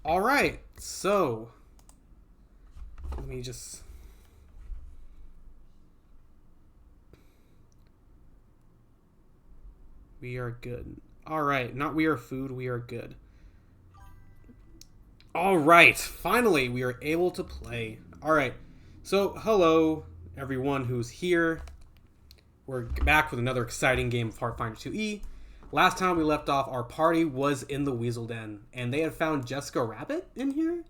All right, so let me just. We are good. All right, not we are food, we are good. All right, finally we are able to play. All right, so hello everyone who's here. We're back with another exciting game of Heartfinder 2E. Last time we left off, our party was in the Weasel Den, and they had found Jessica Rabbit in here,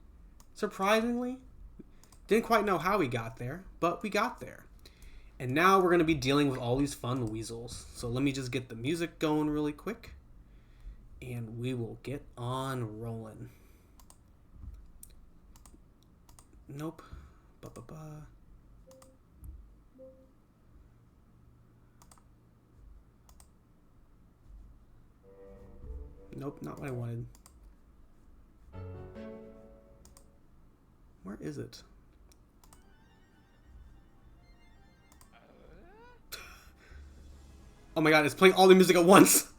surprisingly. Didn't quite know how we got there, but we got there. And now we're going to be dealing with all these fun weasels. So let me just get the music going really quick, and we will get on rolling. Nope. Ba-ba-ba. Nope, not what I wanted. Where is it? Oh my god, it's playing all the music at once!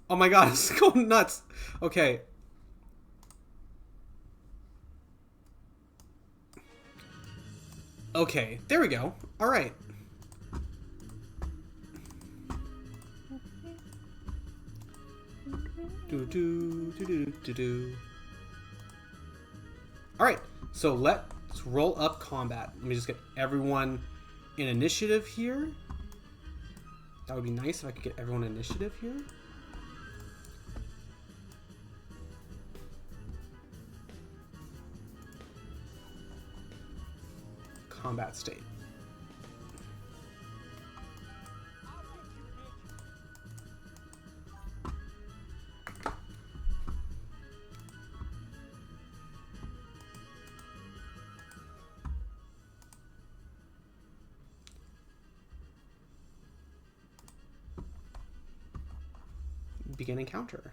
Oh my god, it's going nuts! Okay. Okay, there we go. Alright. Do. Alright, so let's roll up combat. Let me just get everyone in initiative here. That would be nice if I could get everyone in initiative here. Combat state. Begin encounter.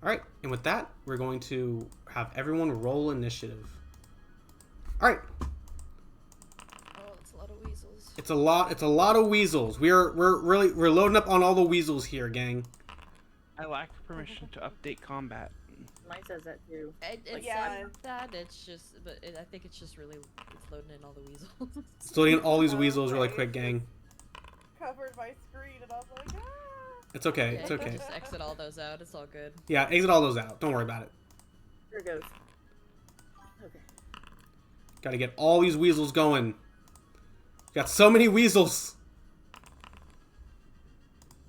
Alright, and with that, we're going to have everyone roll initiative. Alright. Oh, it's a lot of weasels. It's a lot of weasels. We're loading up on all the weasels here, gang. I lack permission to update combat. Mine says that too. It yeah. says that, it's just, I think it's just really, it's loading in all the weasels. It's loading in all these weasels really quick, gang. Covered my screen and I was like, ah! It's okay, Yeah, it's you can okay. just exit all those out, it's all good. Yeah, exit all those out. Don't worry about it. Here it goes. Okay. Gotta get all these weasels going. Got so many weasels.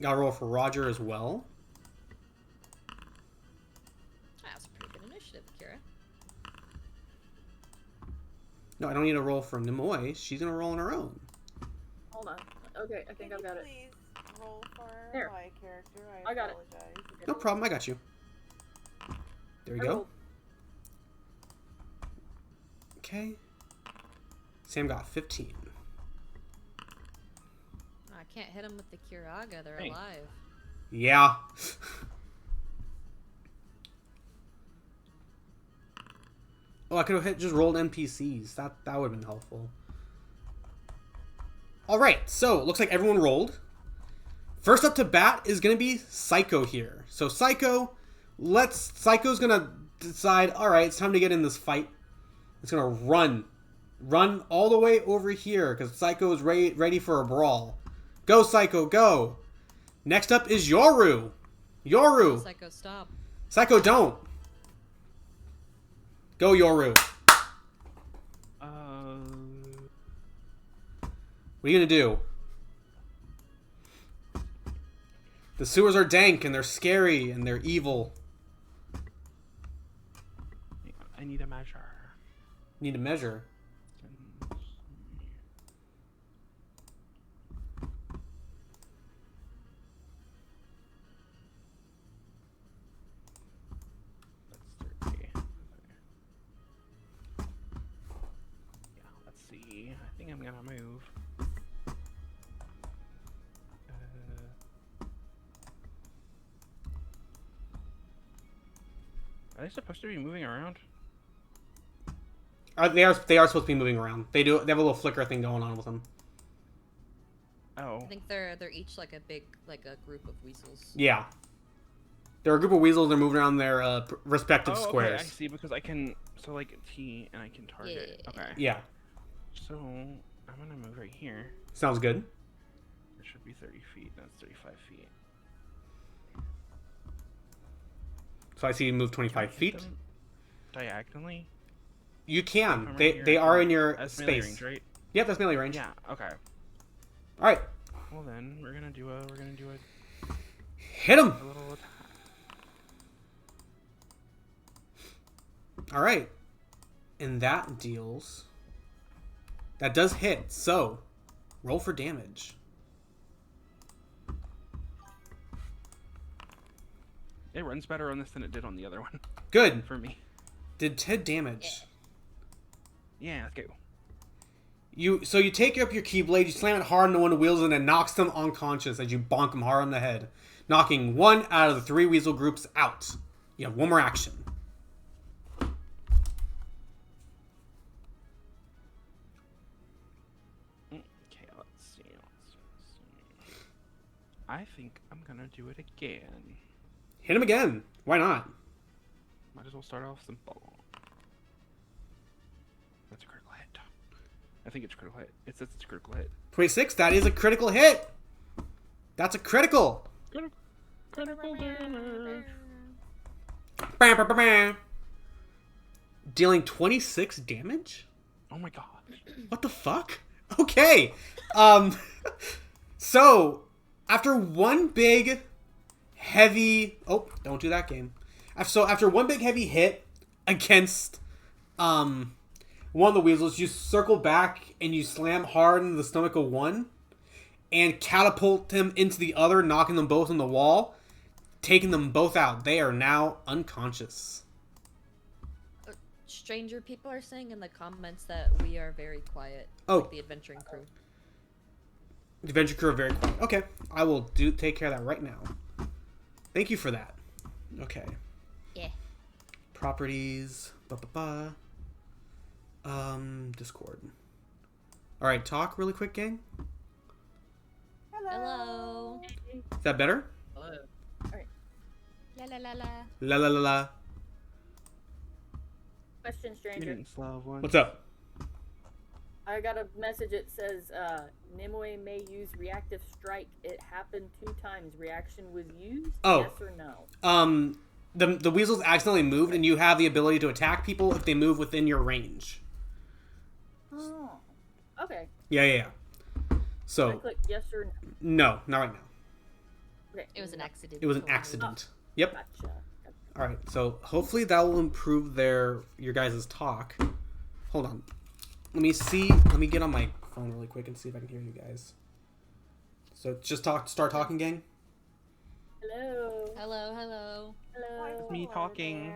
Gotta roll for Roger as well. That's a pretty good initiative, Kira. No, I don't need to roll for Nimoy. She's gonna roll on her own. Hold on. Okay, I think I've got it. Please roll for There. my character. I got it. apologize. No problem, I got you. There we go. Okay. Sam got 15. I can't hit them with the Kiraga, they're Hey. alive. Yeah. Oh, I could have just rolled NPCs. That would have been helpful. Alright, so looks like everyone rolled. First up to bat is going to be Psycho here. So Psycho's going to decide, alright, it's time to get in this fight. It's going to run. Run all the way over here because Psycho is ready for a brawl. Go, Psycho, go. Next up is Yoru. Yoru. Psycho, stop. Psycho, don't. Go, Yoru. What are you going to do? The sewers are dank and they're scary and they're evil. I need a measure. Need a measure. That's 30. Okay. Yeah, let's see. I think I'm gonna move. Are they supposed to be moving around? They are supposed to be moving around. They have a little flicker thing going on with them. Oh. I think they're each like a big a group of weasels. Yeah. They're a group of weasels. They're moving around their respective Okay, squares. I see, because I can, so like T, and I can target. Yeah. Okay. Yeah. So, I'm gonna move right here. Sounds good. It should be 30 feet, that's 35 feet. So I see you move Can I 25 hit feet. them diagonally? You If can. I'm right They here? they are Oh, in your that's melee space. range, right? Yep, that's melee range. Yeah, okay. All right. Well then, we're gonna do a Hit him. little attack. All right. And that does hit. So, roll for damage. It runs better on this than it did on the other one, Good. for me. Did 10 damage. Yeah, let's go. You take up your keyblade, you slam it hard on one of the wheels, and it knocks them unconscious as you bonk them hard on the head, knocking one out of the 3 weasel groups out. You have one more action. Okay, let's see. I think I'm gonna do it again. Hit him again. Why not? Might as well start off simple. That's a critical hit. I think it's a critical hit. It says it's a critical hit. 26, that is a critical hit. That's a critical. Critical damage. Bam, bam, bam, bam. Dealing 26 damage? Oh my god. What the fuck? Okay. So, after one big heavy... Oh, don't do that game. So, after one big heavy hit against one of the weasels, you circle back and you slam hard into the stomach of one and catapult him into the other, knocking them both on the wall, taking them both out. They are now unconscious. Stranger people are saying in the comments that we are very quiet. Oh. Like the adventuring crew. The Adventure Crew are very quick. Okay, I will take care of that right now. Thank you for that. Okay. Yeah. Properties. Discord. All right, talk really quick, gang. Hello. Is that better? Hello. La la la la. La la la la. Question, stranger. Greetings, loved ones. What's up? I got a message. It says Nimue may use reactive strike. It happened 2 times. Reaction was used. Oh. Yes or no? The weasels accidentally moved, and you have the ability to attack people if they move within your range. Oh. Okay. Yeah. I So click yes or no. no, not right now. Okay. It was an accident. It was an accident. Yep. Gotcha. All right. So hopefully that will improve your guys' talk. Hold on. Let me see. Let me get on my phone really quick and see if I can hear you guys. So just start talking, gang. Hello. Hello, hello. Hello. Me talking.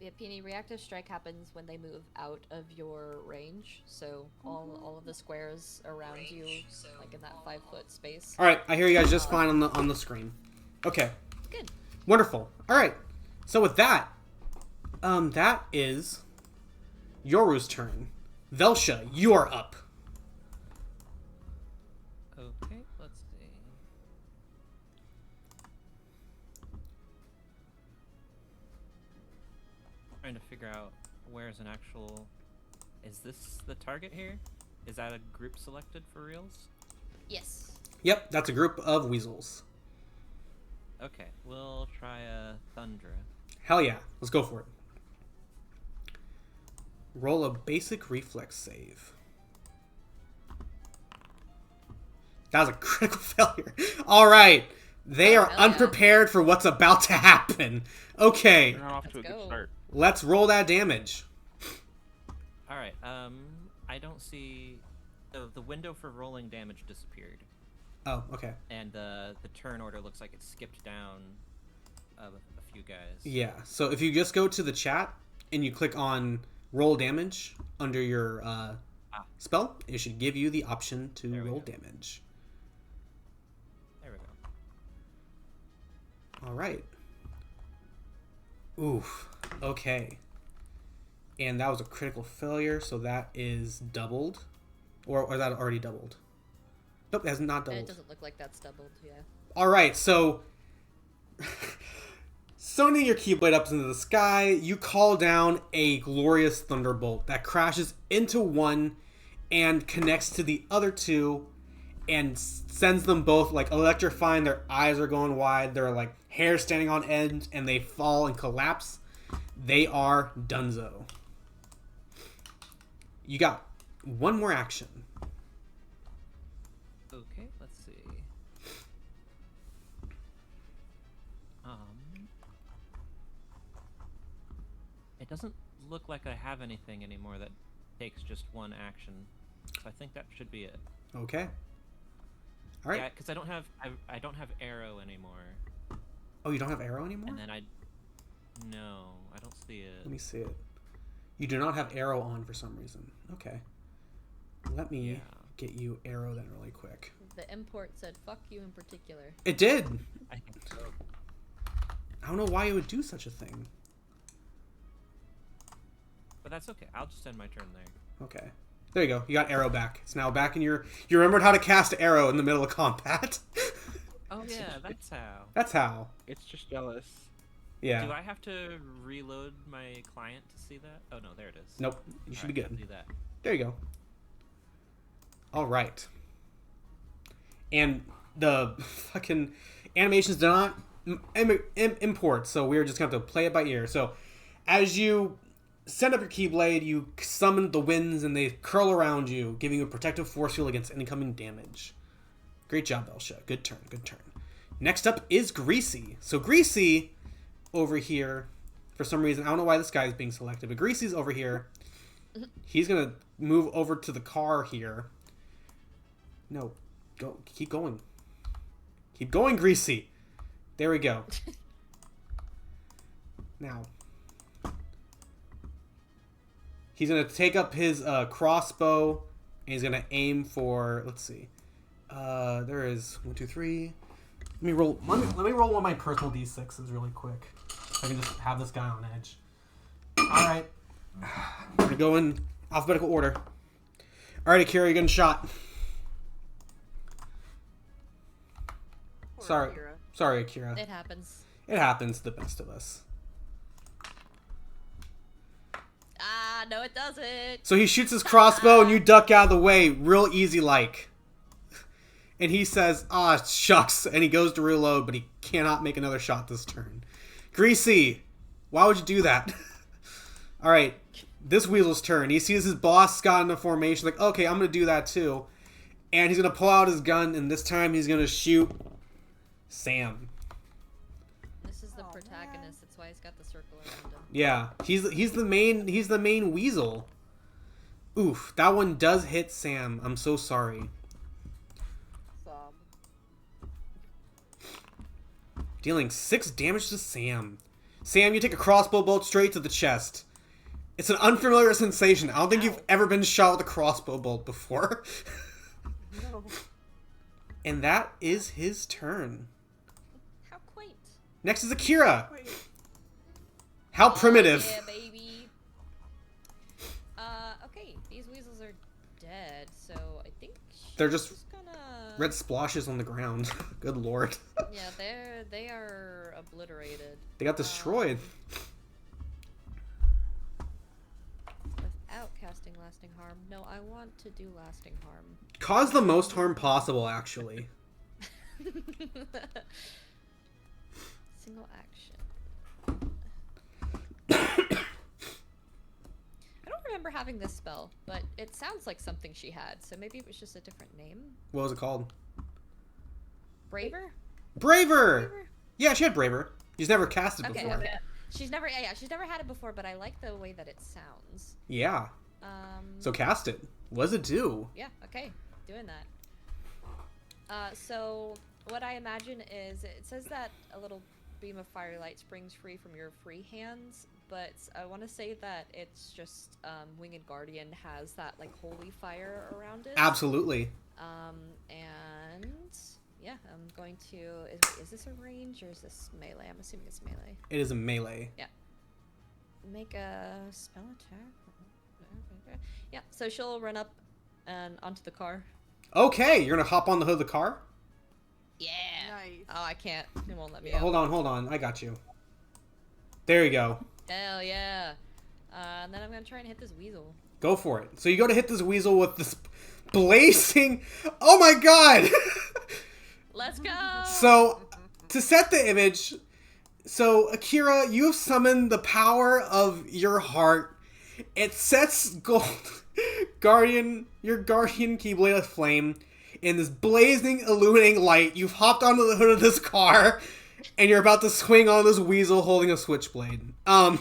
Yeah, Peony, reactive strike happens when they move out of your range. So all of the squares around you, like in that 5-foot space. All right. I hear you guys just fine on the screen. Okay. Good. Wonderful. All right. So with that, that is Yoru's turn. Velsha, you are up. Okay, let's see. Trying to figure out where's an actual... Is this the target here? Is that a group selected for reals? Yes. Yep, that's a group of weasels. Okay, we'll try a Thundra. Hell yeah. Let's go for it. Roll a basic reflex save. That was a critical failure. All right. They are hell yeah. unprepared for what's about to happen. Okay. We're not off to a Let's good go. start. Let's roll that damage. Alright, I don't see... The window for rolling damage disappeared. Oh, okay. And the turn order looks like it skipped down a few guys. Yeah. So if you just go to the chat and you click on roll damage under your spell, it should give you the option to There we roll go. damage. There we go. All right. Oof. Okay. And that was a critical failure, so that is doubled. Or that already doubled? Nope, it has not And doubled. it doesn't look like that's doubled, yeah. All right, so sending your Keyblade up into the sky, you call down a glorious thunderbolt that crashes into one and connects to the other two and sends them both like electrifying. Their eyes are going wide. Their like hair standing on end, and they fall and collapse. They are donezo. You got one more action. Okay, let's see. It doesn't look like I have anything anymore that takes just one action, so I think that should be it. Okay. All right. Yeah, because I don't have arrow anymore, Oh, you don't have arrow anymore? and then no, I don't see it. Let me see it. You do not have arrow on for some reason. Okay. Let me Yeah. get you arrow then really quick. The import said "fuck you" in particular. It did. I think so. I don't know why it would do such a thing. But that's okay. I'll just end my turn there. Okay. There you go. You got arrow back. It's now back in your... You remembered how to cast arrow in the middle of combat. Oh yeah, that's how. That's how. It's just jealous. Yeah. Do I have to reload my client to see that? Oh no, there it is. Nope. You should be Alright, good. I'll do that. There you go. All right. And the fucking animations do not import, so we're just going to have to play it by ear. So as you send up your Keyblade, you summon the winds, and they curl around you, giving you a protective force field against incoming damage. Great job, Elsha. Good turn, good turn. Next up is Greasy. So Greasy over here, for some reason, I don't know why this guy is being selected, but Greasy's over here. He's going to move over to the car here. No, go. Keep going. Keep going, Greasy. There we go. Now, he's going to take up his crossbow, and he's going to aim for, let's see. There is 1, 2, 3. Let me roll one of my personal D6s really quick. So I can just have this guy on edge. Alright. We're going to go in alphabetical order. Alright, Akira, you're getting shot. Poor Sorry. Akira. Sorry, Akira. It happens. It happens to the best of us. Ah, no, it doesn't. So he shoots his crossbow and you duck out of the way real easy like. And he says, "Ah, shucks," and he goes to reload, but he cannot make another shot this turn. Greasy, why would you do that? Alright, this Weasel's turn. He sees his boss got in a formation, like, okay, I'm going to do that too. And he's going to pull out his gun, and this time he's going to shoot Sam. This is the Aw, protagonist. That's why he's got the circle around him. Yeah, he's the main Weasel. Oof, that one does hit Sam. I'm so sorry. Sob. Dealing 6 damage to Sam. Sam, you take a crossbow bolt straight to the chest. It's an unfamiliar sensation. I don't think you've ever been shot with a crossbow bolt before. No. And that is his turn. How quaint. Next is Akira. Wait. How primitive. Oh, yeah, baby. Okay, these weasels are dead, so I think They're just gonna... red splashes on the ground. Good lord. Yeah, they are obliterated. They got destroyed. Without casting lasting harm. No, I want to do lasting harm. Cause the most harm possible, actually. Single action. I don't remember having this spell, but it sounds like something she had, so maybe it was just a different name. What was it called? Braver? Braver! Braver? Yeah, she had Braver. She's never casted Okay, before. okay. She's never had it before, but I like the way that it sounds. Yeah. So cast it. What does it do? Yeah, okay. Doing that. So what I imagine is it says that a little beam of firelight springs free from your free hands, but I want to say that it's just Winged Guardian has that like holy fire around it. Absolutely. And yeah, I'm going to. Is this a range or is this melee? I'm assuming it's melee. It is a melee. Make a spell attack. Yeah, so she'll run up and onto the car. Okay, you're gonna hop on the hood of the car? Yeah. Nice. Oh, I can't. It won't let me out. Hold on. I got you. There you go. Hell yeah. And then I'm gonna try and hit this weasel. Go for it. So you go to hit this weasel with this blazing... Oh my god! Let's go. So, to set the image... So, Akira, you have summoned the power of your heart. It sets your guardian Keyblade of Flame in this blazing, illuminating light. You've hopped onto the hood of this car, and you're about to swing on this weasel holding a switchblade. Yeah.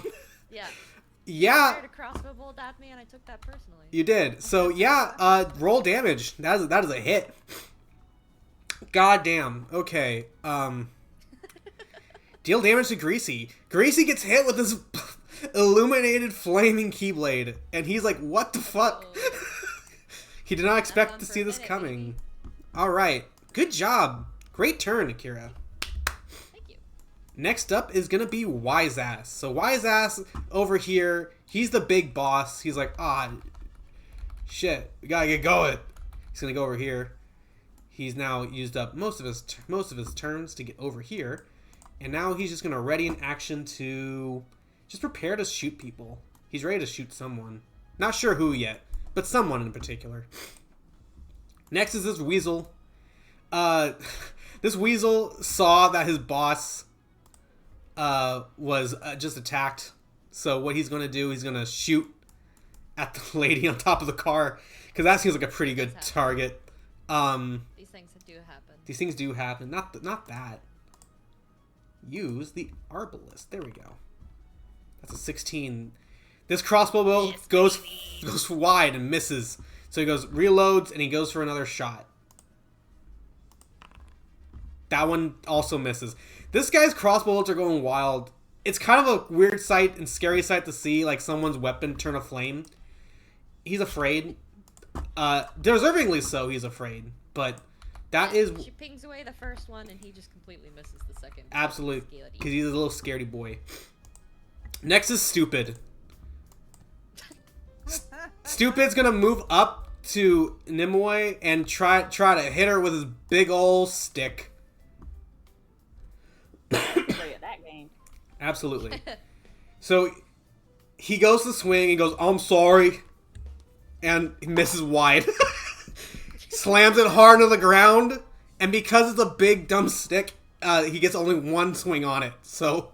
Yeah, Fired a crossbow bolt at me, and I took that personally. you did. So, yeah, roll damage. That is a hit. God damn. Okay, deal damage to Greasy. Greasy gets hit with this illuminated flaming Keyblade, and he's like, what the fuck? Oh. He did not expect on to for see a this minute, coming. Alright. Good job. Great turn, Akira. Thank you. Next up is gonna be Wise Ass. So Wise Ass over here, he's the big boss. He's like, shit, we gotta get going. He's gonna go over here. He's now used up most of his turns to get over here, and now he's just gonna ready an action to just prepare to shoot people. He's ready to shoot someone. Not sure who yet, but someone in particular. Next is this weasel. This weasel saw that his boss was just attacked. So what he's going to do, he's going to shoot at the lady on top of the car. Because that seems like a pretty good target. These things do happen. These things do happen. Not that. Use the Arbalist. There we go. That's a 16. This crossbow bow goes wide and misses. So he goes, reloads, and he goes for another shot. That one also misses. This guy's crossbow bolts are going wild. It's kind of a weird sight and scary sight to see, like someone's weapon turn a flame. He's afraid. Deservingly so, he's afraid. But that is... She pings away the first one, and he just completely misses the second. Absolutely. Because he's a little scaredy boy. Next is Stupid. Stupid's gonna move up to Nimue and try to hit her with his big ol' stick. Play at that game. Absolutely. So he goes to swing. He goes, "I'm sorry," and he misses wide. Slams it hard into the ground, and because it's a big dumb stick, he gets only one swing on it. So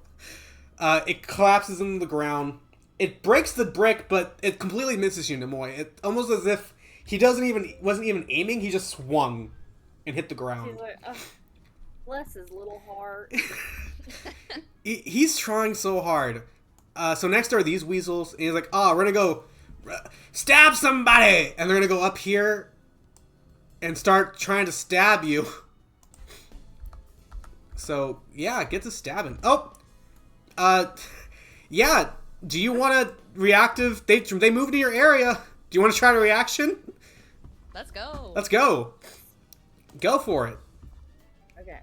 it collapses into the ground. It breaks the brick, but it completely misses you, Nimue. It's almost as if he wasn't even aiming. He just swung and hit the ground. He's like, bless his little heart. He's trying so hard. So next are these weasels, and he's like, we're gonna go stab somebody, and they're gonna go up here and start trying to stab you. So yeah, get to stabbing. Yeah. Do you want to reactive? They moved to your area. Do you want to try a reaction? Let's go. Let's go. Go for it. Okay.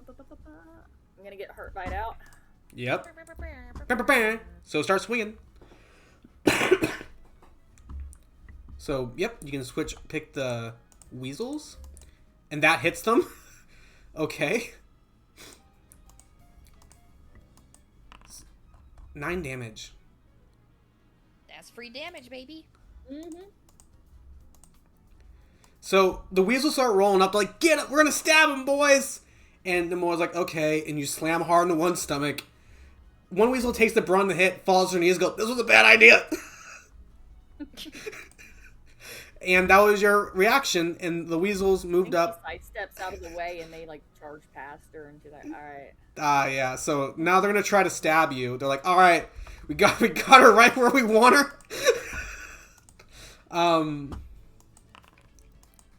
I'm gonna get hurt bite out. Yep. So start swinging. So, yep, you can pick the weasels. And that hits them. Okay. 9 damage. That's free damage, baby. Mm-hmm. So the weasels start rolling up, like, get up, we're gonna stab them, boys! And Nemora's like, okay, and you slam hard into one stomach. One weasel takes the brunt of the hit, falls to her knees, goes, this was a bad idea! And that was your reaction, and the weasels moved up. He sidesteps out of the way, and they, like, charge past her, and she's like, alright. Yeah, so now they're gonna try to stab you. They're like, alright, we got her right where we want her.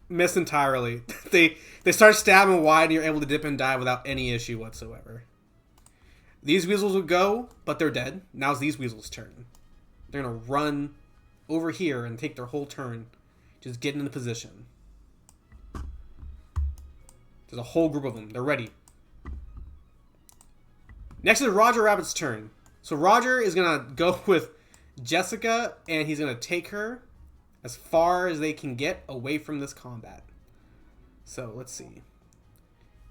Miss entirely. They start stabbing wide, and you're able to dip and dive without any issue whatsoever. These weasels will go, but they're dead. Now it's these weasels' turn. They're gonna run over here and take their whole turn. Just get into position. There's a whole group of them. They're ready. Next is Roger Rabbit's turn. So Roger is going to go with Jessica, and he's going to take her as far as they can get away from this combat. So let's see.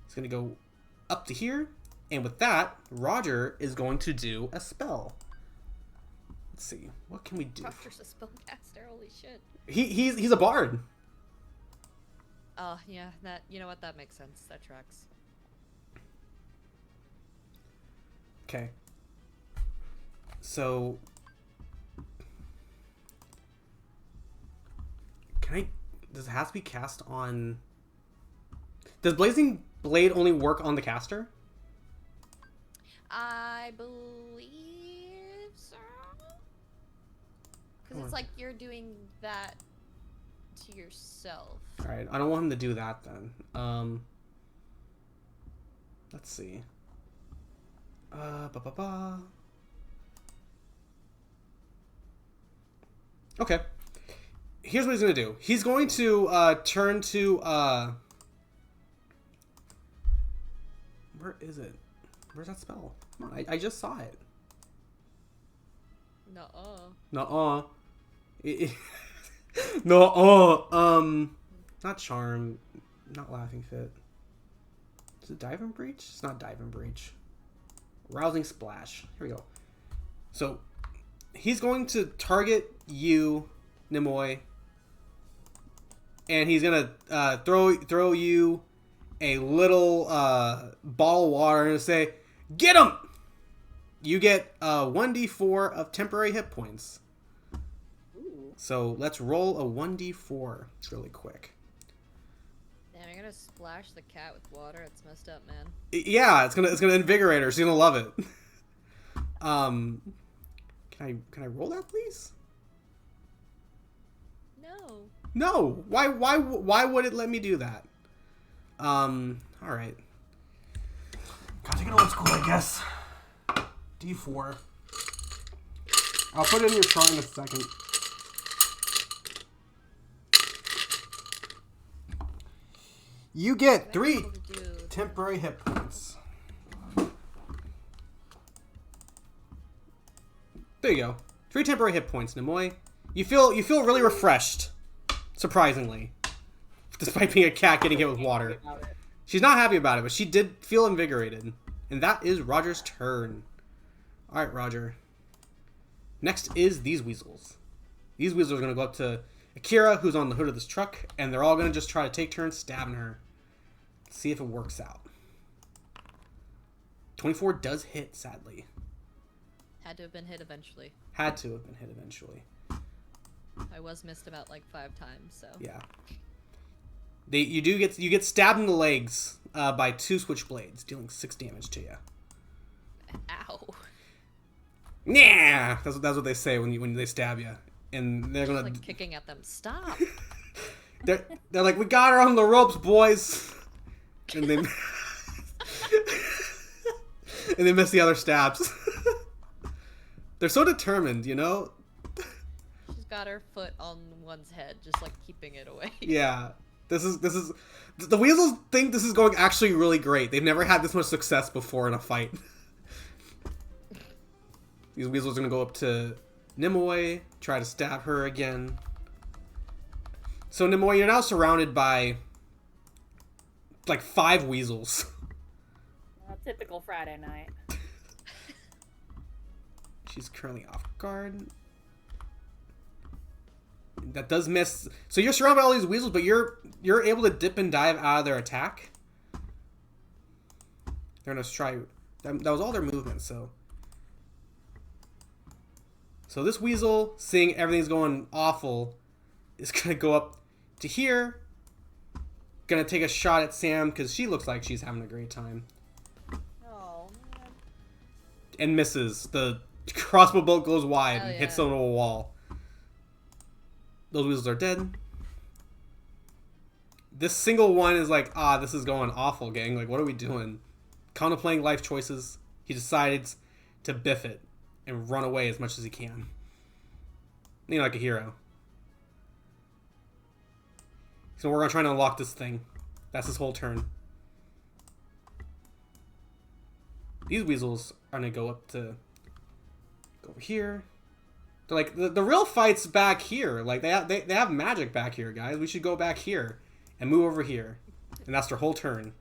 He's going to go up to here, and with that, Roger is going to do a spell. Let's see. What can we do? Roger's a spellcaster. Holy shit. He's a bard. Oh, yeah, that, you know what, that makes sense. That tracks. Okay. So, does it have to be cast on, does Blazing Blade only work on the caster? I believe so. Because it's like you're doing that to yourself. Alright, I don't want him to do that then. Let's see. Okay. Here's what he's going to do. He's going to turn to... Where is it? Where's that spell? Come on, I just saw it. Nuh-uh. Nuh-uh. Nuh-uh. Not Charm. Not Laughing Fit. Is it Dive and Breach? It's not Dive and Breach. Rousing Splash. Here we go. So, he's going to target you, Nimoy, and he's gonna throw you a little ball of water and say, "Get him!" You get 1d4 of temporary hit points. Ooh. So let's roll a 1d4 really quick. Damn, you're gonna splash the cat with water? It's messed up, man. Yeah, it's gonna invigorate her. She's gonna love it. Can I roll that, please? No. No. Why would it let me do that? All right. Gotta take it old school, I guess. D4. I'll put it in your chart in a second. You get 3 Able to do- temporary hit points. There you go. 3 temporary hit points, Nimoy. You feel really refreshed, surprisingly, despite being a cat getting hit with water. About it. She's not happy about it, but she did feel invigorated. And that is Roger's turn. Alright, Roger. Next is these weasels. These weasels are going to go up to Akira, who's on the hood of this truck, and they're all going to just try to take turns stabbing her. See if it works out. 24 does hit, sadly. Had to have been hit eventually. Had to have been hit eventually. I was missed about like 5 times, so. Yeah. You get stabbed in the legs by 2 switchblades, dealing 6 damage to you. Ow. Nah, that's what they say when they stab you, and they're Just gonna like kicking at them. Stop. they're like, we got her on the ropes, boys, and they and they miss the other stabs. They're so determined, you know. She's got her foot on one's head, just like keeping it away. Yeah, this is the weasels think this is going actually really great. They've never had this much success before in a fight. These weasels are gonna go up to Nimoy, try to stab her again. So Nimoy, you're now surrounded by like 5 weasels. Typical Friday night. She's currently off guard. That does miss. So you're surrounded by all these weasels, but you're able to dip and dive out of their attack. They're gonna try. That was all their movement. So this weasel, seeing everything's going awful, is gonna go up to here. Gonna take a shot at Sam because she looks like she's having a great time. Oh, man. And misses. The crossbow bolt goes wide Hell and hits yeah. on a wall. Those weasels are dead. This single one is like, this is going awful, gang. Like, what are we doing? Contemplating life choices, he decides to biff it and run away as much as he can. You know, like a hero. So we're gonna try to unlock this thing. That's his whole turn. These weasels are gonna go over here. They're like the real fight's back here. Like they have magic back here, guys. We should go back here and move over here, and that's their whole turn.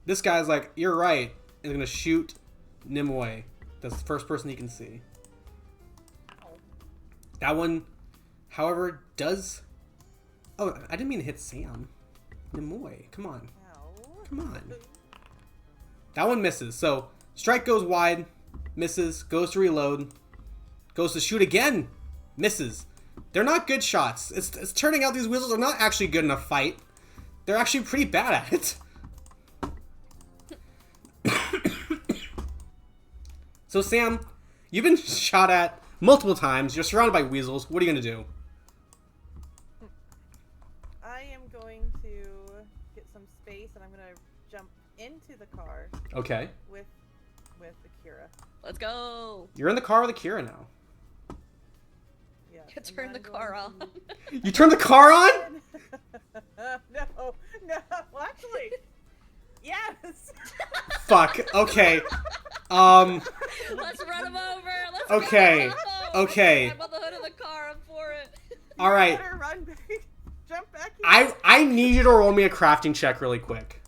This guy's like, you're right, and gonna shoot Nimue. That's the first person he can see. That one, however, does. Oh, I didn't mean to hit Sam. Nimue, come on, Ow. come on. That one misses. So strike goes wide, misses, goes to reload, goes to shoot again, misses. They're not good shots. It's turning out these weasels are not actually good in a fight. They're actually pretty bad at it. So Sam, you've been shot at multiple times. You're surrounded by weasels. What are you gonna do? I am going to get some space and I'm gonna jump into the car Okay. with Akira. Let's go. You're in the car with Akira now. Yeah. You turn the car on. You turned the car on? No. Well, actually, yes. Fuck. Okay. Let's run him over. Let's Okay. Run him over. Okay. I'm on the hood of the car. I'm for it. All right. Better run back. Jump back here. I need you to roll me a crafting check really quick.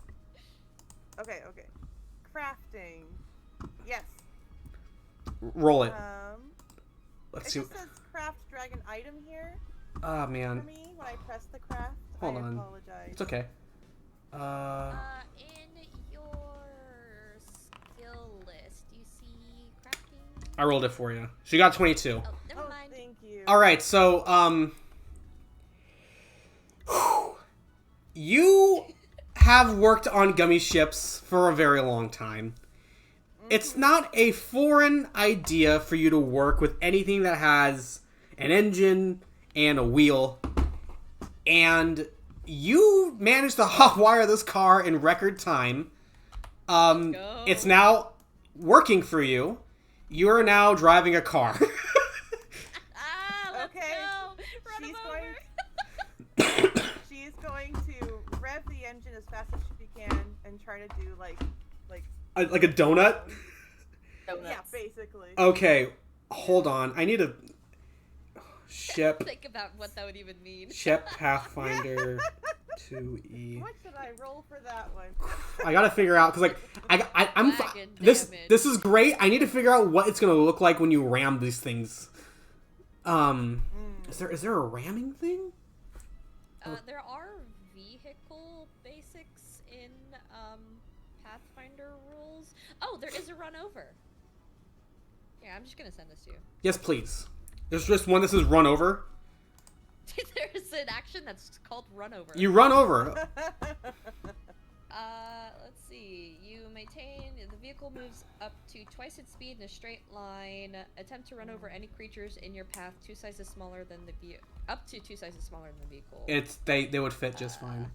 Okay. Crafting. Yes. Roll it. It Let's see. just says craft dragon item here Oh for man. me when I press the craft. Hold I on. apologize. It's okay. In your skill list, you see crafting. I rolled it for you. She got 22. Oh, never Oh, mind. thank you. All right. So you have worked on gummy ships for a very long time. It's not a foreign idea for you to work with anything that has an engine and a wheel. And you managed to hotwire this car in record time. go. It's now working for you. You are now driving a car. Let's Okay. go. Run him She's over. going. She's going to rev the engine as fast as she can and try to do like Like a donut? Donuts. yeah, basically. Okay, hold on. I need a ship Think about what that would even mean. Pathfinder 2E. What should I roll for that one? I gotta figure out because I'm Wagon this damage. this is great. I need to figure out what it's gonna look like when you ram these things. Is there a ramming thing? There are vehicle basics in Pathfinder rules. Oh, there is a run over. Yeah, I'm just gonna send this to you. Yes, please. There's just one that says run over. There's an action that's called run over. You run over. Let's see. You maintain the vehicle moves up to twice its speed in a straight line. Attempt to run over any creatures in your path 2 sizes smaller than the vehicle. Up to 2 sizes smaller than the vehicle. They would fit just fine.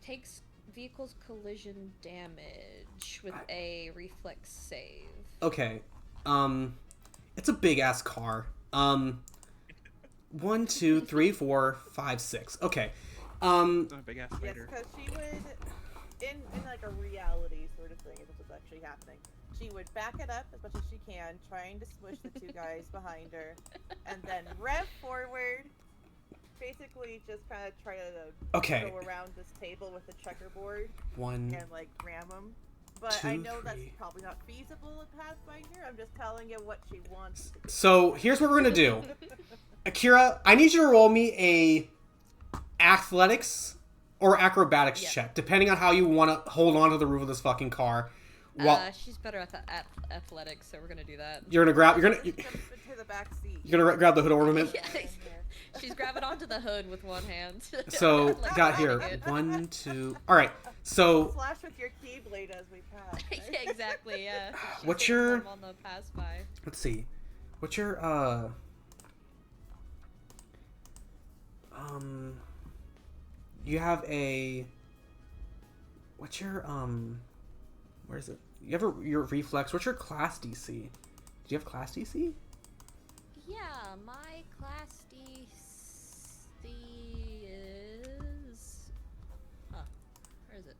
Takes vehicle's collision damage with a reflex save. Okay. It's a big ass car. 1, 2, 3, 4, 5, 6. Okay. A big ass Yes, spider. because she would, in like a reality sort of thing, if this was actually happening, she would back it up as much as she can, trying to smush the 2 guys behind her, and then rev forward, basically just kind of try to Okay. go around this table with the checkerboard 1. and like ram them. But I 2, know that's 3. probably not feasible in Pathfinder. I'm just telling you what she wants. So here's what we're gonna do. Akira, I need you to roll me a athletics or acrobatics Yeah. check, depending on how you want to hold on to the roof of this fucking car. While She's better at athletics, so we're gonna do that. you're gonna grab, Just jump into the back seat. you're gonna grab the hood ornament. Yeah. She's grabbing onto the hood with one hand. So Like got here holding it. 1, 2. All right. So Slash with your keyblade as we pass. Right? Yeah, exactly. Yeah. She's What's hitting your- them on the pass by? let's see. What's your you have a what's your where is it? You have your reflex. What's your class DC? Do you have class DC? Yeah, my class DC is. Huh. Where is it?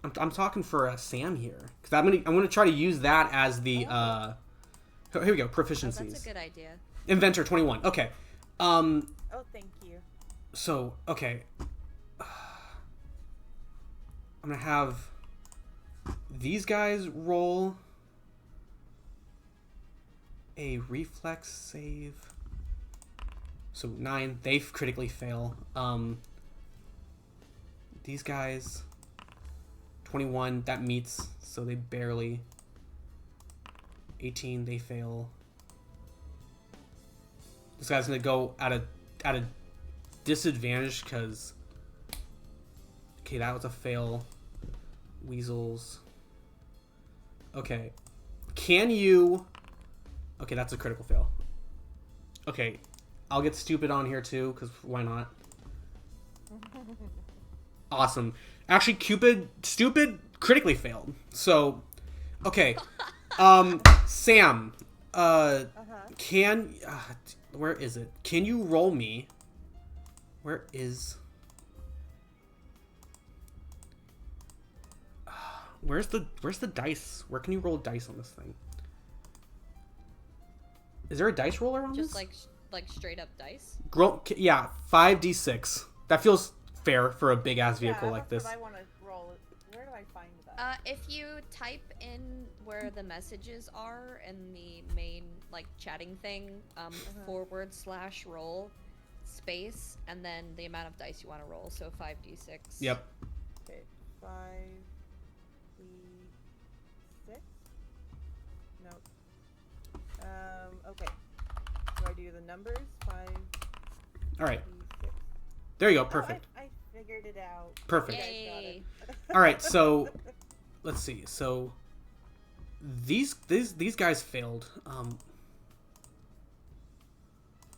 I'm talking for Sam here because I'm gonna try to use that as the here we go, Oh, proficiencies. that's a good idea. Inventor 21. Okay. Oh, thank you. So okay. I'm gonna have these guys roll a reflex save. So 9, they critically fail. These guys 21, that meets, so they barely. 18, they fail. This guy's gonna go at a disadvantage because okay, that was a fail. Weasels. Okay. Can you... Okay, that's a critical fail. Okay. I'll get stupid on here too, because why not? Awesome. Actually, stupid critically failed. So, okay. Sam. Can... where is it? Can you roll me? Where is... Where's the dice? Where can you roll dice on this thing? Is there a dice roller on Just this? like straight up dice. Yeah, 5d6. That feels fair for a big ass vehicle like this. That's what I want to roll. Where do I find that? If you type in where the messages are in the main like chatting thing, /roll space and then the amount of dice you want to roll. So 5d6. Yep. Okay, 5d6. No. Okay. Do I do the numbers? 5. All right. 6. There you go. Oh, Perfect. I figured it out. Perfect. You guys got it. All right. So let's see. So these guys failed.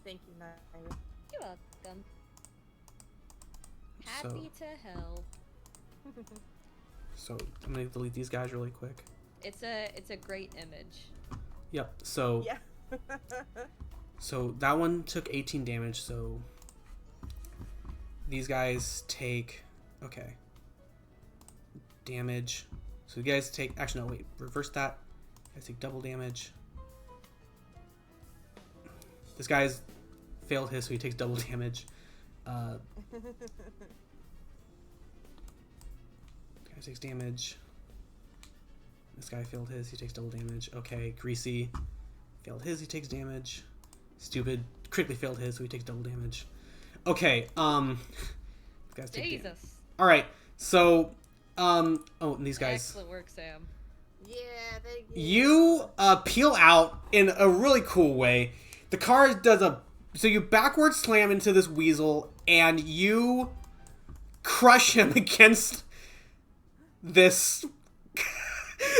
Thank you, Naira. You're welcome. Happy to help. So I'm gonna delete these guys really quick. It's a great image. Yep. So Yeah. so that one took 18 damage. So these guys take damage. So you guys take actually no wait reverse that. You guys take double damage. This guy's failed his, so he takes double damage. Guy takes damage. This guy failed his, he takes double damage. Okay, Greasy failed his, he takes damage. Stupid critically failed his, so he takes double damage. Okay, these guys take damage. Jesus. Alright, so oh, and these guys. Excellent work, Sam. Yeah, thank you. You peel out in a really cool way. The car does so you backward slam into this weasel and you crush him against this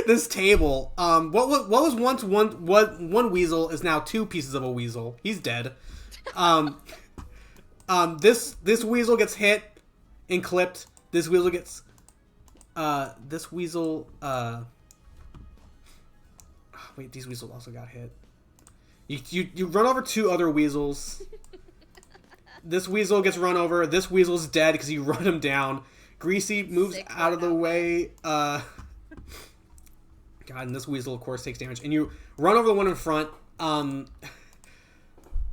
this table. What was once one weasel is now 2 pieces of a weasel. He's dead. This weasel gets hit and clipped. This weasel gets wait, these weasels also got hit. You run over 2 other weasels. This weasel gets run over. This weasel's dead because you run him down. Greasy moves out of the way. God, and this weasel, of course, takes damage. And you run over the one in front. Oh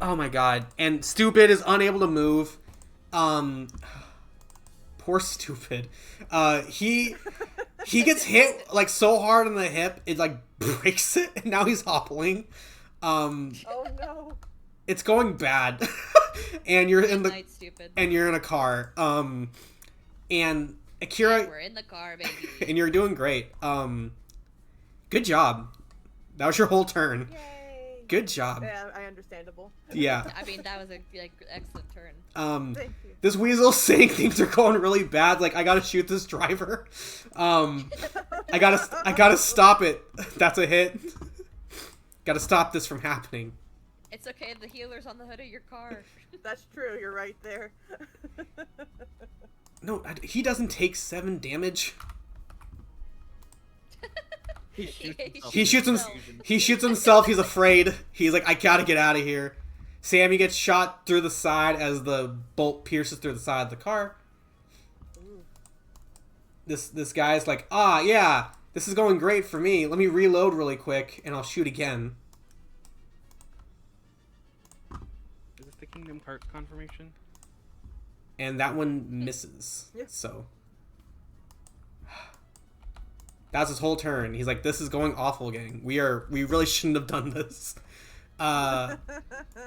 my god. And Stupid is unable to move. Poor Stupid. He gets hit like so hard on the hip, it like breaks it, and now he's hobbling. Oh no. It's going bad. And you're in the Night, Stupid. and you're in a car. And Akira, We're in the car, baby. and you're doing great. Good job. That was your whole turn. Yay. Good job. Yeah, understandable. Yeah. I mean, that was a excellent turn. Thank you. This weasel saying things are going really bad. Like, I gotta shoot this driver. I gotta stop it. That's a hit. Gotta stop this from happening. It's okay. The healer's on the hood of your car. That's true. You're right there. No, he doesn't take 7 damage. He shoots himself. He shoots him. Confusion. He shoots himself. He's afraid. He's like, I gotta get out of here. Sammy gets shot through the side as the bolt pierces through the side of the car. Ooh. this guy's like, ah, yeah, this is going great for me. Let me reload really quick, and I'll shoot again. Is this the Kingdom Hearts confirmation? And that one misses. Yeah. So that's his whole turn. He's like, this is going awful, gang. We really shouldn't have done this.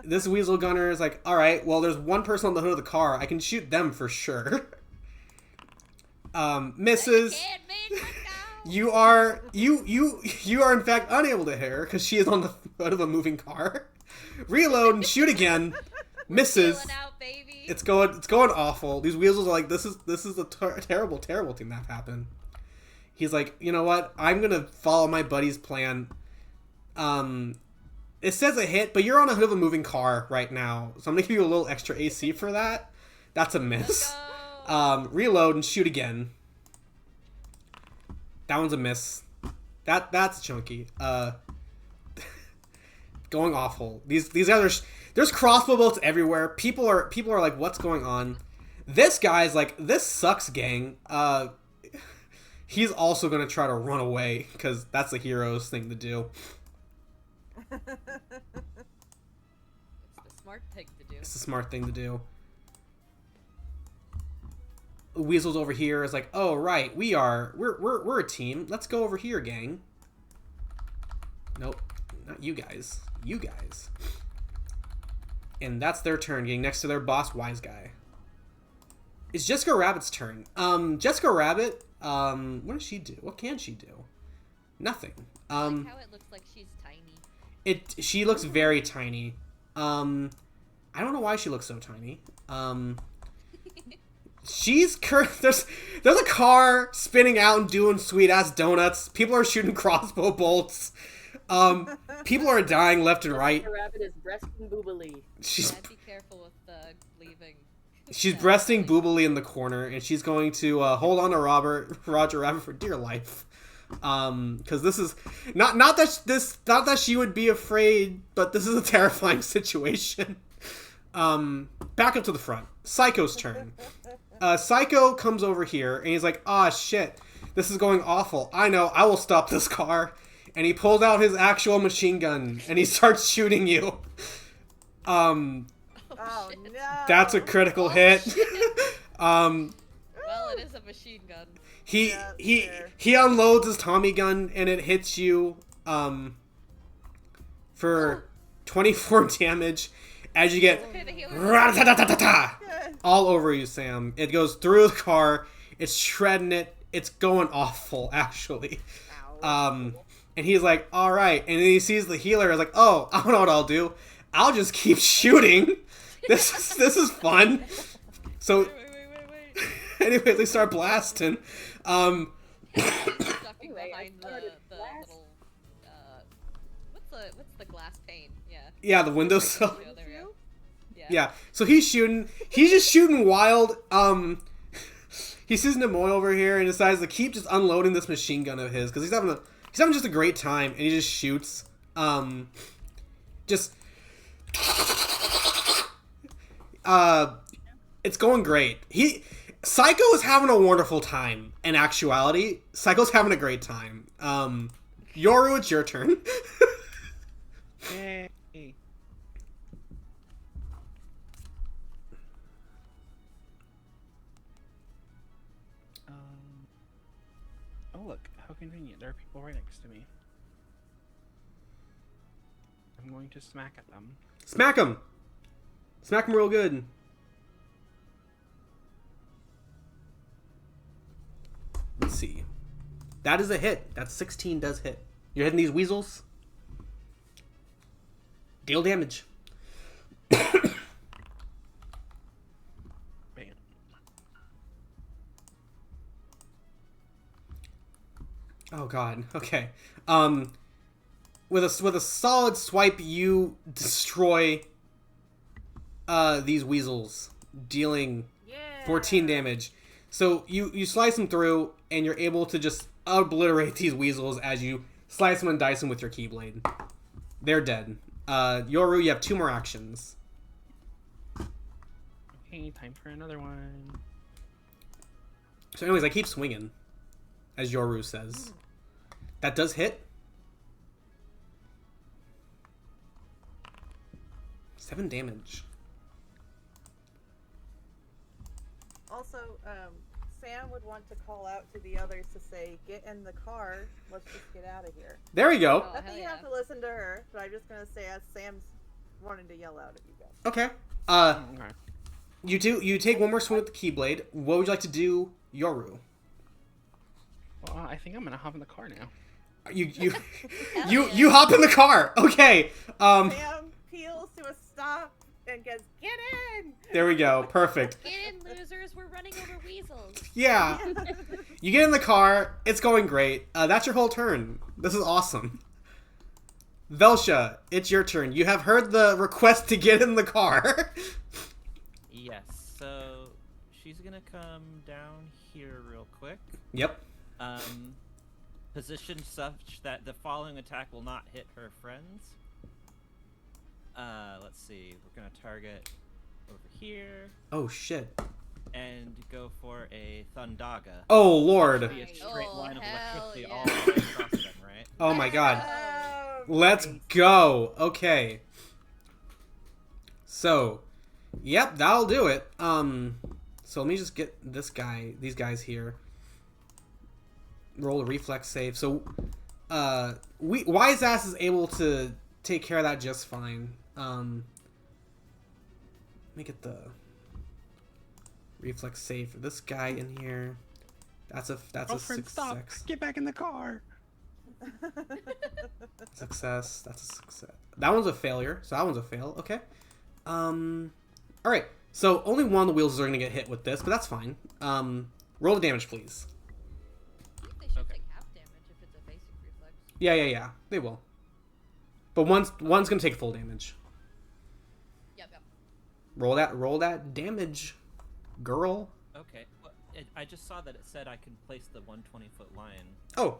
This Weasel Gunner is like, all right, well, there's one person on the hood of the car. I can shoot them for sure. Misses. You are in fact unable to hit her because she is on the hood of a moving car. Reload and shoot again. Misses. Out, baby. It's going awful. These weasels are like, this is a terrible thing that happened. He's like, you know what? I'm gonna follow my buddy's plan. It says a hit, but you're on a hood of a moving car right now, so I'm gonna give you a little extra AC for that. That's a miss. Reload and shoot again. That one's a miss. That's chunky. Going awful. These others. There's crossbow bolts everywhere. People are like, what's going on? This guy's like, this sucks, gang. He's also gonna try to run away because that's a hero's thing to do. It's the smart thing to do. It's the smart thing to do. Weasel's over here is like, oh right, we're a team. Let's go over here, gang. Nope, not you guys. You guys. And that's their turn, getting next to their boss, Wise Guy. It's Jessica Rabbit's turn. Jessica Rabbit, what does she do? What can she do? Nothing. I like how it looks like she's tiny. She looks very tiny. I don't know why she looks so tiny. There's a car spinning out and doing sweet ass donuts. People are shooting crossbow bolts. People are dying left and right. The rabbit is breasting boobily. I'd be careful with leaving. She's breasting boobily in the corner, and she's going to hold on to Roger Rabbit for dear life. Because this is not that she would be afraid, but this is a terrifying situation. Back up to the front. Psycho's turn. Psycho comes over here, and he's like, ah, shit, this is going awful. I know, I will stop this car. And he pulls out his actual machine gun, and he starts shooting you. Oh no! That's a critical hit. Well, it is a machine gun. He unloads his Tommy gun, and it hits you for 24 damage as you get all over you, Sam. It goes through the car. It's shredding it. It's going awful, actually. And he's like, all right. And then he sees the healer. Is like, oh, I don't know what I'll do. I'll just keep shooting. This is fun. So, Wait. anyway, they start blasting. Ducking behind the little what's the glass pane? Yeah. Yeah, the windowsill. Oh, there we go. Yeah. So he's shooting. He's just shooting wild. He sees Nimoy over here and decides to keep just unloading this machine gun of his because he's having just a great time, and he just shoots. It's going great. Psycho is having a wonderful time. In actuality, Psycho's having a great time. Yoru, it's your turn. Yay. Oh look, how convenient. There are people right next to me. I'm going to smack at them. Smack him. Smack him real good. Let's see. That is a hit. That 16 does hit. You're hitting these weasels. Deal damage. Bam. Oh god. Okay. With a solid swipe, you destroy these weasels, dealing 14 damage. So you slice them through, and you're able to just obliterate these weasels as you slice them and dice them with your keyblade. They're dead. Yoru, you have 2 more actions. Okay, time for another one. So anyways, I keep swinging. as Yoru says. That does hit. 7 damage. Also, Sam would want to call out to the others to say, "Get in the car. Let's just get out of here." There we go. Oh, Not that hell you yeah. have to listen to her, but I'm just gonna say as Sam's wanting to yell out at you guys. Okay. Okay. You take one more swing with the Keyblade. What would you like to do, Yoru? Well, I think I'm gonna hop in the car now. You hop in the car. Okay. Sam peels to a stop and goes, "Get in!" There we go. Perfect. Get in, losers! We're running over weasels. Yeah. You get in the car. It's going great. That's your whole turn. This is awesome. Velsha, it's your turn. You have heard the request to get in the car. Yes, so she's gonna come down here real quick. Yep. Positioned such that the following attack will not hit her friends. Let's see. We're gonna target over here Oh, shit. and go for a Thundaga. Oh, Lord. Be a straight Oh, line of hell electricity yeah. all the way across them, right? Oh, my God. Oh, Let's nice. go. Okay. So, yep, that'll do it. So let me just get these guys here. Roll a reflex save. So, Wise Ass is able to take care of that just fine. Let me get the reflex save for this guy in here. That's a Girlfriend, stop! success. Get back in the car. Success. That's a success. That one's a failure. So that one's a fail. Okay. All right. So only one of the wheels are going to get hit with this, but that's fine. Roll the damage, please. I think they should Okay. take half damage if it's a basic reflex. Yeah. They will. But one's going to take full damage. Yep. Roll that damage, girl. Okay. Well, I just saw that it said I can place the 120-foot line. Oh.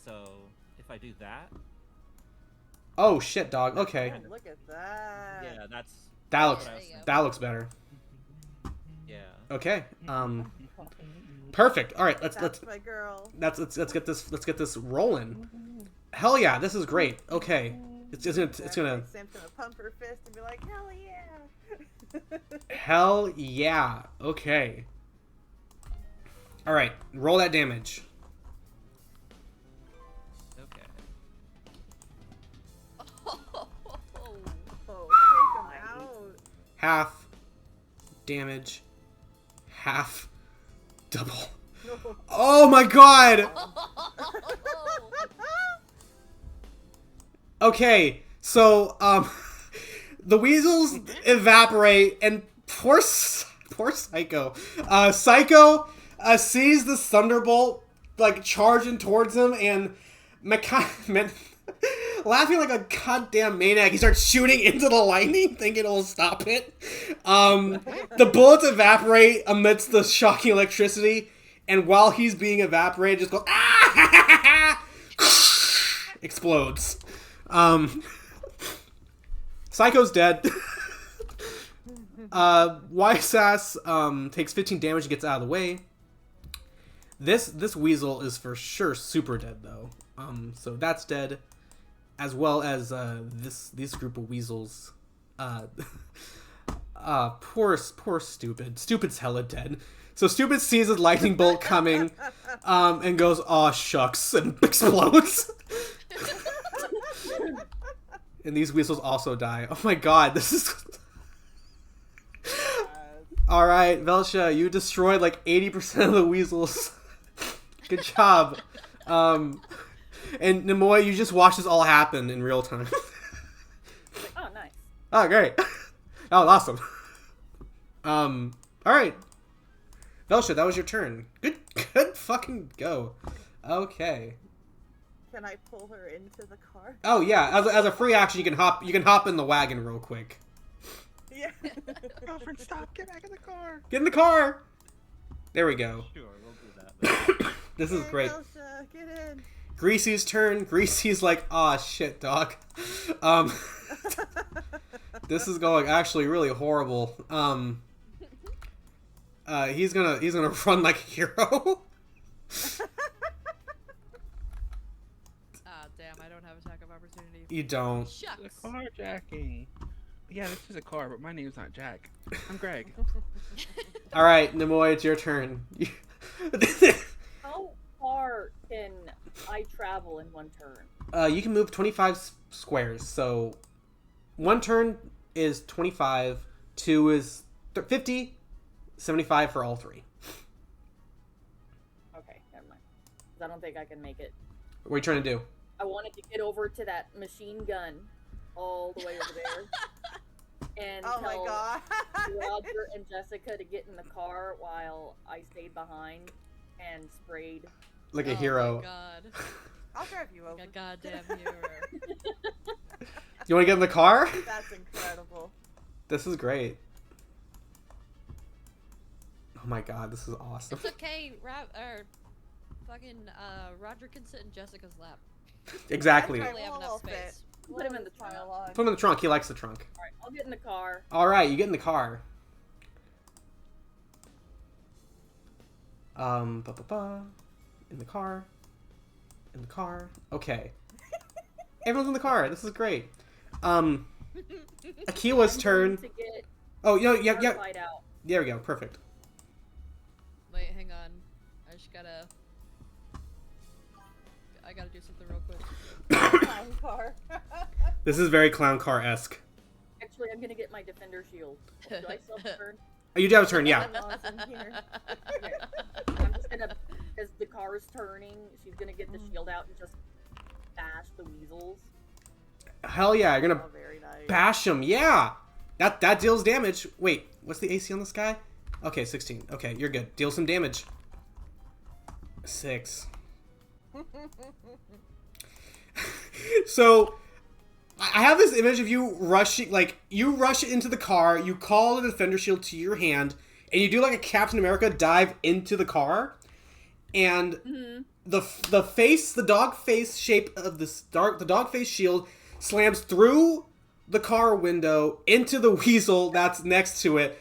So if I do that, Oh shit, dog. Okay. Oh, look at that. yeah, that's That looks There you go. that looks better. yeah. Okay. Perfect. All right. Let's That's my girl. let's get this rolling. Hell yeah, this is great. Okay. It's gonna Sam's gonna pump her fist and be like, "Hell yeah!" Hell yeah. Okay. All right. Roll that damage. Okay. Oh, take 'em out. Half damage. Half double. Oh my god. Okay. So the weasels evaporate and poor Psycho. Psycho sees the thunderbolt like charging towards him and laughing like a goddamn maniac, he starts shooting into the lightning, thinking it'll stop it. The bullets evaporate amidst the shocking electricity, and while he's being evaporated, just goes ah! Explodes. Psycho's dead. Wise Ass takes 15 damage and gets out of the way. This weasel is for sure super dead though. So that's dead, as well as this group of weasels. Poor Stupid. Stupid's hella dead. So Stupid sees his lightning bolt coming, and goes, "Aw shucks," and explodes. And these weasels also die. Oh my god, this is. All right, Velsha, you destroyed like 80% of the weasels. Good job. And Nemoy, you just watched this all happen in real time. Oh, nice. Oh, great. That was awesome. All right. Velsha, that was your turn. Good fucking go. Okay. Can I pull her into the car? Oh yeah, as a free action, you can hop in the wagon real quick. Yeah. Girlfriend, stop! Get back in the car. Get in the car. There we go. Sure, we'll do that. This is Hey, great. Elsa, get in. Greasy's turn. Greasy's like, "Aw, shit, dog." This is going actually really horrible. He's gonna run like a hero. have attack of opportunity. You don't. The Shucks. carjacking. Yeah, this is a car, but my name's not Jack. I'm Greg. All right, Nimoy, it's your turn. How far can I travel in one turn? You can move 25 squares. So 1 turn is 25, 2 is 50, 75 for all 3. Okay, never mind. 'Cause I don't think I can make it. What are you trying to do? I wanted to get over to that machine gun all the way over there. And Oh my tell god. Roger and Jessica to get in the car while I stayed behind and sprayed. Like a Oh hero. my god. I'll drive you over. Like a goddamn hero. You want to get in the car? That's incredible. This is great. Oh my god, this is awesome. It's okay, Roger can sit in Jessica's lap. Exactly. That's Probably have enough We'll fit. space. Put him in the trunk. Pile on. Put him in the trunk. He likes the trunk. Alright, I'll get in the car. All right, you get in the car. In the car. In the car. Okay. Everyone's in the car. This is great. Akila's I'm turn. going to get Oh, yeah. Fight out. There we go. Perfect. Wait, hang on. I just gotta. I gotta do something real quick. Clown car. This is very clown car-esque. Actually, I'm gonna get my defender shield. Do I still have a turn? Oh, you do have a turn, yeah. Laws in here. Okay. I'm just gonna, as the car is turning, she's gonna get the shield out and just bash the weasels. Hell yeah, you're gonna Oh, very nice. bash him. Yeah. That deals damage. Wait, what's the AC on this guy? Okay, 16. Okay, you're good. Deal some damage. 6. So, I have this image of you rushing, like, you rush into the car, you call the defender shield to your hand, and you do like a Captain America dive into the car, and the dog face shape of the dog face shield slams through the car window into the weasel that's next to it,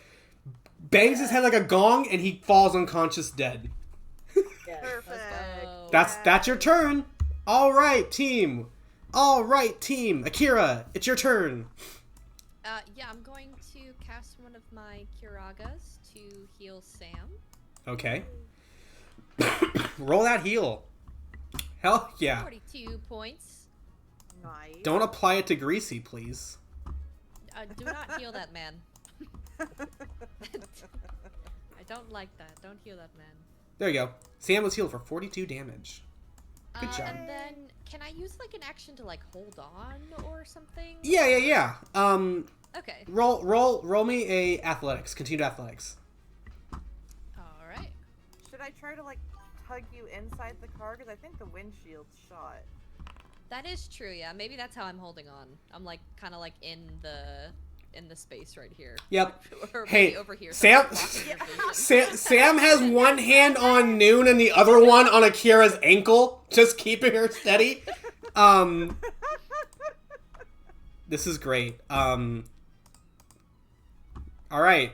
bangs his head like a gong, and he falls unconscious dead. Yes. Perfect. That's your turn. All right, team. Akira, it's your turn. Yeah, I'm going to cast one of my Kiragas to heal Sam. Okay. Roll that heal. Hell yeah. 42 points. Nice. Don't apply it to Greasy, please. Do not heal that man. I don't like that. Don't heal that man. There you go. Sam was healed for 42 damage. Good job. And then, can I use like an action to like hold on or something? Yeah. Okay. Roll me a athletics. Continued athletics. All right. Should I try to like tug you inside the car? Because I think the windshield's shot. That is true. Yeah. Maybe that's how I'm holding on. I'm like kind of like in the space right here. Yep. Or Hey, maybe over here. Sam. so I'm blocking your vision. Sam has one hand on Noon and the other one on Akira's ankle, just keeping her steady. This is great. All right.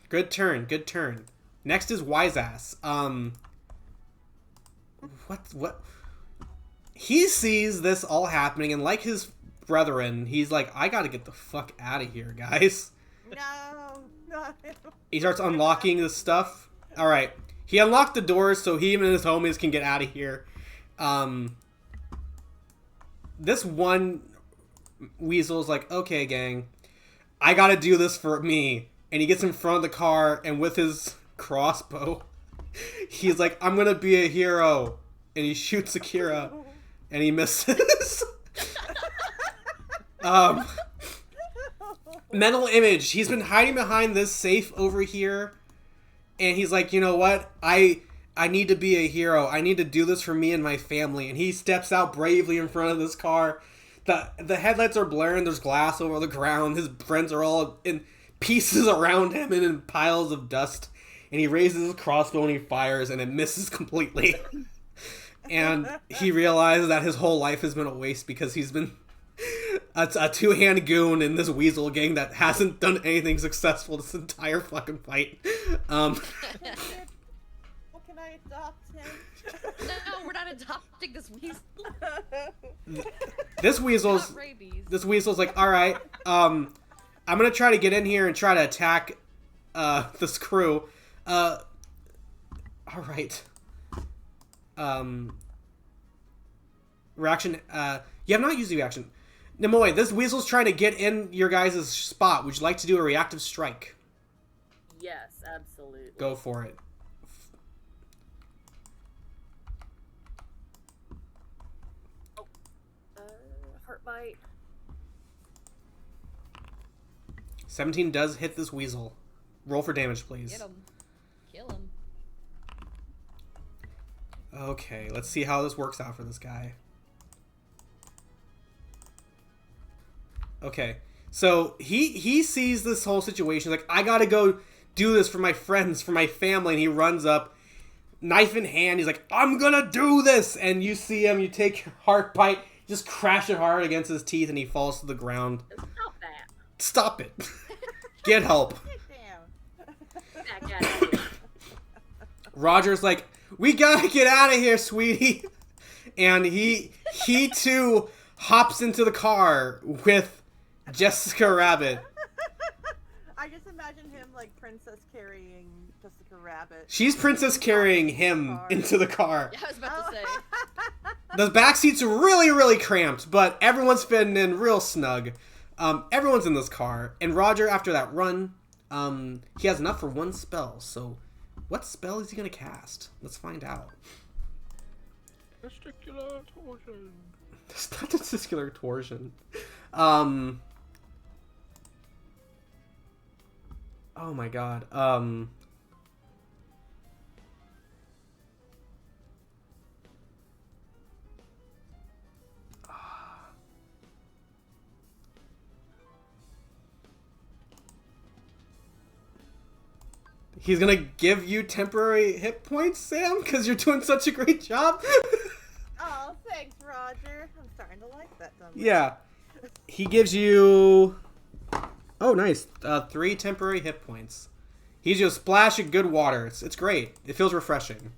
Good turn. Next is Wiseass. What? He sees this all happening, and like his brethren, he's like, I gotta get the fuck out of here, guys. No, not him. He starts unlocking the stuff. All right. He unlocked the doors so he and his homies can get out of here. This one weasel's like, okay, gang, I gotta do this for me. And he gets in front of the car, and with his crossbow, he's like, I'm gonna be a hero. And he shoots Akira, and he misses. Mental image. He's been hiding behind this safe over here, and he's like, you know what? I need to be a hero. I need to do this for me and my family. And he steps out bravely in front of this car. The headlights are blaring. There's glass over the ground. His friends are all in pieces around him and in piles of dust. And he raises his crossbow and he fires, and it misses completely. And he realizes that his whole life has been a waste because he's been a two-hand goon in this weasel gang that hasn't done anything successful this entire fucking fight. Well, can I adopt him? No, we're not adopting this weasel. This weasel's Not rabies. like, all right, I'm gonna try to get in here and try to attack this crew. All right. Reaction. You have not used the reaction. Nimoy, this weasel's trying to get in your guys' spot. Would you like to do a reactive strike? Yes, absolutely. Go for it. Heart bite. 17 does hit this weasel. Roll for damage, please. Get him. Kill him. Okay, let's see how this works out for this guy. Okay, so he sees this whole situation. Like, I gotta go do this for my friends, for my family, and he runs up, knife in hand. He's like, I'm gonna do this! And you see him, you take your heart bite, just crash it hard against his teeth, and he falls to the ground. Stop that. Stop it. Get help. Damn. Back at it. Roger's like, we gotta get out of here, sweetie. And he too hops into the car with Jessica Rabbit. I just imagine him like princess carrying Jessica Rabbit. She's princess carrying him into the car. Yeah, I was about to say. The back seat's really, really cramped, but everyone's fitting in real snug. Everyone's in this car, and Roger, after that run, he has enough for one spell. So, what spell is he gonna cast? Let's find out. Testicular torsion. It's not testicular torsion. Oh my god. He's gonna give you temporary hit points, Sam, because you're doing such a great job. Oh, thanks, Roger. I'm starting to like that. Yeah. He gives you... Oh, nice. 3 temporary hit points. He gives you a splash of good water. It's great. It feels refreshing.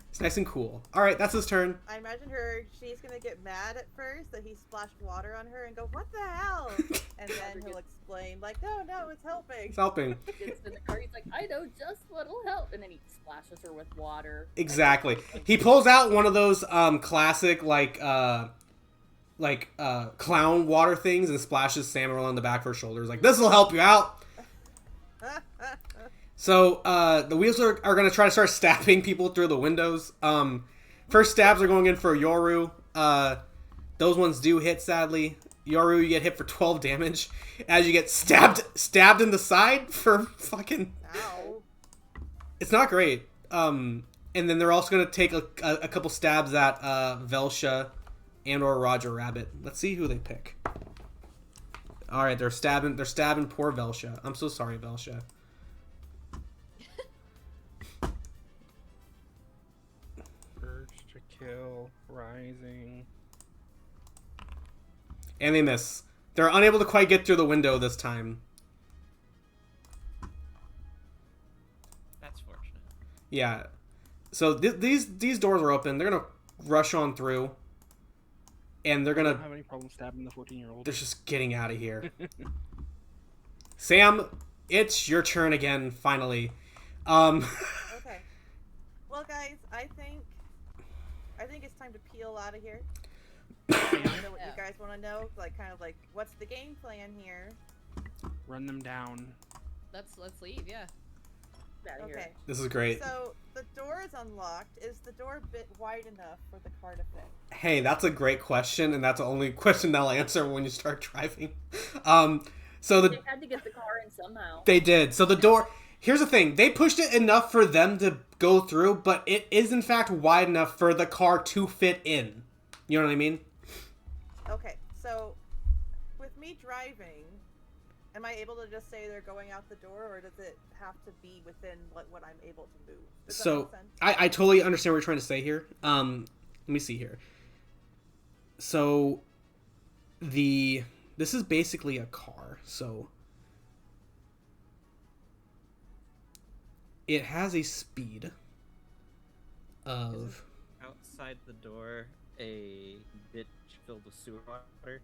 It's nice and cool. Alright, that's his turn. I imagine she's gonna get mad at first that he splashed water on her and go, what the hell? And then he'll explain, like, no, it's helping. It's helping. Gets in the car, he's like, I know just what'll help. And then he splashes her with water. Exactly. He pulls out one of those classic, clown water things and splashes Sam around the back of her shoulders. Like, this'll help you out. So, the wheels are going to try to start stabbing people through the windows. First stabs are going in for Yoru. Those ones do hit, sadly. Yoru, you get hit for 12 damage as you get stabbed in the side for fucking... Ow. It's not great. And then they're also going to take a couple stabs at Velsha and or Roger Rabbit. Let's see who they pick. All right, they're stabbing poor Velsha. I'm so sorry, Velsha. Urge to kill, rising. And they miss. They're unable to quite get through the window this time. That's fortunate. Yeah. So these doors are open. They're gonna rush on through, and they're I don't gonna. have any problem stabbing the 14-year-old. They're just getting out of here. Sam, it's your turn again. Finally. Okay. Well, guys, I think it's time to peel out of here. I know what you guys want to know. Like, kind of like, what's the game plan here? Run them down. Let's leave, yeah. Out of here. Okay. This is great. So the door is unlocked. Is the door a bit wide enough for the car to fit? Hey, that's a great question, and that's the only question they'll answer when you start driving. So They had to get the car in somehow. They did. So the door... Here's the thing. They pushed it enough for them to go through, but it is, in fact, wide enough for the car to fit in. You know what I mean? Okay, so with me driving, am I able to just say they're going out the door, or does it have to be within what I'm able to move? Does that So, make sense? I totally understand what you're trying to say here. Let me see here. So, this is basically a car, so... It has a speed of... Outside the door, a ditch filled with sewer water?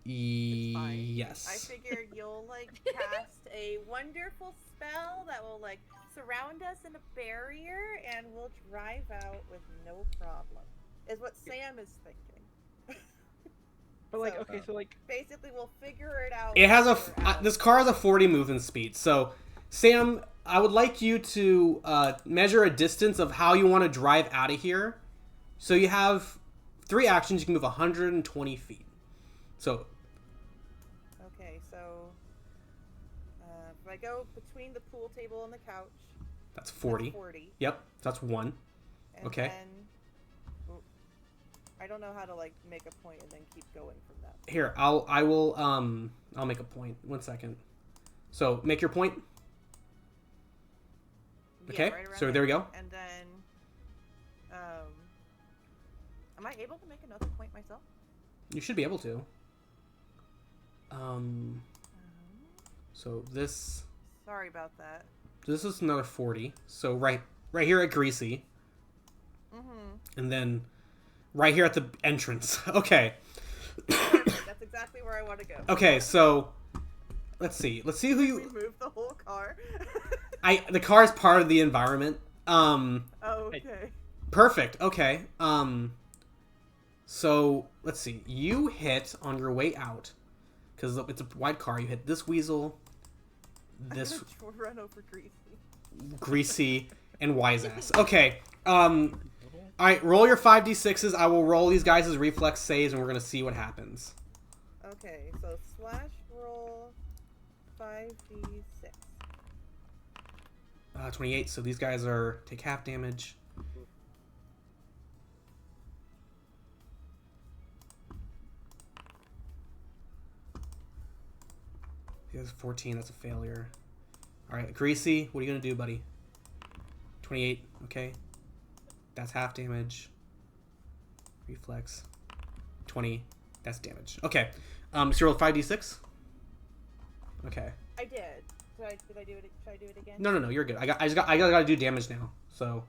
It's fine. Yes. I figure you'll like cast a wonderful spell that will like surround us in a barrier, and we'll drive out with no problem. Is what Sam is thinking. But like, So, okay, so like, basically, we'll figure it out. It has when we're out. this car has a 40 movement speed. So, Sam, I would like you to measure a distance of how you want to drive out of here. So you have 3 actions. You can move 120 feet. So, Okay, so if I go between the pool table and the couch, that's 40. that's 40. Yep, that's 1. And Okay. Then, I don't know how to like make a point and then keep going from that. Here, I'll make a point. 1 second. So, make your point. Yeah, Okay, right around so there we go. And then, am I able to make another point myself? You should be able to. So this Sorry about that. is another 40. So right here at Greasy. Mm-hmm. And then right here at the entrance. Okay. That's exactly where I want to go. Okay, so let's see. Let's see who you Remove the whole car. the car is part of the environment. Oh, okay. Perfect. Okay. So let's see. You hit on your way out because it's a wide car. You hit this weasel, this I'm gonna run over Greasy. Greasy, and wise ass. Okay. All right. Roll your 5d6s. I will roll these guys as reflex saves, and we're gonna see what happens. Okay, so slash roll 5d6. 28. So these guys take half damage. He has 14. That's a failure. All right, Greasy, what are you gonna do, buddy? 28. Okay, that's half damage. Reflex. 20. That's damage. Okay. So you roll 5d6. Okay. I did. Did I do it? Should I do it again? No. You're good. I gotta do damage now. So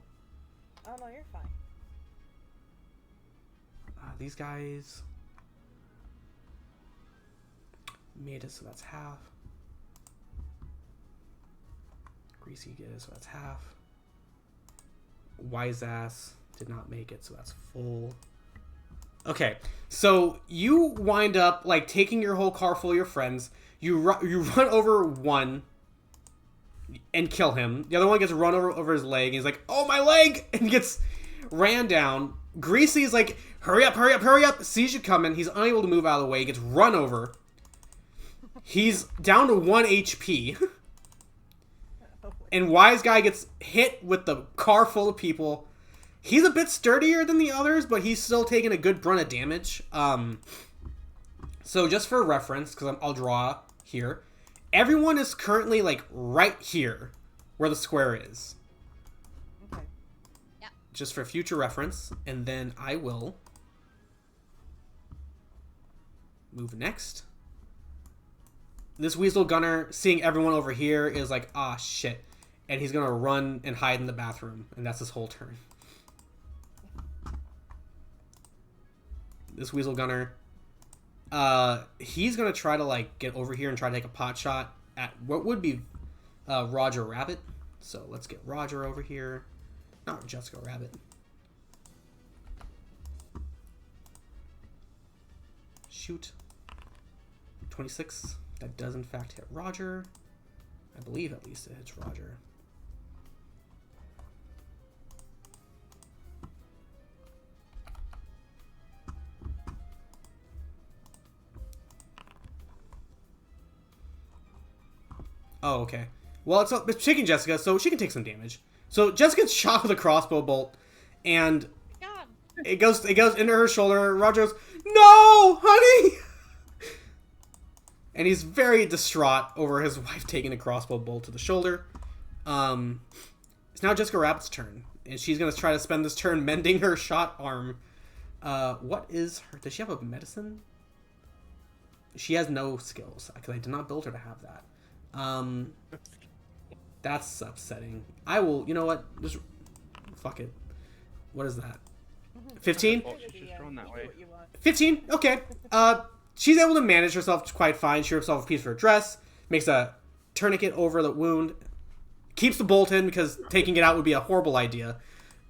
Oh no, you're fine. these guys made it, so that's half. Greasy did it, so that's half. Wise ass did not make it, so that's full. Okay, so you wind up like taking your whole car full of your friends. You run over one and kill him. The other one gets run over his leg. And he's like, "Oh, my leg!" and gets ran down. Greasy's like, "Hurry up, hurry up, hurry up!" Sees you coming. He's unable to move out of the way. He gets run over. He's down to 1 HP. And Wise Guy gets hit with the car full of people. He's a bit sturdier than the others, but he's still taking a good brunt of damage. So just for reference, because I'll draw here, everyone is currently like right here where the square is. Okay. Just for future reference. And then I will move next. This Weasel Gunner, seeing everyone over here, is like, ah, shit. And he's going to run and hide in the bathroom. And that's his whole turn. This Weasel Gunner, he's going to try to, like, get over here and try to take a pot shot at what would be Roger Rabbit. So let's get Roger over here. Not Jessica Rabbit. Shoot. 26. That does, in fact, hit Roger. I believe, at least, it hits Roger. Oh, okay. Well, it's shaking Jessica, so she can take some damage. So Jessica's shot with a crossbow bolt, and God. it goes into her shoulder. Roger goes, "No, honey!" And he's very distraught over his wife taking a crossbow bolt to the shoulder. It's now Jessica Rabbit's turn, and she's gonna try to spend this turn mending her shot arm. What is her? Does she have a medicine? She has no skills because I did not build her to have that. That's upsetting. I will. You know what? Just fuck it. What is that? 15? Well, she's just drawn that you way. do what you want. 15? Okay. She's able to manage herself quite fine. She rips off a piece of her dress, makes a tourniquet over the wound, keeps the bolt in because taking it out would be a horrible idea.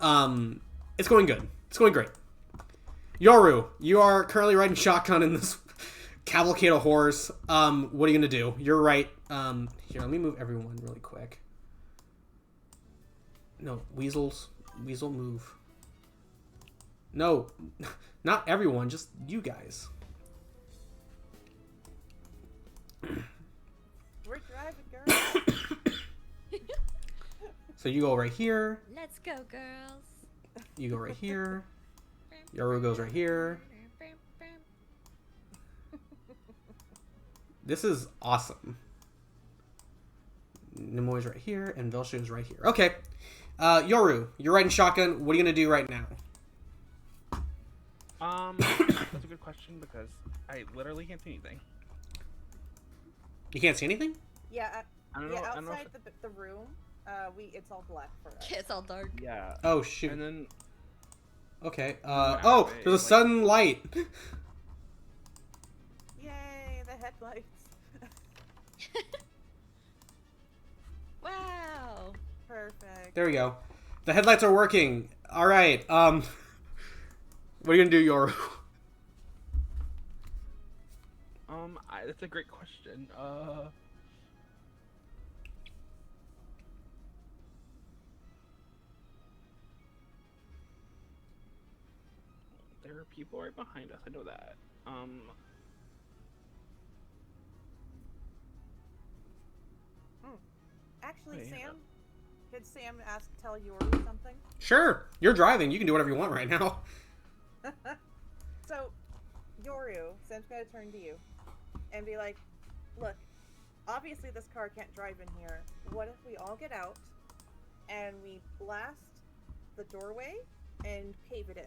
It's going good. It's going great. Yoru, you are currently riding shotgun in this cavalcade of horrors. What are you going to do? You're right. Here, let me move everyone really quick. No, weasels. Weasel move. No, not everyone, just you guys. We're driving, girl. So you go right here. Let's go, girls. You go right here. Yoru goes right here. This is awesome. Nimoy's right here, and Velshu's right here. Okay. Yoru, you're riding shotgun. What are you going to do right now? That's a good question because I literally can't see anything. You can't see anything? Yeah, I don't know. I don't know outside if, the room, it's all black for us. It's all dark. yeah. Oh, shoot. And then Okay. Yeah, Oh, right, there's a like- sudden light. Yay, the headlights. Wow. Perfect. There we go. The headlights are working. All right. What are you going to do, Yoru? that's a great question. There are people right behind us. I know that. Actually, Wait, Sam, did Sam tell Yoru something? Sure. You're driving. You can do whatever you want right now. So, Yoru, Sam's gonna turn to you and be like, look, obviously this car can't drive in here. What if we all get out and we blast the doorway and pave it in?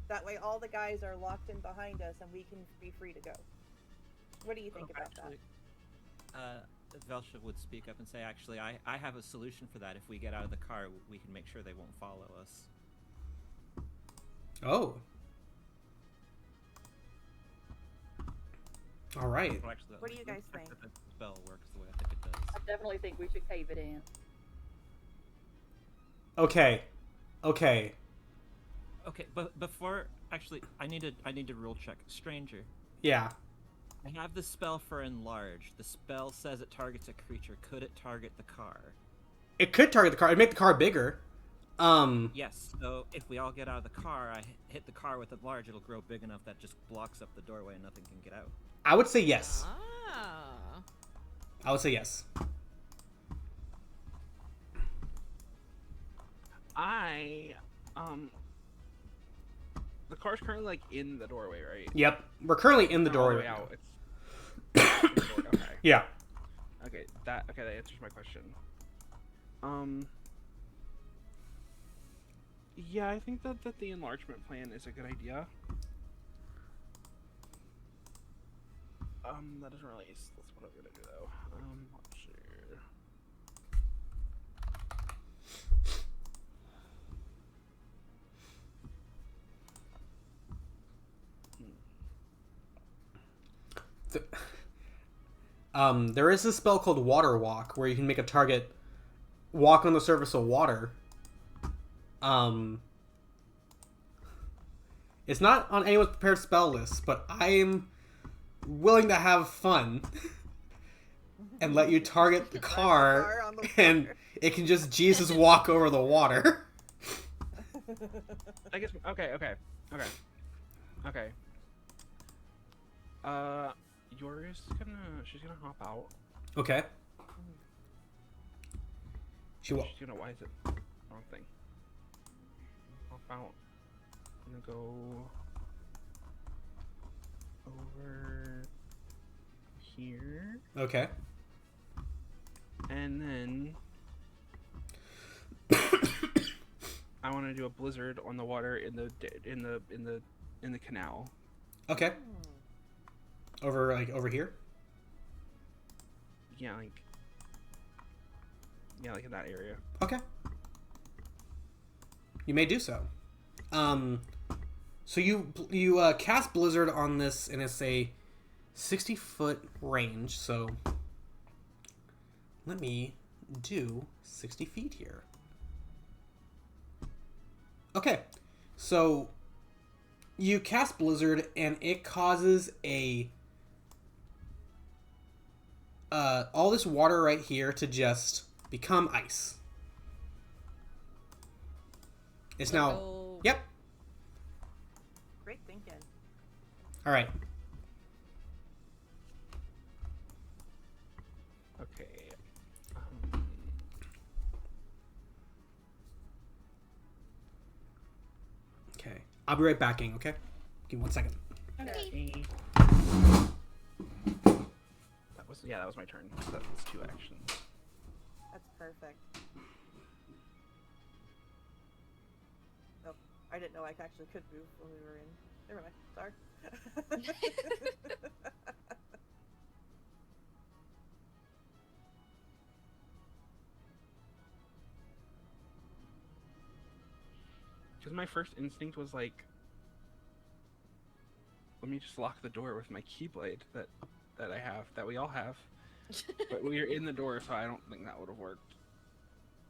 That way all the guys are locked in behind us and we can be free to go. What do you think about that? Velsha would speak up and say, actually, I have a solution for that. If we get out of the car, we can make sure they won't follow us. Oh. All right. Well, actually, What do you guys check think? that the spell works the way I think it does. I definitely think we should cave it in. Okay. Okay. Okay, but before, actually, I need to rule check. Stranger, Yeah. I have the spell for enlarge. The spell says it targets a creature. Could it target the car? It could target the car. It'd make the car bigger. Yes. So if we all get out of the car, I hit the car with enlarge. It'll grow big enough that just blocks up the doorway and nothing can get out. I would say yes. Ah. I would say yes. The car's currently like in the doorway, right? Yep. We're currently in the Not all doorway. way right out. now. It's okay. Yeah. Okay, that answers my question. Yeah, I think that the enlargement plan is a good idea. That doesn't really. That's what I'm gonna do though. Let's see. There is a spell called Water Walk where you can make a target walk on the surface of water. It's not on anyone's prepared spell list, but I'm willing to have fun and let you target the car, on the and water. it can just Jesus walk over the water. I guess. Okay. She's gonna hop out. Okay. She will. She's gonna. Why is it wrong thing? Hop out. I'm gonna go over here, Okay. and then I want to do a blizzard on the water in the canal. Okay. Over here. Yeah, like in that area. Okay. You may do so. So you cast Blizzard on this, and it's a 60-foot range. So let me do 60 feet here. Okay, so you cast Blizzard, and it causes all this water right here to just become ice. It's now. Go. Yep. Great thinking. All right. Okay. Okay. I'll be right back, gang, okay? Give me 1 second. Okay. That was my turn. That was 2 actions. That's perfect. Oh, I didn't know I actually could move when we were in. Never mind. Sorry. Because my first instinct was like, let me just lock the door with my keyblade that I have, that we all have. But we were in the door, so I don't think that would have worked.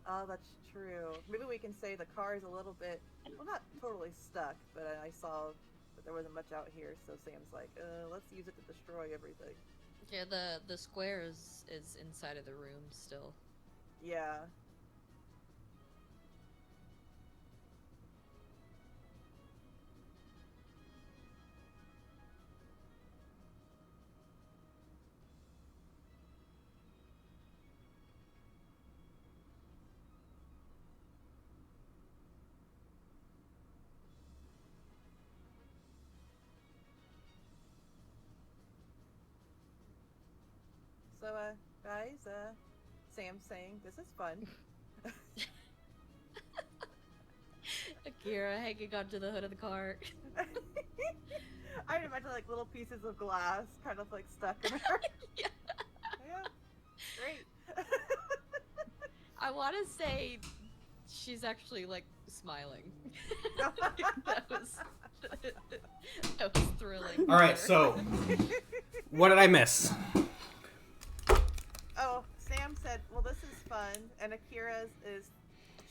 Oh, that's true. Maybe we can say the car is a little bit, well, not totally stuck, but I saw that there wasn't much out here, so Sam's like, let's use it to destroy everything. Yeah, the square is inside of the room still. Yeah. So, guys, Sam's saying this is fun. Akira hanging onto the hood of the car. I would imagine like little pieces of glass kind of like stuck in her. Yeah. Yeah. Great. I want to say she's actually like smiling. that was thrilling. All right, so what did I miss? Oh, Sam said, well, this is fun, and Akira's is,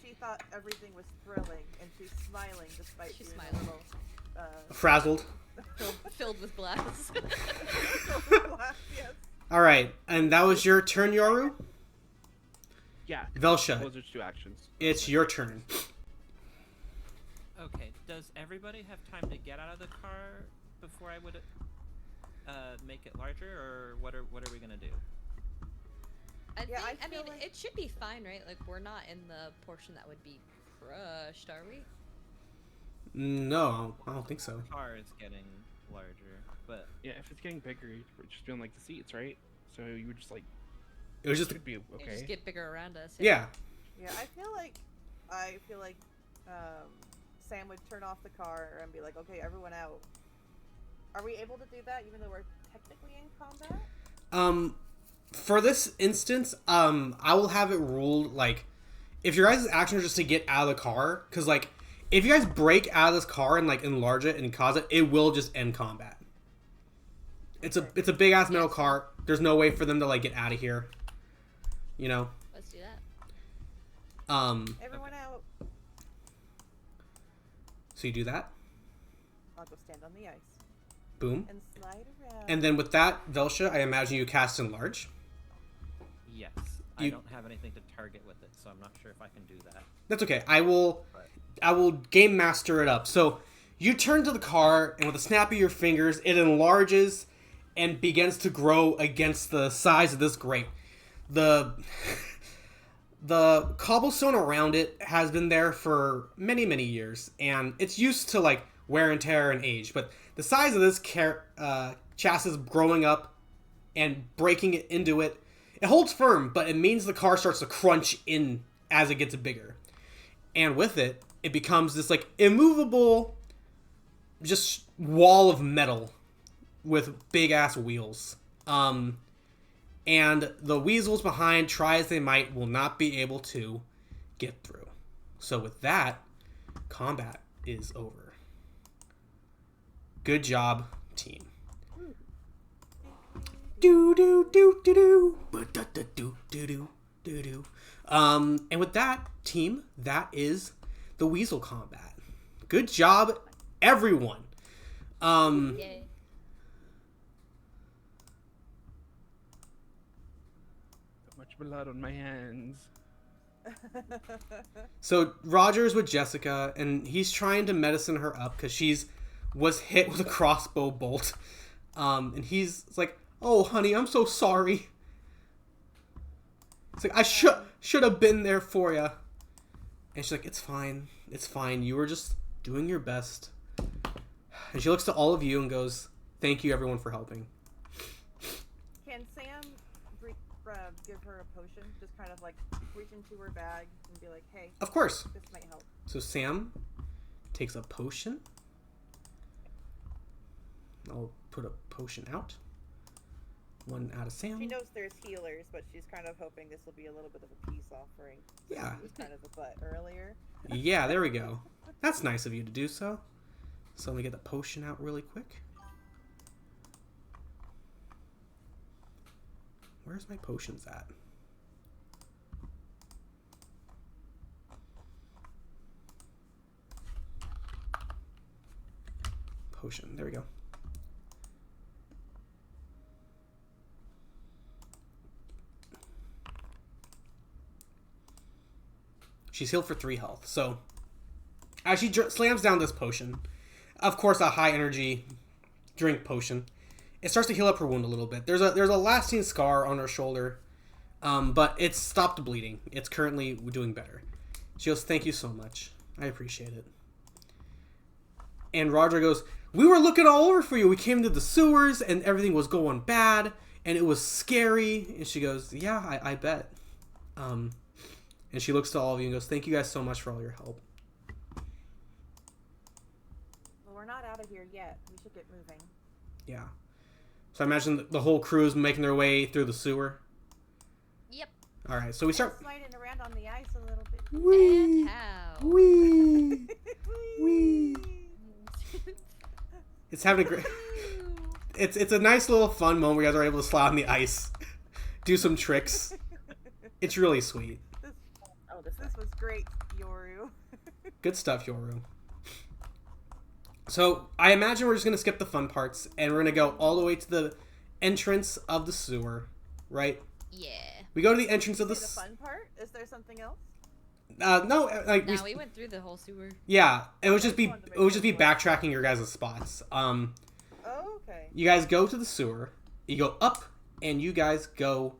she thought everything was thrilling, and she's smiling despite She's being a smiling. little, Frazzled. Filled with glass. yes. All right, and that was your turn, Yoru? Yeah. Velsha, Those are 2 actions. it's your turn. Okay, does everybody have time to get out of the car before I would make it larger, or what are we gonna do? I Yeah, think, I I mean, feel like- it should be fine, right? Like, we're not in the portion that would be crushed, are we? No, I don't think so. The car is getting larger, but Yeah, if it's getting bigger, you'd just be on like the seats, right? So you would just like, It was it just would be They okay. just get bigger around us. yeah. Yeah, I feel like Sam would turn off the car and be like, okay, everyone out. Are we able to do that even though we're technically in combat? For this instance, I will have it ruled like if your guys' action is just to get out of the car, because like if you guys break out of this car and like enlarge it and cause it, it will just end combat. It's a big ass metal car. There's no way for them to like get out of here. You know. Let's do that. Everyone out. So you do that. I'll go stand on the ice Boom. and slide around. And then with that, Velsha, I imagine you cast enlarge. yes, You- I don't have anything to target with it, so I'm not sure if I can do that. That's okay. I will game master it up. So you turn to the car, and with a snap of your fingers, it enlarges and begins to grow against the size of this grate. The cobblestone around it has been there for many, many years, and it's used to like wear and tear and age. But the size of this chassis growing up and breaking it into it, it holds firm, but it means the car starts to crunch in as it gets bigger. And with it, it becomes this like immovable just wall of metal with big ass wheels. And the weasels behind, try as they might, will not be able to get through. So with that, combat is over. Good job, team. Do do do do do do do do do do. And with that, team, that is the Weasel combat. Good job, everyone. Yay. So much blood on my hands. So Roger's with Jessica, and he's trying to medicine her up because was hit with a crossbow bolt. And he's like, "Oh, honey, I'm so sorry." It's like, I should have been there for you. And she's like, "It's fine. It's fine. You were just doing your best." And she looks to all of you and goes, "Thank you, everyone, for helping." Can Sam give her a potion? Just kind of like reach into her bag and be like, "Hey, Of course. this might help." So Sam takes a potion. I'll put a potion out. One out of Sam. She knows there's healers, but she's kind of hoping this will be a little bit of a peace offering. Yeah. It was kind of a butt earlier. Yeah, there we go. That's nice of you to do so. So let me get the potion out really quick. Where's my potions at? Potion. There we go. She's healed for 3 health. So, as she slams down this potion, of course a high energy drink potion, it starts to heal up her wound a little bit. There's a lasting scar on her shoulder, but it's stopped bleeding. It's currently doing better. She goes, "Thank you so much. I appreciate it." And Roger goes, "We were looking all over for you. We came to the sewers and everything was going bad and it was scary." And she goes, "Yeah, I bet." And she looks to all of you and goes, "Thank you guys so much for all your help." Well, we're not out of here yet. We should get moving. Yeah. So I imagine the whole crew is making their way through the sewer. Yep. All right, so we start. Sliding around on the ice a little bit. Wee, And how? wee, wee. It's having a great. It's a nice little fun moment where you guys are able to slide on the ice, do some tricks. It's really sweet. This was great, Yoru. Good stuff, Yoru. So I imagine we're just gonna skip the fun parts and we're gonna go all the way to the entrance of the sewer, right? Yeah. We go to the entrance of The the. fun part? Is there something else? No, like No, we went through the whole sewer. yeah, it would Okay, just be just wanted to make it would just be sure. backtracking your guys' spots. Oh, okay. You guys go to the sewer, you go up, and you guys go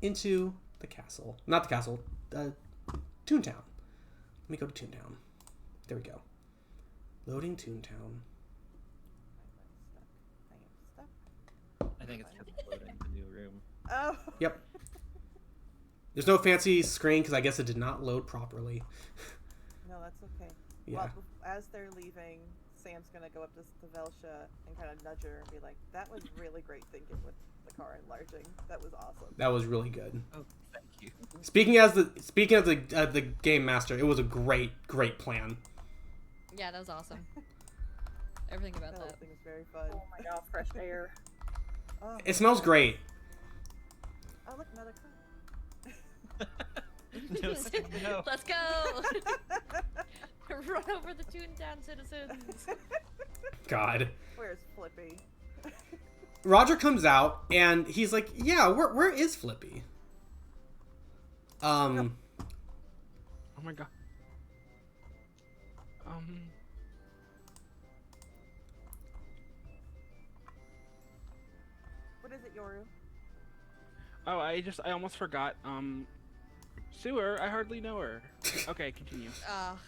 into the castle. Not the castle, ToonTown. Let me go to ToonTown. There we go. Loading ToonTown. I am stuck. I think it's just loading the new room. Oh. Yep. There's no fancy screen because I guess it did not load properly. No, that's okay. Yeah. Well, as they're leaving, Sam's gonna go up to Velsha and kind of nudge her and be like, "That was really great thinking with the car enlarging. That was awesome." That was really good. Oh, thank you. Speaking of the game master, it was a great plan. Yeah, that was awesome. Everything about That whole that. thing was very fun. Oh my god, fresh air. Oh, It smells great. oh look, another car. No, Sam, no. Let's go! Run over the ToonTown citizens. God. Where's Flippy? Roger comes out and he's like, "Yeah, where is Flippy?" Oh my god. What is it, Yoru? Oh, I almost forgot. Sewer, I hardly know her. Okay, continue. Oh,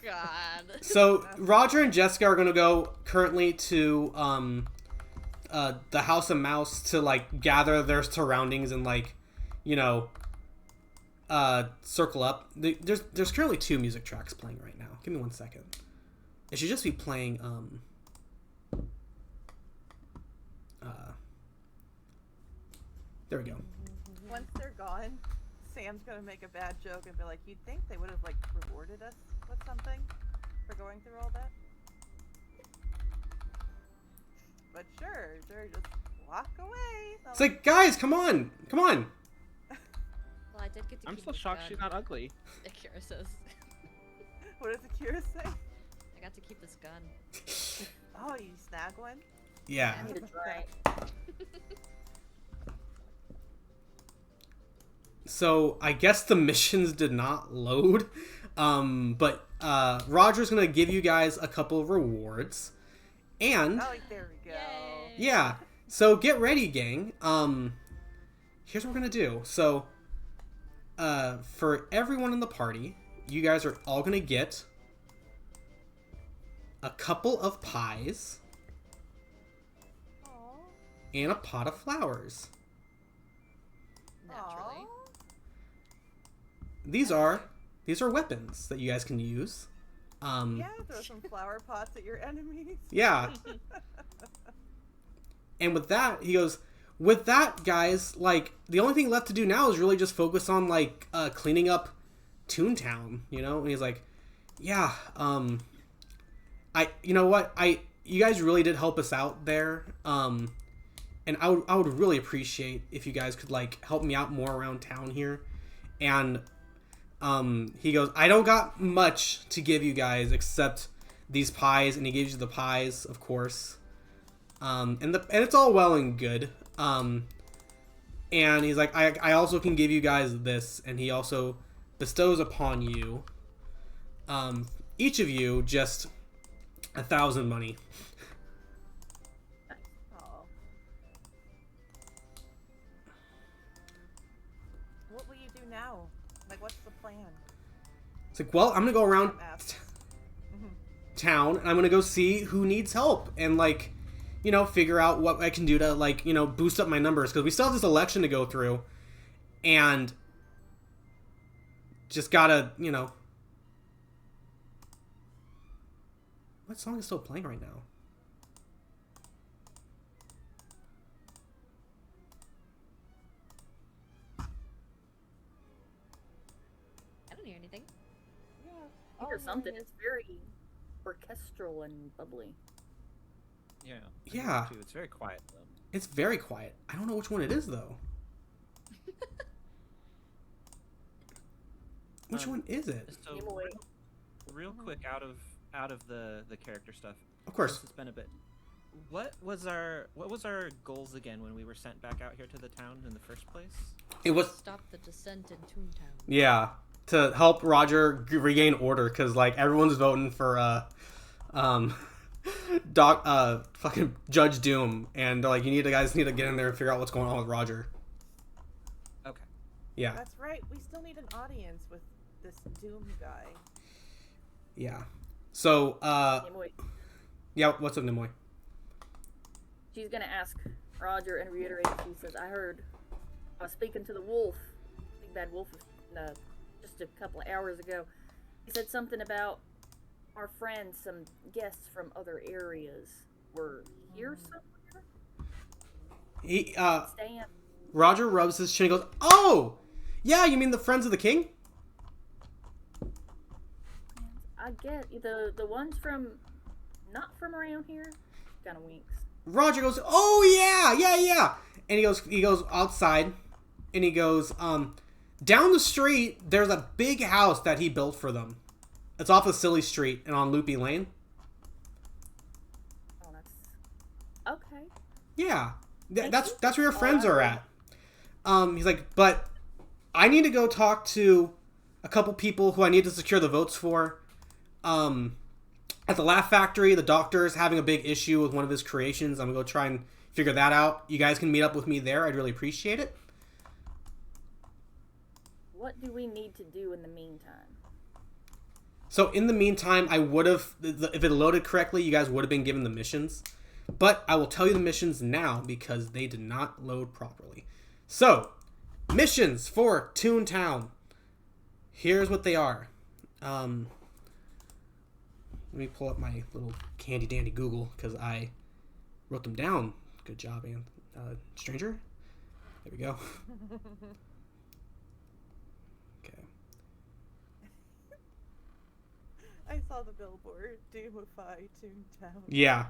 God. So Roger and Jessica are gonna go currently to the House of Mouse to like gather their surroundings and like, you know, circle up. There's currently 2 music tracks playing right now. Give me 1 second. It should just be playing there we go. Once they're gone, Sam's gonna make a bad joke and be like, "You'd think they would have like rewarded us with something for going through all that. But sure, they're just walk away. It's like, guys, come on, come on. Well, I did get to I'm keep still this shocked gun, she's not ugly. Akira says. What does Akira say? I got to keep this gun. Oh, you snag one? Yeah. I need a drink. So I guess the missions did not load, but Roger's gonna give you guys a couple of rewards, and Oh, there we go. Yay. yeah. So get ready, gang. Here's what we're gonna do. So, for everyone in the party, you guys are all gonna get a couple of pies Aw. and a pot of flowers. Naturally. Aw. These are weapons that you guys can use. Yeah, throw some flower pots at your enemies. Yeah. And with that, he goes, with that, guys, like, the only thing left to do now is really just focus on, like, cleaning up ToonTown, you know? And he's like, yeah, you know what? You guys really did help us out there. And I would really appreciate if you guys could, like, help me out more around town here. And, he goes, I don't got much to give you guys except these pies. And he gives you the pies, of course. And it's all well and good. And he's like, I also can give you guys this, and he also bestows upon you, each of you, just 1,000 money. Aw. What will you do now? Like, what's the plan? It's like, well, I'm gonna go around Ask. town, and I'm gonna go see who needs help, and, like, you know, figure out what I can do to, like, you know, boost up my numbers, because we still have this election to go through, and just gotta, you know... What song is still playing right now? I don't hear anything. Yeah. I hear something. It's very orchestral and bubbly. Yeah. I Yeah. hear it too. It's very quiet though. It's very quiet. I don't know which one it is, though. Which one is it? So Name away. real quick, out of the character stuff. Of course. Since it's been a bit. What was our goals again when we were sent back out here to the town in the first place? It was... Stop the descent in ToonTown. Yeah. To help Roger regain order, because, like, everyone's voting for, fucking Judge Doom, and like, you guys need to get in there and figure out what's going on with Roger. Okay. Yeah, That's right. We still need an audience with this Doom guy. yeah. So, Name away. yeah, what's up, Nimoy? She's gonna ask Roger and reiterate. She says, I was speaking to the wolf, Big Bad Wolf, just a couple of hours ago. He said something about our friends, some guests from other areas were here somewhere. Staying. Roger rubs his chin and goes, oh! Yeah, you mean the Friends of the King? I get the ones from, not from around here. Kind of winks. Roger goes, oh yeah. And he goes outside, and he goes, down the street, there's a big house that he built for them. It's off of Silly Street and on Loopy Lane. Oh, that's okay. Yeah, Thank that's you. that's where your friends are at. He's like, but I need to go talk to a couple people who I need to secure the votes for. At the Laugh Factory, the doctor's having a big issue with one of his creations. I'm gonna go try and figure that out. You guys can meet up with me there. I'd really appreciate it. What do we need to do in the meantime? So in the meantime, I would have, if it loaded correctly, you guys would have been given the missions. But I will tell you the missions now because they did not load properly. So, missions for ToonTown. Here's what they are. Let me pull up my little handy dandy Google because I wrote them down. Good job, stranger. There we go. Okay. I saw the billboard. Doomify Toontown. Yeah.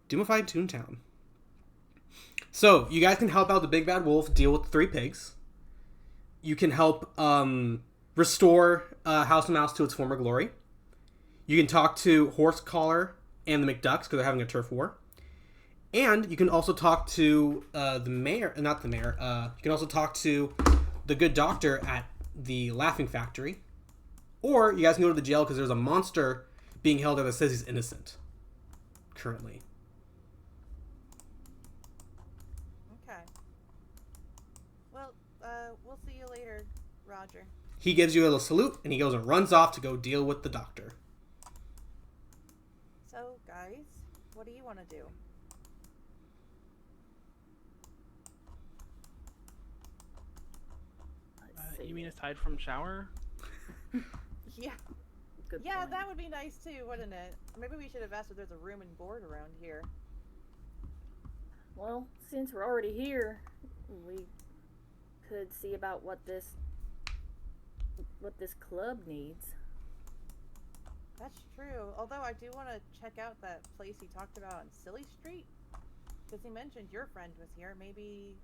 Doomify Toontown. So, you guys can help out the Big Bad Wolf deal with the 3 pigs. You can help restore House of Mouse to its former glory. You can talk to Horsecollar and the McDucks because they're having a turf war. And you can also talk to the mayor, not the mayor, you can also talk to the good doctor at the Laughing Factory. Or you guys can go to the jail because there's a monster being held there that says he's innocent. Currently. Okay. Well, we'll see you later, Roger. He gives you a little salute and he goes and runs off to go deal with the doctor. So, guys, what do you want to do? You mean aside from shower? Yeah. Good Yeah, point. that would be nice too, wouldn't it? Maybe we should have asked if there's a room and board around here. Well, since we're already here, we could see about what this club needs. That's true. Although I do want to check out that place he talked about on Silly Street. Because he mentioned your friend was here. Maybe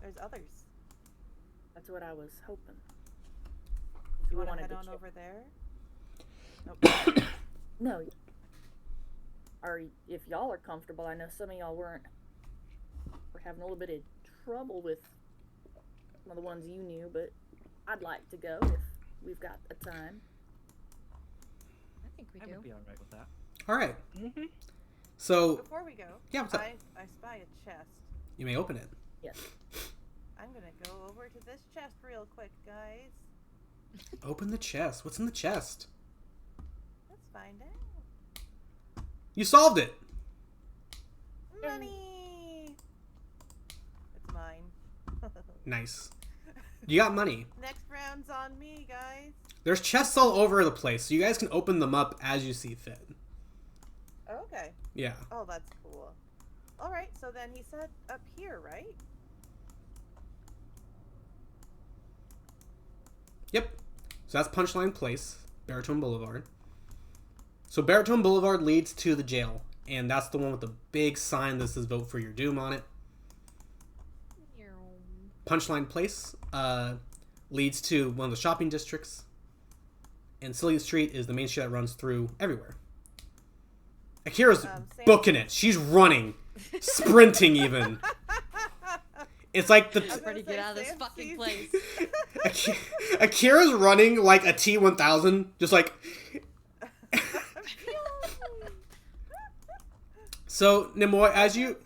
there's others. That's what I was hoping. You want to wanted head to on check. over there? Nope. No. Or if y'all are comfortable, I know some of y'all were having a little bit of trouble with some of the ones you knew, but I'd like to go if we've got a time. I think we I do. would be alright with that. Alright. Mm-hmm. So, Before we go, yeah, what's up? I spy a chest. You may open it. Yes. I'm gonna go over to this chest real quick, guys. Open the chest. What's in the chest? Let's find out. You solved it! Money! It's mine. Nice. You got money. Next round's on me, guys. There's chests all over the place, so you guys can open them up as you see fit. Okay. Yeah. Oh, that's cool. Alright, so then he said up here, right? Yep. So that's Punchline Place, Baritone Boulevard. So Baritone Boulevard leads to the jail, and that's the one with the big sign that says "Vote for Your Doom" on it. Punchline Place leads to one of the shopping districts, and Silly Street is the main street that runs through everywhere. Akira's Sam- booking it. She's running, sprinting even. It's like I was the Ready to gonna get out of say, this Sam fucking sees- place. Akira's running like a T-1000, just like. So, Nimoy, as you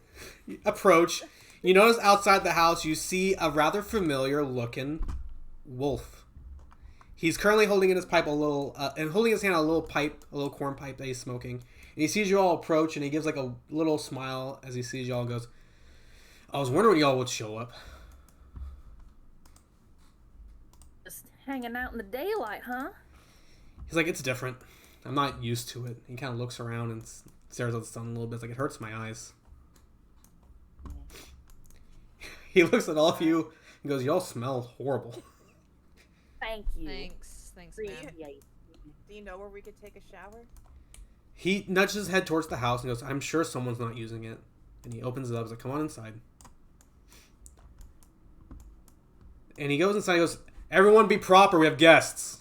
approach, you notice outside the house you see a rather familiar looking wolf. He's currently holding in his pipe a little, and holding his hand a little pipe, a little corn pipe that he's smoking. And he sees you all approach, and he gives like a little smile as he sees you all and goes, I was wondering when y'all would show up. Just hanging out in the daylight, huh? He's like, it's different. I'm not used to it. He kind of looks around and stares at the sun a little bit. It's like, it hurts my eyes. He looks at all of you and goes, y'all smell horrible. Thank you. Thanks, man. Appreciate. Do you know where we could take a shower? He nudges his head towards the house and goes, I'm sure someone's not using it. And he opens it up. He's like, come on inside. And he goes inside and goes, everyone be proper. We have guests.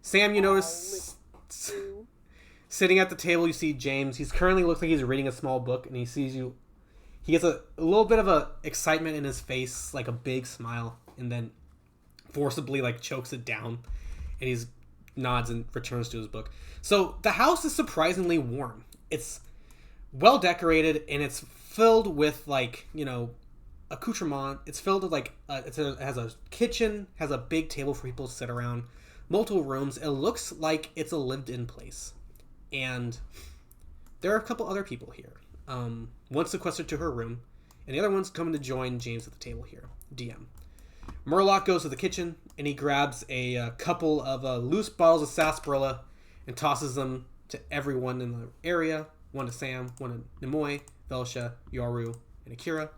Sam, you notice You. sitting at the table, you see James. He's currently looks like he's reading a small book, and he sees you. He gets a little bit of a excitement in his face, like a big smile, and then forcibly like chokes it down, and he nods and returns to his book. So the house is surprisingly warm. It's well decorated, and it's filled with like, you know, accoutrement. It's filled with like it has a kitchen, has a big table for people to sit around, multiple rooms. It looks like it's a lived-in place, and there are a couple other people here. One's sequestered to her room, and the other one's coming to join James at the table here. DM. Murloc goes to the kitchen, and he grabs a couple of loose bottles of sarsaparilla and tosses them to everyone in the area. One to Sam, one to Nimoy, Velsha, Yoru, and Akira.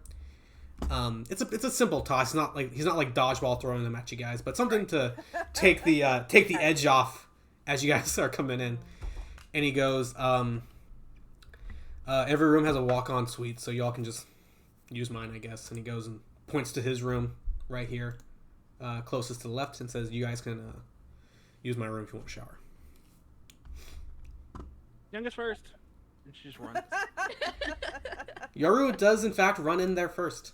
It's a simple toss. He's not like dodgeball throwing them at you guys, but something to take the edge off as you guys are coming in. And he goes, every room has a walk-on suite, so y'all can just use mine, I guess. And he goes and points to his room right here, closest to the left, and says, you guys can use my room if you want a shower. Youngest first. And she just runs. Yoru does, in fact, run in there first.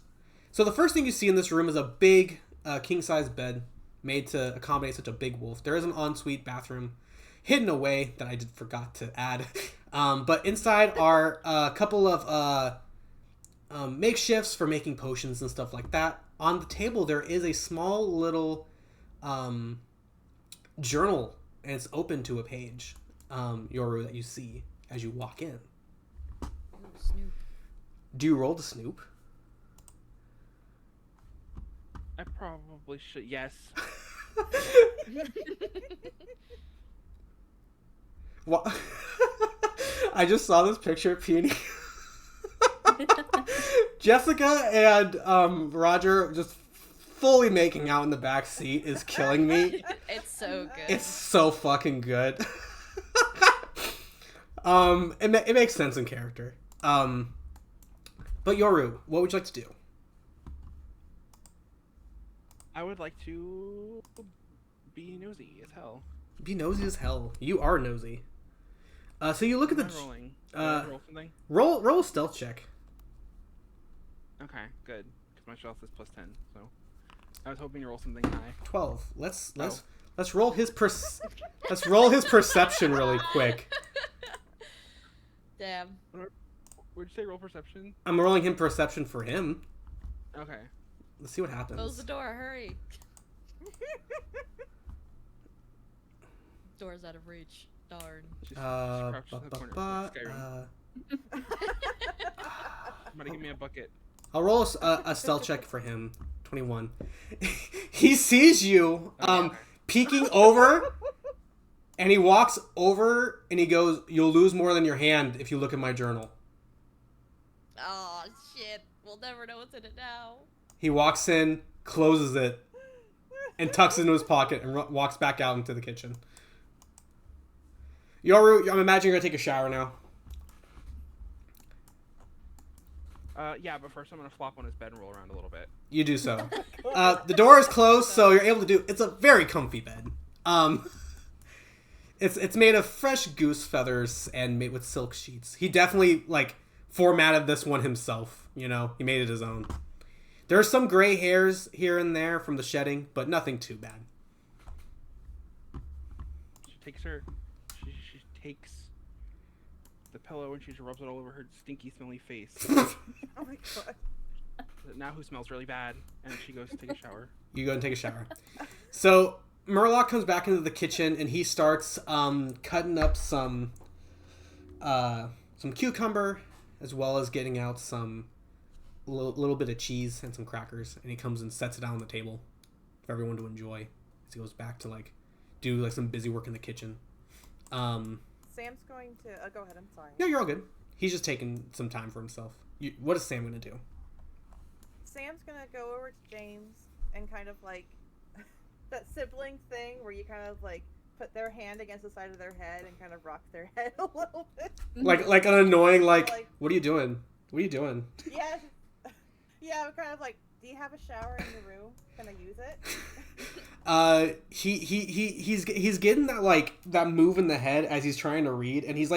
So the first thing you see in this room is a big king-size bed made to accommodate such a big wolf. There is an ensuite bathroom hidden away that I forgot to add. But inside are a couple of makeshifts for making potions and stuff like that. On the table, there is a small little journal, and it's open to a page, Yoru, that you see as you walk in. Ooh, Snoop. Do you roll to snoop? I probably should. Yes. What? I just saw this picture of Peony. Jessica and Roger just fully making out in the back seat is killing me. It's so good. It's so fucking good. It makes sense in character. But Yoru, what would you like to do? I would like to be nosy as hell. Be nosy as hell. You are nosy. So you look at Am the I rolling? Can I roll something? roll a stealth check. Okay, good. Because my stealth is +10, so I was hoping to roll something high. 12. Let's roll his let's roll his perception really quick. Damn. Would you say roll perception? I'm rolling him perception for him. Okay. Let's see what happens. Close the door, hurry. Door's out of reach. Darn. She's crouched in the corner like Skyrim. Somebody give me a bucket. I'll roll a stealth check for him. 21. He sees you Okay. peeking over, and he walks over and he goes, "You'll lose more than your hand if you look at my journal." Oh shit. We'll never know what's in it now. He walks in, closes it, and tucks it into his pocket and walks back out into the kitchen. Yoru, I'm imagining you're gonna take a shower now. Yeah, but first I'm gonna flop on his bed and roll around a little bit. You do so. The door is closed, so you're able to do. It's a very comfy bed. It's made of fresh goose feathers and made with silk sheets. He definitely formatted this one himself. You know, he made it his own. There are some gray hairs here and there from the shedding, but nothing too bad. She takes the pillow and she just rubs it all over her stinky, smelly face. Oh my god. Now who smells really bad? And she goes to take a shower. You go and take a shower. So Murloc comes back into the kitchen and he starts cutting up some cucumber, as well as getting out some little bit of cheese and some crackers, and he comes and sets it out on the table for everyone to enjoy as he goes back to do some busy work in the kitchen. Sam's going to. Go ahead. I'm sorry. No, you're all good. He's just taking some time for himself. What is Sam gonna do? Sam's gonna go over to James and kind of that sibling thing where you kind of put their hand against the side of their head and kind of rock their head a little bit. Like an annoying what are you doing? What are you doing? Yeah. Yeah, I'm kind of do you have a shower in your room? Can I use it? He's getting that move in the head as he's trying to read, and he's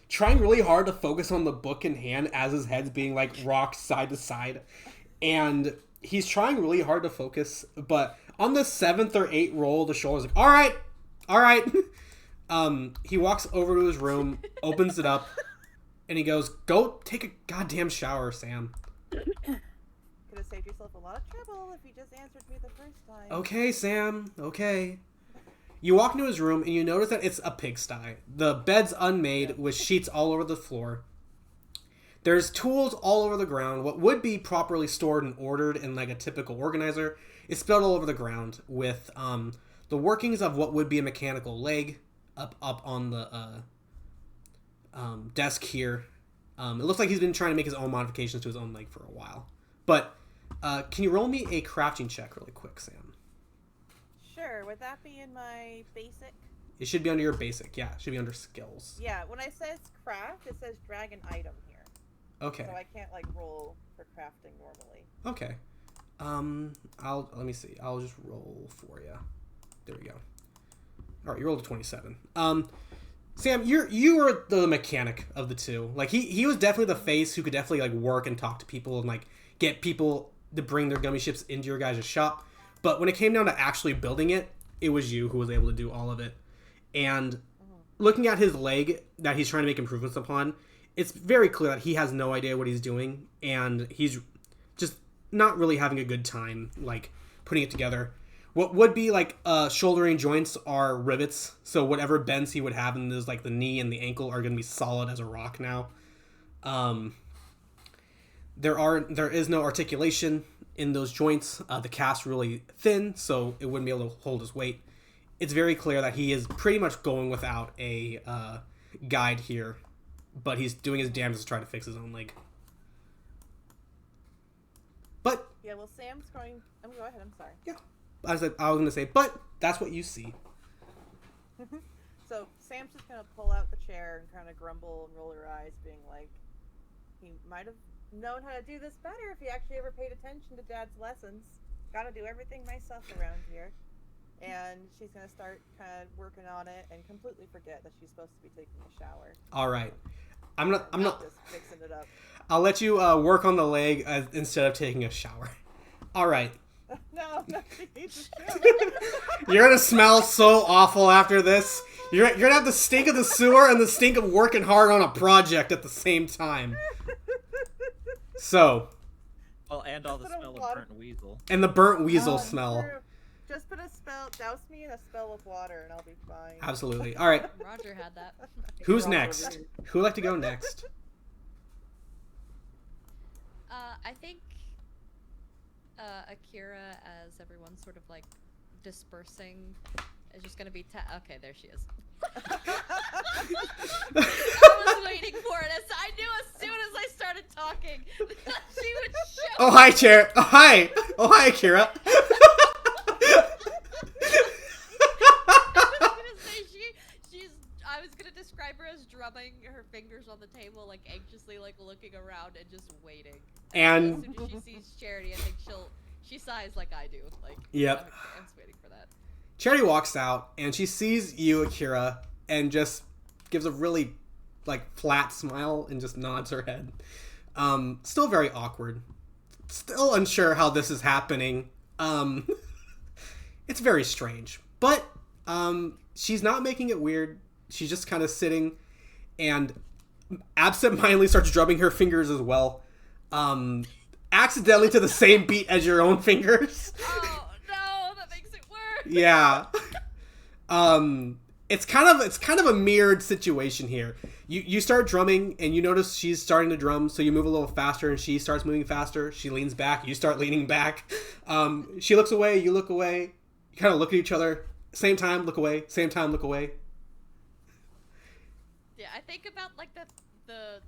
trying really hard to focus on the book in hand as his head's being rocked side to side, and he's trying really hard to focus, but on the 7th or 8th roll, the shoulder's all right. He walks over to his room, opens it up, and he goes, "Go take a goddamn shower, Sam." Could have saved yourself a lot of trouble if you just answered me the first time. Okay, Sam. Okay. You walk into his room and you notice that it's a pigsty. The bed's unmade with sheets all over the floor. There's tools all over the ground. What would be properly stored and ordered in a typical organizer is spilled all over the ground with the workings of what would be a mechanical leg up on the desk here. It looks like he's been trying to make his own modifications to his own leg for a while. But Can you roll me a crafting check really quick, Sam? Sure. Would that be in my basic? It should be under your basic. Yeah, it should be under skills. Yeah. When I says craft, it says drag an item here. Okay. So I can't like roll for crafting normally. Okay. Let me see. I'll just roll for you. There we go. All right, you rolled a 27. Sam, you were the mechanic of the two. Like he was definitely the face who could definitely like work and talk to people and like get people to bring their gummy ships into your guys' shop. But when it came down to actually building it, it was you who was able to do all of it. And looking at his leg that he's trying to make improvements upon, it's very clear that he has no idea what he's doing, and he's just not really having a good time, like, putting it together. What would be, like, shouldering joints are rivets, so whatever bends he would have in those, like, the knee and the ankle are going to be solid as a rock now. There is no articulation in those joints. The cast's really thin, so it wouldn't be able to hold his weight. It's very clear that he is pretty much going without a guide here, but he's doing his damnedest to try to fix his own leg. But Yeah. Well, Sam's going. Go ahead. I'm sorry. yeah, I was going to say, but that's what you see. So Sam's just gonna pull out the chair and kind of grumble and roll her eyes, being like, he might have known how to do this better if he actually ever paid attention to Dad's lessons. Gotta do everything myself around here. And she's gonna start kind of working on it and completely forget that she's supposed to be taking a shower. All right, I'm not just fixing it up. I'll let you work on the leg instead of taking a shower. All right. No, she needs a shower. You're gonna smell so awful after this. You're gonna have the stink of the sewer and the stink of working hard on a project at the same time. So. Well, and all the Put a smell of water- burnt weasel. And the burnt weasel Oh, smell. true. Just put a spell, douse me in a spell of water, and I'll be fine. Absolutely. All right. Roger had that. Who's next? Who would like to go next? I think Akira, as everyone's sort of like dispersing, is just gonna be okay, there she is. I was waiting for it. I knew as soon as I started talking that she would show. Oh hi, Chair. Oh hi. Oh hi, Akira. I was gonna describe her as drumming her fingers on the table, like anxiously, like looking around and just waiting. And as soon as she sees Charity, I think she sighs like I do. Like, yep. I'm just waiting for that. Charity walks out and she sees you, Akira, and just gives a really like flat smile and just nods her head. Still very awkward. Still unsure how this is happening. It's very strange. But she's not making it weird. She's just kind of sitting and absentmindedly starts drumming her fingers as well. Accidentally to the same beat as your own fingers. Oh no, that makes it worse. Yeah. It's kind of a mirrored situation here. You start drumming and you notice she's starting to drum, so you move a little faster and she starts moving faster. She leans back, you start leaning back. She looks away, you look away. You kind of look at each other. Same time, look away. Same time, look away. Yeah, I think about like the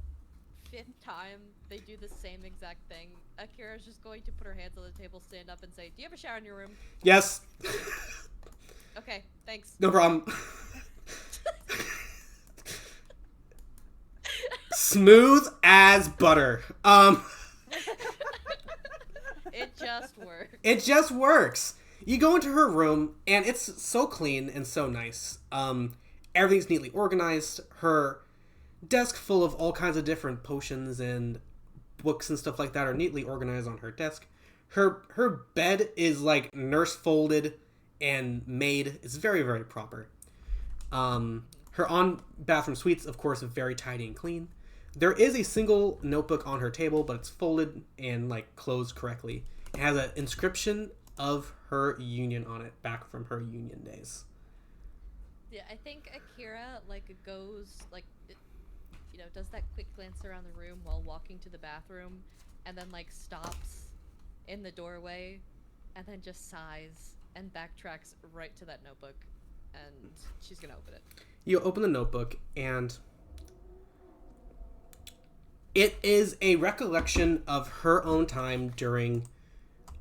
fifth time they do the same exact thing. Akira's just going to put her hands on the table, stand up, and say, "Do you have a shower in your room?" Yes. Okay, thanks. No problem. Smooth as butter. It just works. It just works. You go into her room, and it's so clean and so nice. Everything's neatly organized. Her desk full of all kinds of different potions and books and stuff like that are neatly organized on her desk. Her bed is like nurse folded and made. It's very, very proper. Her on-bathroom suites, of course, are very tidy and clean. There is a single notebook on her table, but it's folded and like closed correctly. It has an inscription of her union on it, back from her union days. Yeah, I think Akira like goes like, does that quick glance around the room while walking to the bathroom, and then like stops in the doorway, and then just sighs and backtracks right to that notebook, and she's gonna open it. You open the notebook, and it is a recollection of her own time during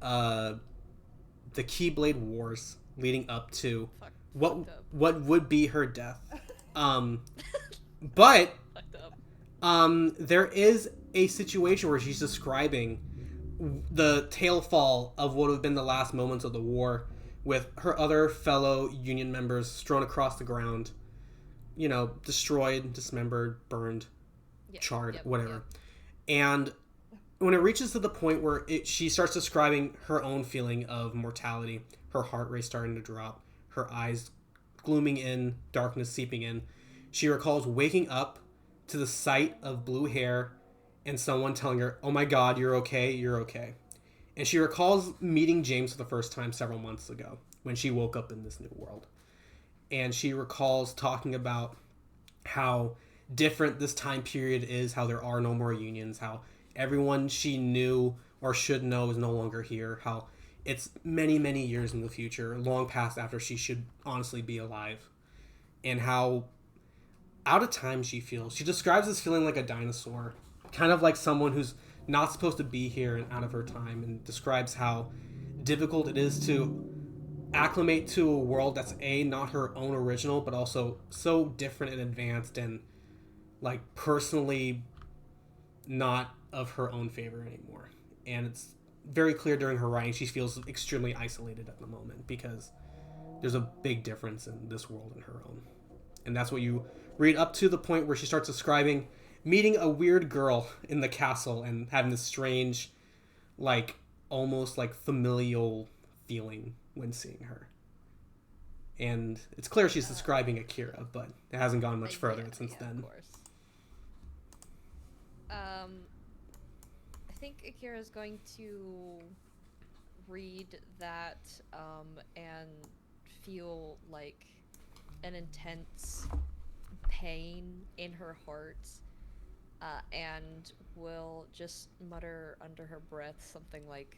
the Keyblade Wars leading up to Fucked what up. what would be her death. But Fucked up. there is a situation where she's describing the tailfall of what would have been the last moments of the war, with her other fellow Union members strewn across the ground, destroyed, dismembered, burned, Yeah, charred, yep, whatever. yep. And when it reaches to the point where she starts describing her own feeling of mortality, her heart rate starting to drop, her eyes glooming in, darkness seeping in, she recalls waking up to the sight of blue hair and someone telling her, "Oh my God, you're okay, you're okay." And she recalls meeting James for the first time several months ago when she woke up in this new world. And she recalls talking about how different this time period is, how there are no more unions, how everyone she knew or should know is no longer here, how it's many, many years in the future, long past after she should honestly be alive, and how out of time she feels. She describes this feeling like a dinosaur, kind of like someone who's not supposed to be here and out of her time, and describes how difficult it is to acclimate to a world that's not her own original, but also so different and advanced and like personally not of her own favor anymore. And it's very clear during her writing she feels extremely isolated at the moment because there's a big difference in this world and her own. And that's what you read up to the point where she starts describing meeting a weird girl in the castle and having this strange, like almost like familial feeling when seeing her. And it's clear she's describing Akira, but it hasn't gone much further since then. Of course. I think Akira's going to read that and feel like an intense pain in her heart, and will just mutter under her breath something like,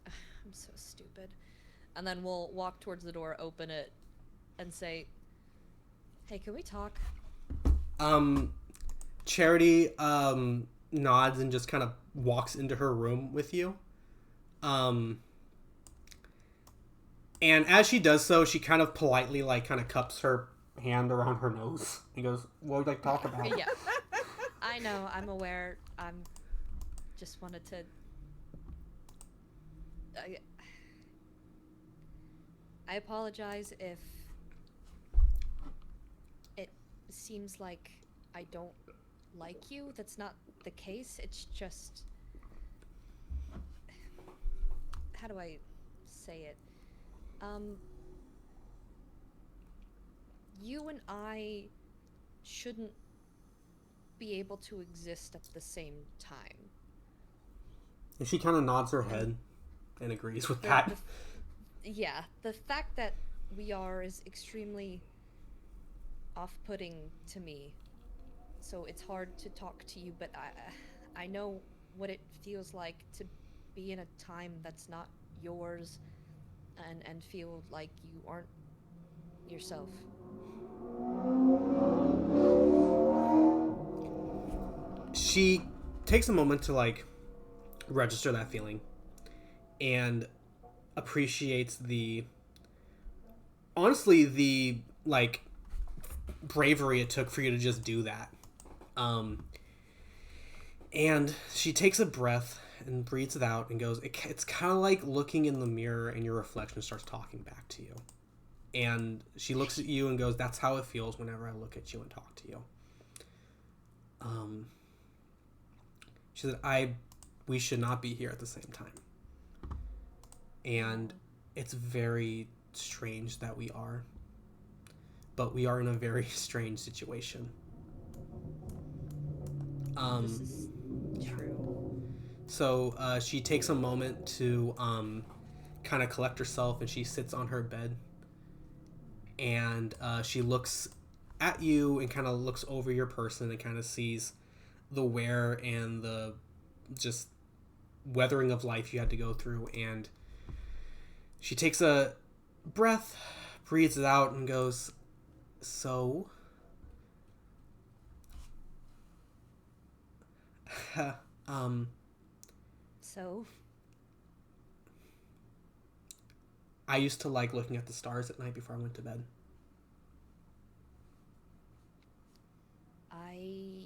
"I'm so stupid," and then we'll walk towards the door, open it, and say, "Hey, can we talk?" Charity nods and just kind of walks into her room with you. And as she does so, she kind of politely kind of cups her hand around her nose and goes, "What would you like to talk about?" Yeah. I know, I'm aware. I'm just wanted to I apologize if it seems like I don't like you. That's not the case. It's just, how do I say it? You and I shouldn't be able to exist at the same time. And she kind of nods her head and agrees with that. Yeah, the fact that we are is extremely off-putting to me. So it's hard to talk to you, but I know what it feels like to be in a time that's not yours and feel like you aren't yourself. She takes a moment to register that feeling and appreciates the bravery it took for you to just do that. And she takes a breath and breathes it out and goes, it's kind of like looking in the mirror and your reflection starts talking back to you. And she looks at you and goes, "That's how it feels whenever I look at you and talk to you." She said, we should not be here at the same time. And it's very strange that we are. But we are in a very strange situation. This is true. So she takes a moment to kind of collect herself, and she sits on her bed. And she looks at you and kind of looks over your person and kind of sees the wear and the just weathering of life you had to go through. And she takes a breath, breathes it out, and goes, "So, So, I used to like looking at the stars at night before I went to bed. I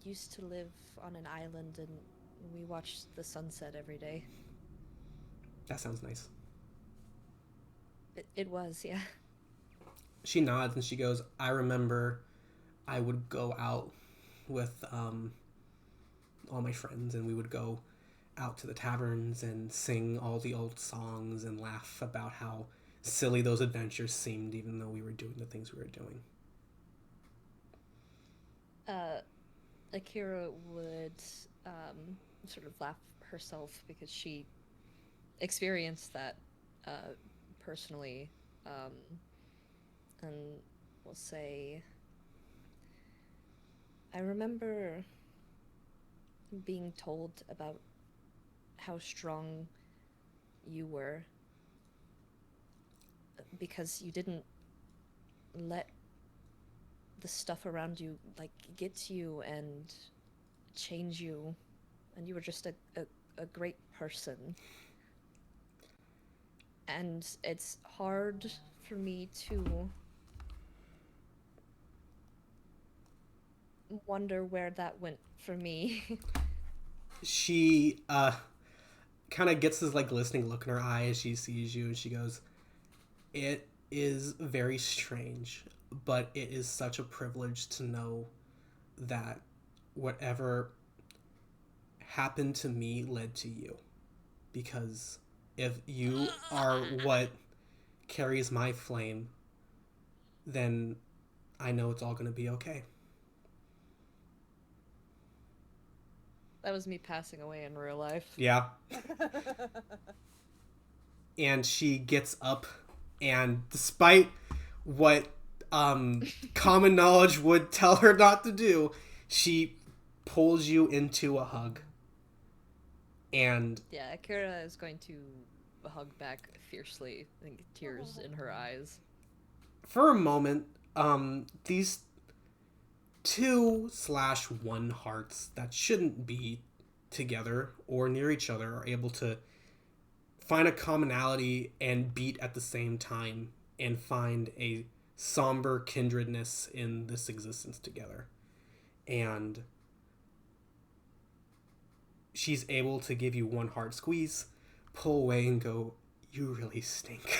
used to live on an island and we watched the sunset every day. That sounds nice. It was, yeah. She nods and she goes, I remember I would go out with all my friends, and we would go out to the taverns and sing all the old songs and laugh about how silly those adventures seemed, even though we were doing the things we were doing. Akira would sort of laugh herself because she experienced that personally, and will say, I remember being told about how strong you were because you didn't let the stuff around you like get to you and change you, and you were just a great person. And it's hard for me to wonder where that went for me. She kind of gets this like glistening look in her eye as she sees you, and she goes, it is very strange, but it is such a privilege to know that whatever happened to me led to you. Because if you are what carries my flame, then I know it's all going to be okay. That was me passing away in real life. Yeah. And she gets up, and despite what common knowledge would tell her not to do, she pulls you into a hug. And yeah, Akira is going to hug back fiercely, I think, tears in her eyes. For a moment, these 2/1 hearts that shouldn't be together or near each other are able to find a commonality and beat at the same time and find a somber kindredness in this existence together. And she's able to give you one hard squeeze, pull away, and go, you really stink.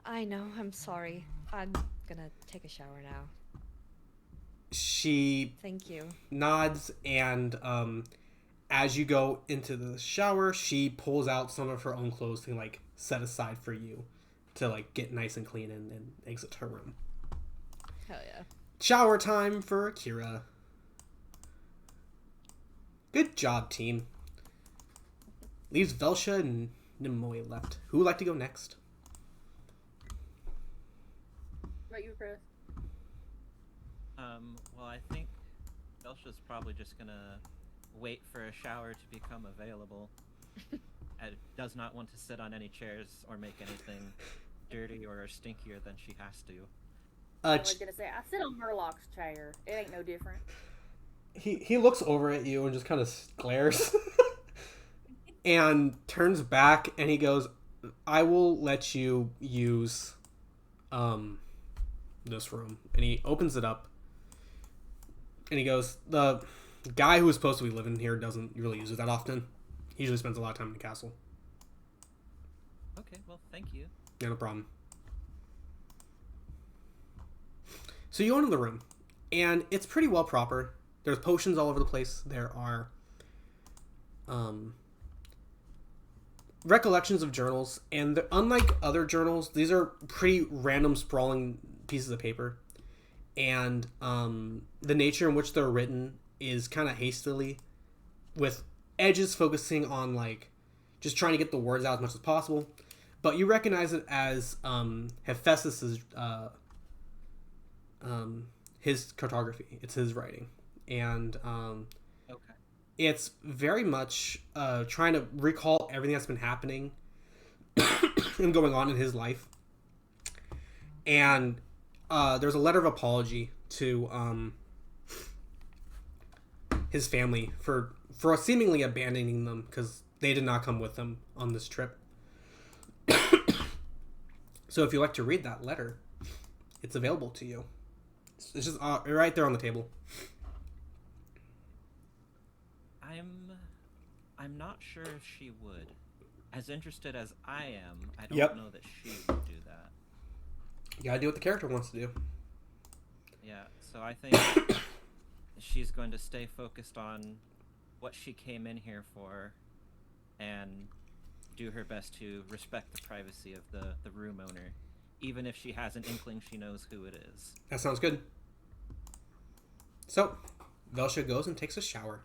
I know, I'm sorry. I'm gonna take a shower now. She Thank you. nods, and as you go into the shower, she pulls out some of her own clothes to like set aside for you to like get nice and clean and exit her room. Hell yeah. Shower time for Akira. Good job, team. Leaves Velsha and Nimoy left. Who would like to go next? What about you, Chris? Well, I think Elsha's probably just gonna wait for a shower to become available. And does not want to sit on any chairs or make anything dirty or stinkier than she has to. I was gonna say, I sit on Murloc's chair. It ain't no different. He looks over at you and just kind of glares and turns back, and he goes, I will let you use this room. And he opens it up, and he goes, the guy who was supposed to be living here doesn't really use it that often. He usually spends a lot of time in the castle. Okay, well, thank you. Yeah, no problem. So you go into the room, and it's pretty well proper. There's potions all over the place. There are recollections of journals, and unlike other journals, these are pretty random, sprawling pieces of paper. And the nature in which they're written is kind of hastily, with edges focusing on like just trying to get the words out as much as possible. But you recognize it as Hephaestus's his cartography. It's his writing, and Okay. it's very much trying to recall everything that's been happening and going on in his life. And there's a letter of apology to his family for seemingly abandoning them because they did not come with him on this trip. So if you'd like to read that letter, it's available to you. It's just right there on the table. I'm not sure if she would. As interested as I am, I don't Yep. know that she would do that. You gotta do what the character wants to do. Yeah, so I think she's going to stay focused on what she came in here for and do her best to respect the privacy of the room owner, even if she has an inkling she knows who it is. That sounds good. So, Velsha goes and takes a shower.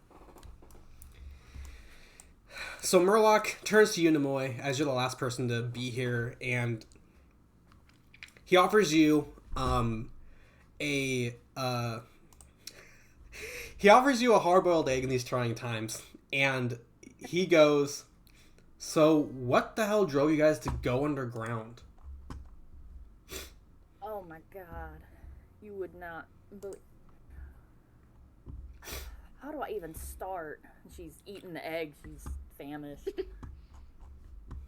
So Murloc turns to you, Nemoy, as you're the last person to be here, and he offers you he offers you a hard-boiled egg in these trying times, and he goes, "So what the hell drove you guys to go underground?" Oh my god. You would not believe. How do I even start? She's eating the egg. She's famished.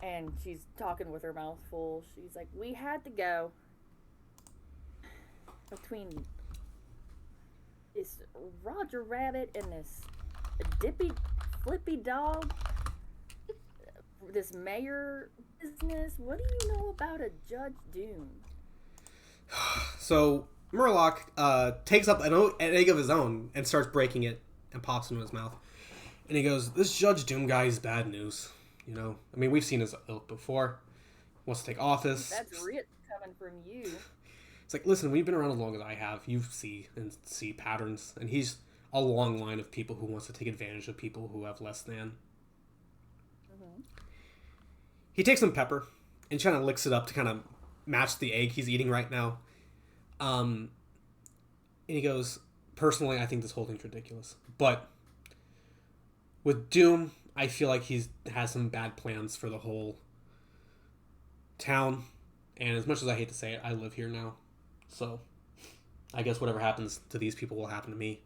And she's talking with her mouth full. She's like, we had to go between this Roger Rabbit and this dippy flippy dog. This mayor business. What do you know about a Judge Doom? So Murloc takes up an egg of his own and starts breaking it and pops it into his mouth. And he goes, "This Judge Doom guy is bad news. You know, I mean, we've seen his ilk before. He wants to take office." That's rich coming from you. It's like, listen, we've been around as long as I have. You see patterns, and he's a long line of people who wants to take advantage of people who have less than. Mm-hmm. He takes some pepper and kind of licks it up to kind of match the egg he's eating right now. And he goes, "Personally, I think this whole thing's ridiculous. But with Doom, I feel like he has some bad plans for the whole town. And as much as I hate to say it, I live here now. So I guess whatever happens to these people will happen to me.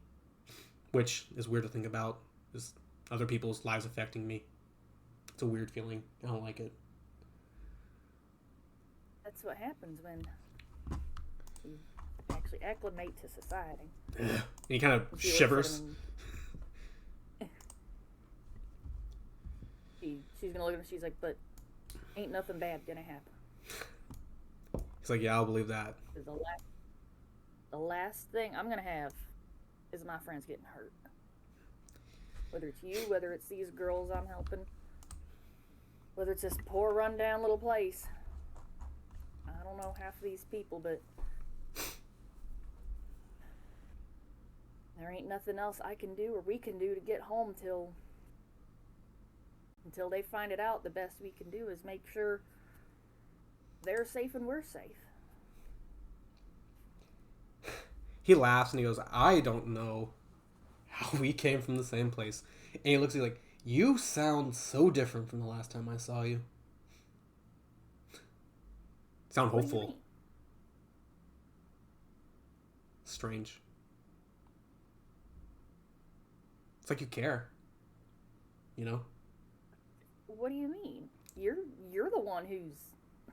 Which is weird to think about. Just other people's lives affecting me. It's a weird feeling. I don't like it." That's what happens when you actually acclimate to society. And he kind of She looks at shivers. him and- She's gonna look at him. She's like, "But ain't nothing bad gonna happen." He's like, "Yeah, I'll believe that." 'Cause the last thing I'm gonna have is my friends getting hurt. Whether it's you, whether it's these girls I'm helping, whether it's this poor rundown little place. I don't know half of these people, but there ain't nothing else I can do or we can do to get home until they find it out. The best we can do is make sure they're safe and we're safe. He laughs and he goes, "I don't know how we came from the same place." And he looks at you like, "You sound so different from the last time I saw you." Sound What do you hopeful. mean? Strange. It's like you care. You know? What do you mean? You're the one who's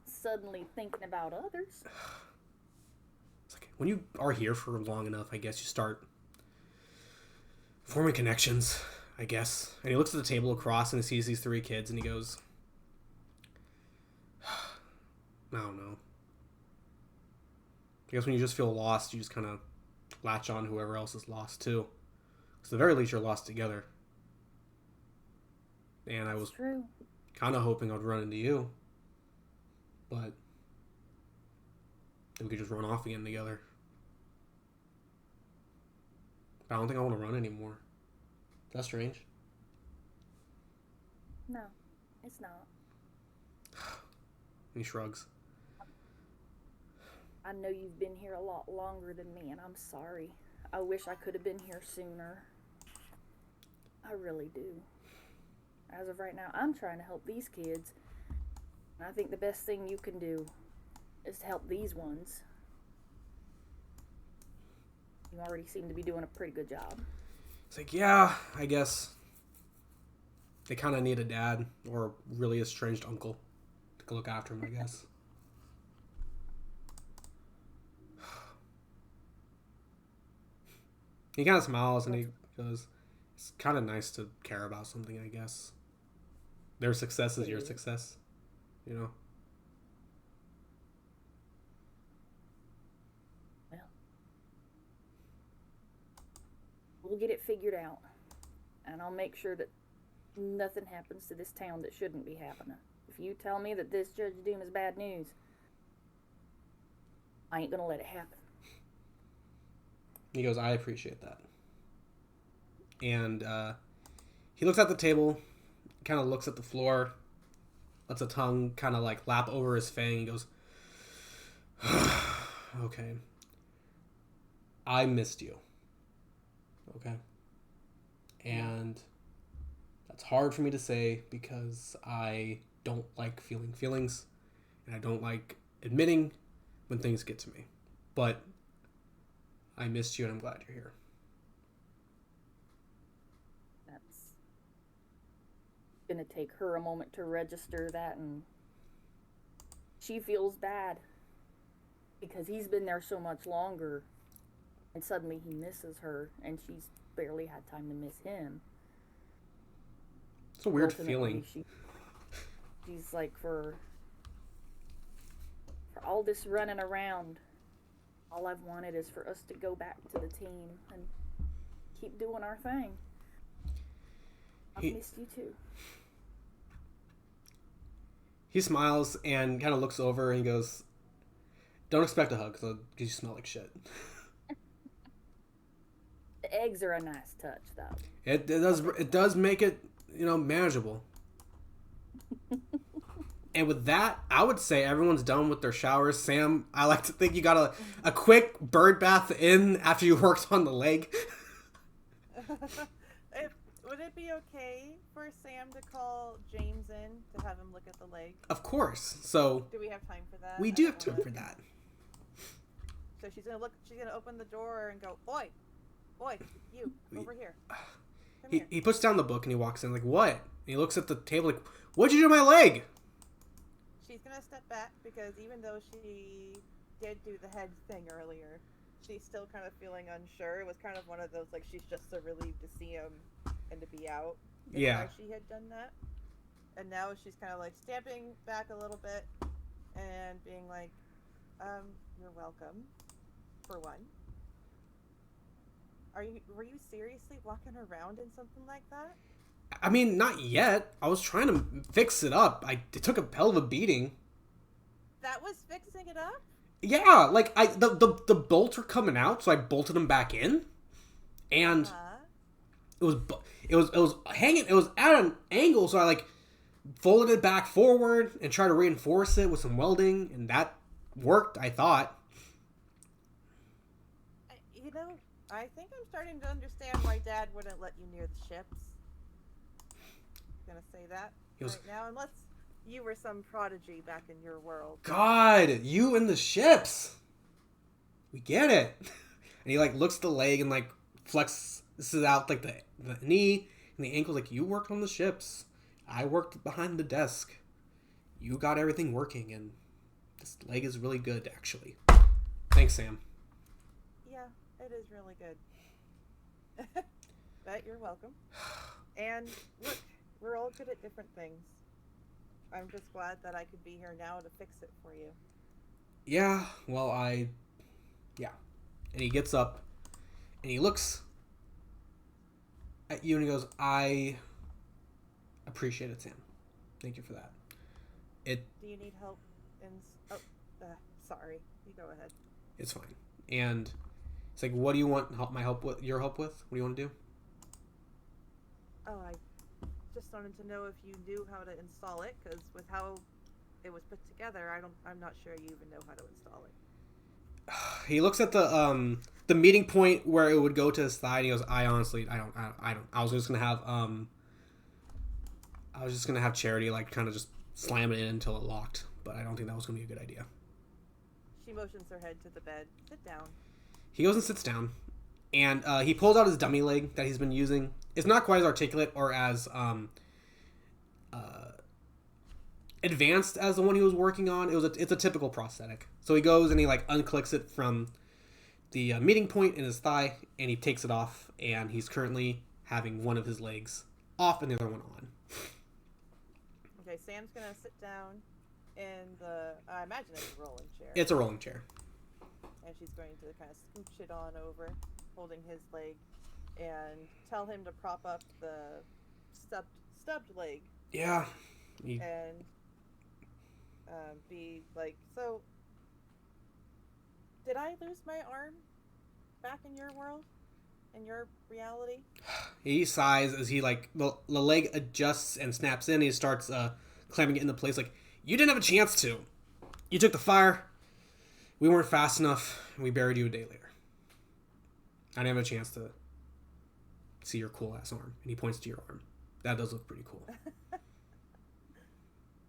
suddenly thinking about others. It's like when you are here for long enough, I guess you start forming connections, I guess. And he looks at the table across and he sees these three kids and he goes, "I don't know. I guess when you just feel lost, you just kind of latch on to whoever else is lost too. Because at the very least, you're lost together." And I was It's true. kind of hoping I'd run into you. But then we could just run off again together. But I don't think I want to run anymore. That's strange. No, it's not. He shrugs. I know you've been here a lot longer than me, and I'm sorry. I wish I could have been here sooner. I really do. As of right now, I'm trying to help these kids. And I think the best thing you can do is to help these ones. You already seem to be doing a pretty good job. It's like, yeah, I guess they kind of need a dad or really estranged uncle. look after him, I guess. He kind of smiles and he goes, "It's kind of nice to care about something, I guess. Their success is your success, you know." Well, we'll get it figured out, and I'll make sure that nothing happens to this town that shouldn't be happening. If you tell me that this Judge Doom is bad news, I ain't gonna let it happen. He goes, "I appreciate that." And he looks at the table, kind of looks at the floor, lets a tongue kind of like lap over his fang. He goes, "Okay. I missed you. Okay? And that's hard for me to say because I don't like feeling feelings, and I don't like admitting when things get to me. But I missed you, and I'm glad you're here." That's gonna take her a moment to register that, and she feels bad because he's been there so much longer, and suddenly he misses her, and she's barely had time to miss him. It's a weird Ultimately, feeling. She's like, for all this running around, all I've wanted is for us to go back to the team and keep doing our thing. I've missed you too. He smiles and kind of looks over and he goes, "Don't expect a hug because you smell like shit." The eggs are a nice touch, though. It does make it, manageable. And with that, I would say everyone's done with their showers. Sam, I like to think you got a quick bird bath in after you worked on the leg. Would it be okay for Sam to call James in to have him look at the leg? Of course. So Do we have time for that? we I do don't have time wanna- for that. So she's gonna open the door and go, "Oi, you over here. Come here." He puts down the book and he walks in like, "What?" And he looks at the table like, "What'd you do to my leg?" She's gonna step back because even though she did do the head thing earlier, she's still kind of feeling unsure. It was kind of one of those, like, she's just so relieved to see him and to be out. That's Yeah. why she had done that. And now she's kind of like stamping back a little bit and being like, "You're welcome, for one. Were you seriously walking around in something like that?" I mean, not yet. I was trying to fix it up. It took a hell of a beating. That was fixing it up? Yeah, like the bolts were coming out, so I bolted them back in, and it was hanging. It was at an angle, so I like folded it back forward and tried to reinforce it with some welding, and that worked. I thought. I think I'm starting to understand why Dad wouldn't let you near the ships. Gonna say that right now, unless you were some prodigy back in your world. God, you and the ships. We get it. And he like looks at the leg and like flexes out like the knee and the ankle. Like, you worked on the ships. I worked behind the desk. You got everything working, and this leg is really good, actually. Thanks, Sam. Yeah, it is really good. But you're welcome. And look, we're all good at different things. I'm just glad that I could be here now to fix it for you. Yeah, well, yeah. And he gets up, and he looks at you, and he goes, "I appreciate it, Sam. Thank you for that. Do you need help sorry. You go ahead. It's fine." And it's like, "What do you want your help with? What do you want to do?" Oh, I just wanted to know if you knew how to install it, because with how it was put together, I'm not sure you even know how to install it. He looks at the meeting point where it would go to his thigh, and he goes, I honestly don't. I was just gonna have Charity like kind of just slam it in until it locked, but I don't think that was gonna be a good idea. She motions her head to the bed. Sit down. He goes and sits down, and he pulls out his dummy leg that he's been using. It's not quite as articulate or as advanced as the one he was working on. It's a typical prosthetic. So he goes and he like unclicks it from the meeting point in his thigh, and he takes it off, and he's currently having one of his legs off and the other one on. Okay, Sam's gonna sit down in the, I imagine it's a rolling chair. It's a rolling chair. And she's going to kind of scooch it on over, holding his leg, and tell him to prop up the stubbed leg. Yeah. And be like, so, did I lose my arm back in your world? In your reality? He sighs as he like the leg adjusts and snaps in. He starts clamming it into place. Like, you didn't have a chance to. You took the fire. We weren't fast enough. And we buried you a day later. I didn't have a chance to see your cool ass arm. And he points to your arm. That does look pretty cool.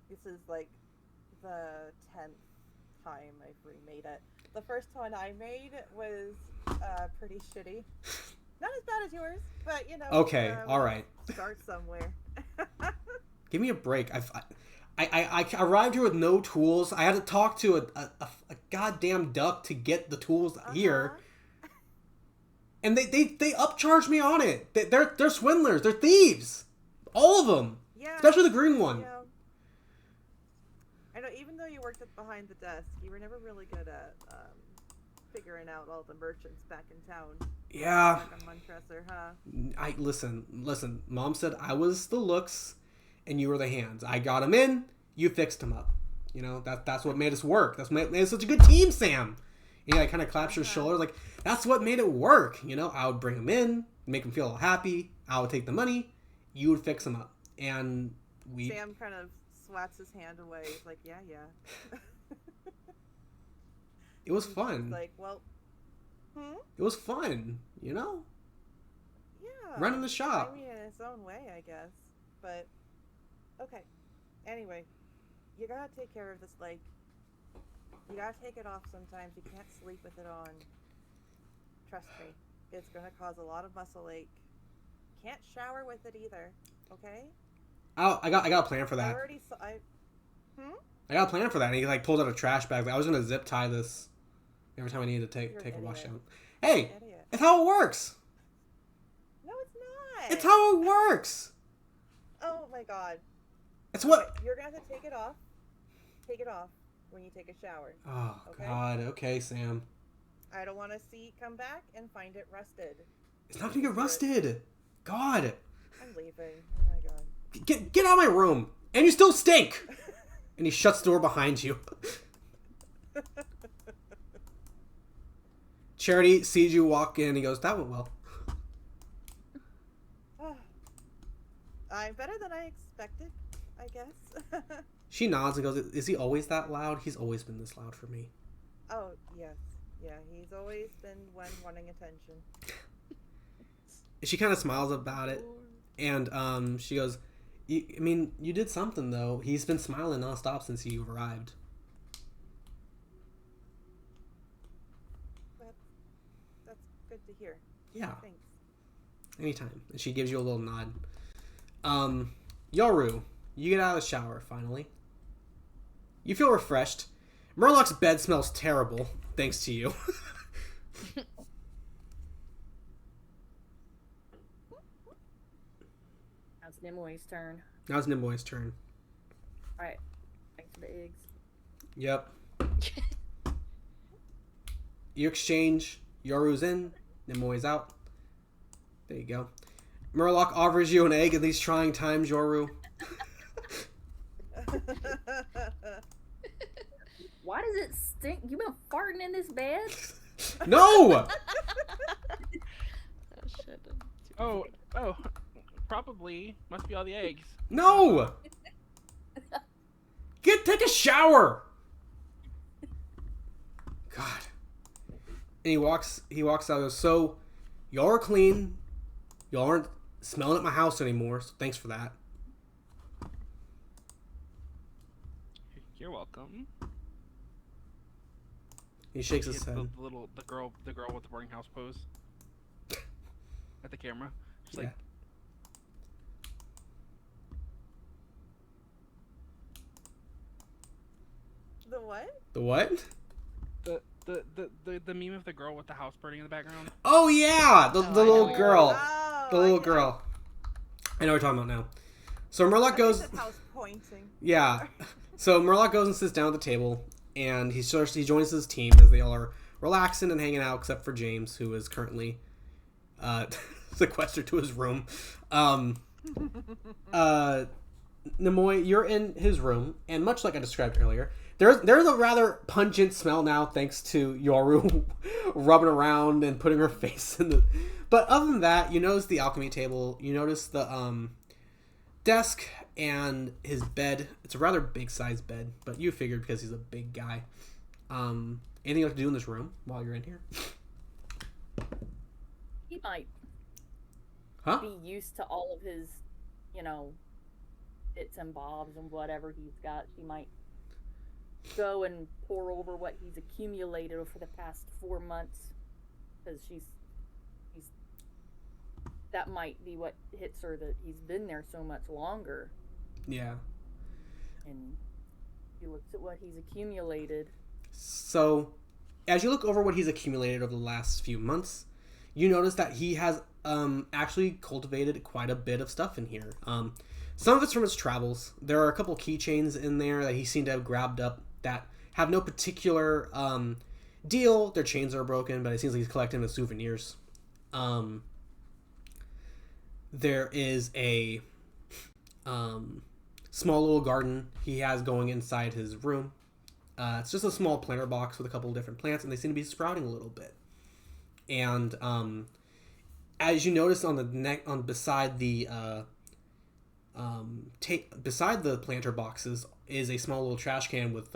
This is like the 10th time I've remade it. The first one I made was pretty shitty. Not as bad as yours, but you know. Okay, all right. Start somewhere. Give me a break. I arrived here with no tools. I had to talk to a goddamn duck to get the tools here. And they upcharged me on it. They're swindlers. They're thieves. All of them. Yeah. Especially the green one. Yeah. I know, even though you worked behind the desk, you were never really good at figuring out all the merchants back in town. Yeah. Back on Montresor, huh? Listen. Mom said I was the looks, and you were the hands. I got them in. You fixed them up. You know that's what made us work. That's what made us such a good team, Sam. And he like kind of claps your shoulder, like that's what made it work. You know, I would bring them in, make them feel all happy. I would take the money. You would fix them up, and we. Sam kind of swats his hand away. He's like, yeah. It was fun. Like, well, It was fun, you know? Yeah. Running the shop. I mean, in its own way, I guess. But, okay. Anyway, you gotta take care of this leg. You gotta take it off sometimes. You can't sleep with it on. Trust me. It's gonna cause a lot of muscle ache. Can't shower with it either. Okay? Oh, I got a plan for that. I got a plan for that. And he like pulls out a trash bag. Like, I was gonna zip tie this every time I needed to take a wash out. Hey, it's how it works. No, it's not. It's how it works. Oh my god. It's what. You're gonna have to take it off. Take it off when you take a shower. Oh okay? God. Okay, Sam. I don't want to see come back and find it rusted. It's not gonna get rusted. God. I'm leaving. Oh my god. Get out of my room. And you still stink. And he shuts the door behind you. Charity sees you walk in. He goes, "That went well." I'm better than I expected, I guess. She nods and goes, "Is he always that loud? He's always been this loud for me." Oh, yes. Yeah, he's always been one wanting attention. She kind of smiles about it. And she goes, I mean, you did something, though. He's been smiling nonstop since you arrived. That's good to hear. Yeah. Thanks. Anytime. And she gives you a little nod. Yoru, you get out of the shower, finally. You feel refreshed. Murloc's bed smells terrible, thanks to you. Now it's Nimoy's turn. Now it's Nimboy's turn. Alright. Thanks for the eggs. Yep. You exchange. Yoru's in. Nimboy's out. There you go. Murloc offers you an egg at these trying times, Yoru. Why does it stink? You been farting in this bed? No! Oh, probably. Must be all the eggs. No! Take a shower! God. And he walks out and goes, "So, y'all are clean. Y'all aren't smelling at my house anymore, so thanks for that." You're welcome. He shakes his head. The girl with the boarding house pose at the camera. Just Yeah. like, what? The what? The meme of the girl with the house burning in the background. Oh yeah, the I little know. girl. Oh, The little girl. I know what you're talking about now. So Murloc goes. House pointing. Yeah. So Murloc goes and sits down at the table, and he joins his team as they all are relaxing and hanging out, except for James, who is currently sequestered to his room. Nemoy, you're in his room, and much like I described earlier, there's a rather pungent smell now, thanks to Yoru rubbing around and putting her face in the. But other than that, you notice the alchemy table. You notice the desk and his bed. It's a rather big sized bed, but you figured because he's a big guy. Anything you like to do in this room while you're in here? He might Huh? be used to all of his, bits and bobs and whatever he's got. She might go and pour over what he's accumulated for the past 4 months, because that might be what hits her, that he's been there so much longer. Yeah. And he looks at what he's accumulated. So, as you look over what he's accumulated over the last few months, you notice that he has actually cultivated quite a bit of stuff in here. Some of it's from his travels. There are a couple keychains in there that he seemed to have grabbed up that have no particular deal. Their chains are broken, but it seems like he's collecting the souvenirs. There is a small little garden he has going inside his room. It's just a small planter box with a couple of different plants, and they seem to be sprouting a little bit. And as you notice on the beside the beside the planter boxes is a small little trash can with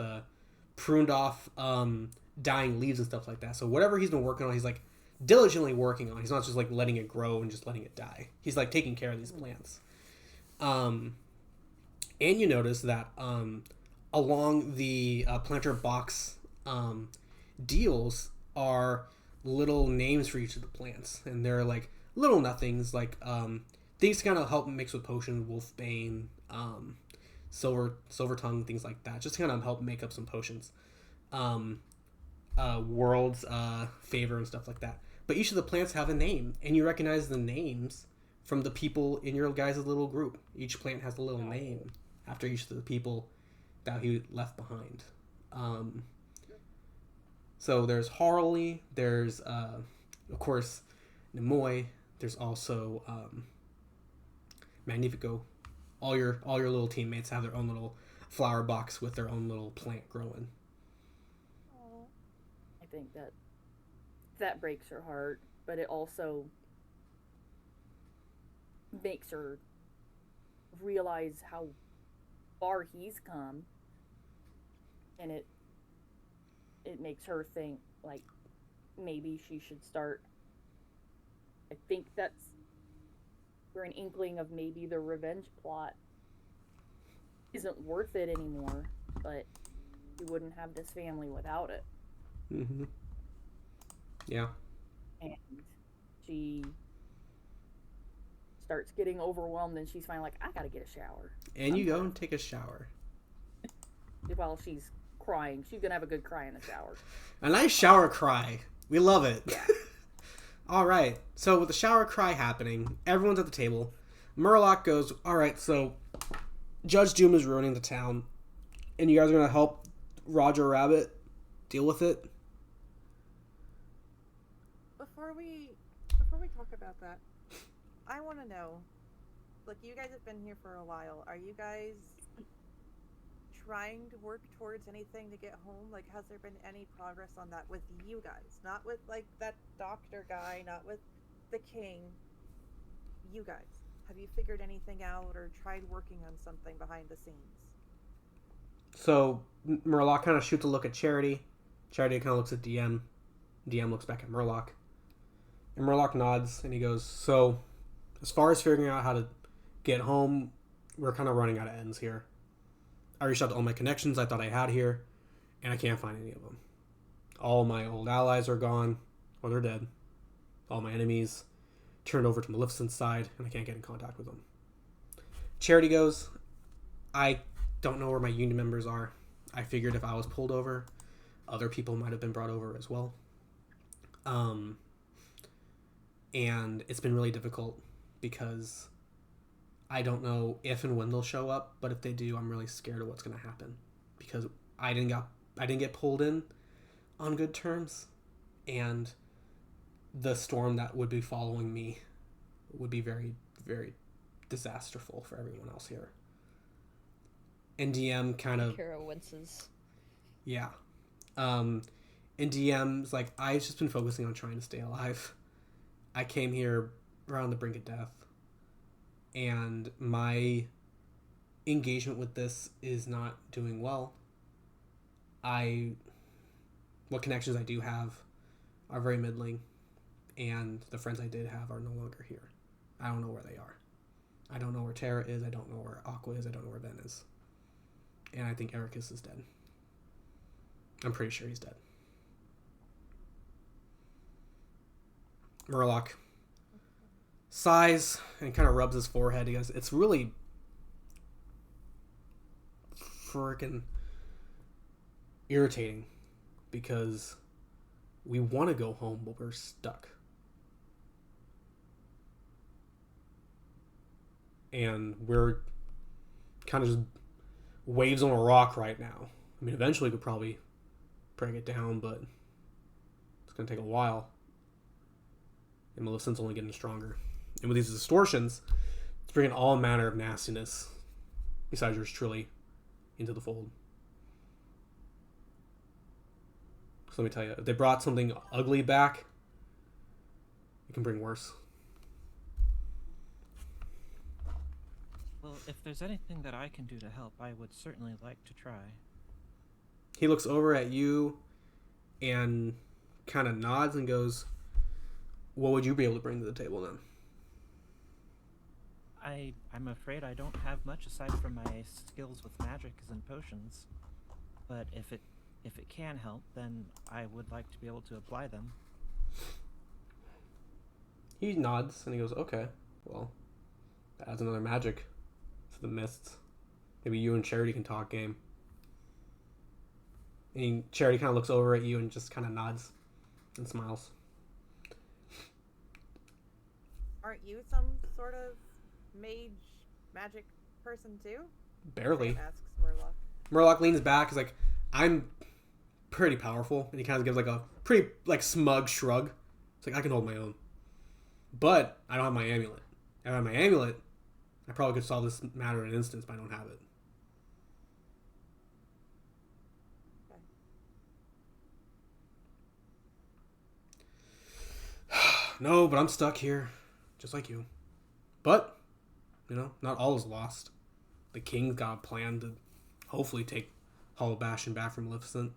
pruned off dying leaves and stuff like that. So whatever he's been working on, he's like diligently working on. He's not just like letting it grow and just letting it die. He's like taking care of these plants. And you notice that along the planter box deals are little names for each of the plants, and they're like little nothings, like things to kind of help mix with potions, wolfbane, silver tongue, things like that, just to kind of help make up some potions. World's favor and stuff like that. But each of the plants have a name, and you recognize the names from the people in your guys' little group. Each plant has a little name after each of the people that he left behind. So there's Harley, there's of course Nemoy, there's also Magnifico. All your little teammates have their own little flower box with their own little plant growing. I think that breaks her heart, but it also makes her realize how far he's come, and it makes her think, like, maybe she should start. I think that's we're an inkling of maybe the revenge plot isn't worth it anymore, but we wouldn't have this family without it. Mm-hmm. Yeah. And she starts getting overwhelmed, and she's finally like, I gotta get a shower. And you go and take a shower. While she's crying. She's gonna have a good cry in the shower. A nice shower cry. We love it. Yeah. All right. So with the shower cry happening, everyone's at the table. Murloc goes, all right, so Judge Doom is ruining the town, and you guys are going to help Roger Rabbit deal with it? Before we talk about that, I want to know, look, you guys have been here for a while. Are you guys trying to work towards anything to get home? Like, has there been any progress on that with you guys? Not with, like, that doctor guy, not with the king. You guys. Have you figured anything out or tried working on something behind the scenes? So, Murloc kind of shoots a look at Charity. Charity kind of looks at DM. DM looks back at Murloc. And Murloc nods, and he goes, so, as far as figuring out how to get home, we're kind of running out of ends here. I reached out to all my connections I thought I had here, and I can't find any of them. All my old allies are gone, or they're dead. All my enemies turned over to Maleficent's side, and I can't get in contact with them. Charity goes, I don't know where my union members are. I figured if I was pulled over, other people might have been brought over as well. And it's been really difficult because I don't know if and when they'll show up, but if they do, I'm really scared of what's going to happen because I didn't get pulled in on good terms, and the storm that would be following me would be very, very disasterful for everyone else here. And DM kind of... Kira winces. Yeah. And DM's like, I've just been focusing on trying to stay alive. I came here around the brink of death. And my engagement with this is not doing well. What connections I do have are very middling. And the friends I did have are no longer here. I don't know where they are. I don't know where Tara is. I don't know where Aqua is. I don't know where Ben is. And I think Ericus is dead. I'm pretty sure he's dead. Murloc sighs and kind of rubs his forehead. He goes, it's really freaking irritating because we want to go home, but we're stuck. And we're kind of just waves on a rock right now. I mean, eventually we could probably break it down, but it's going to take a while. And Maleficent's only getting stronger. And with these distortions, it's bringing all manner of nastiness, besides yours truly, into the fold. So let me tell you, if they brought something ugly back, it can bring worse. Well, if there's anything that I can do to help, I would certainly like to try. He looks over at you and kind of nods and goes, what would you be able to bring to the table then? I'm afraid I don't have much aside from my skills with magic and potions. But if it can help, then I would like to be able to apply them. He nods and he goes, okay, well, that adds another magic to the mists. Maybe you and Charity can talk game. And Charity kind of looks over at you and just kind of nods and smiles. Aren't you some sort of mage magic person too? Barely. Asks Murloc. Murloc leans back. He's like, I'm pretty powerful. And he kind of gives like a pretty like smug shrug. It's like, I can hold my own. But I don't have my amulet. If I had my amulet, I probably could solve this matter in an instance, but I don't have it. No, but I'm stuck here. Just like you. But, not all is lost. The king's got a plan to hopefully take Hollow Bastion back from Maleficent.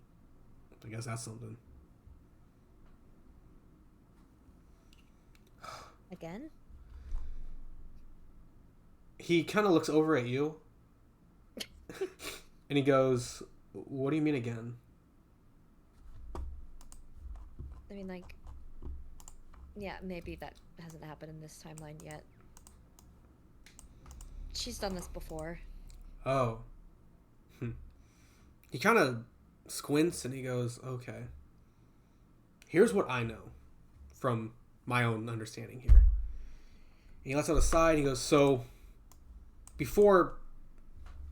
I guess that's something. Again? He kind of looks over at you. And he goes, what do you mean again? I mean, like... Yeah, maybe that hasn't happened in this timeline yet. She's done this before. Oh. He kind of squints and he goes, okay. Here's what I know from my own understanding here. And he lets out a sigh and he goes, so before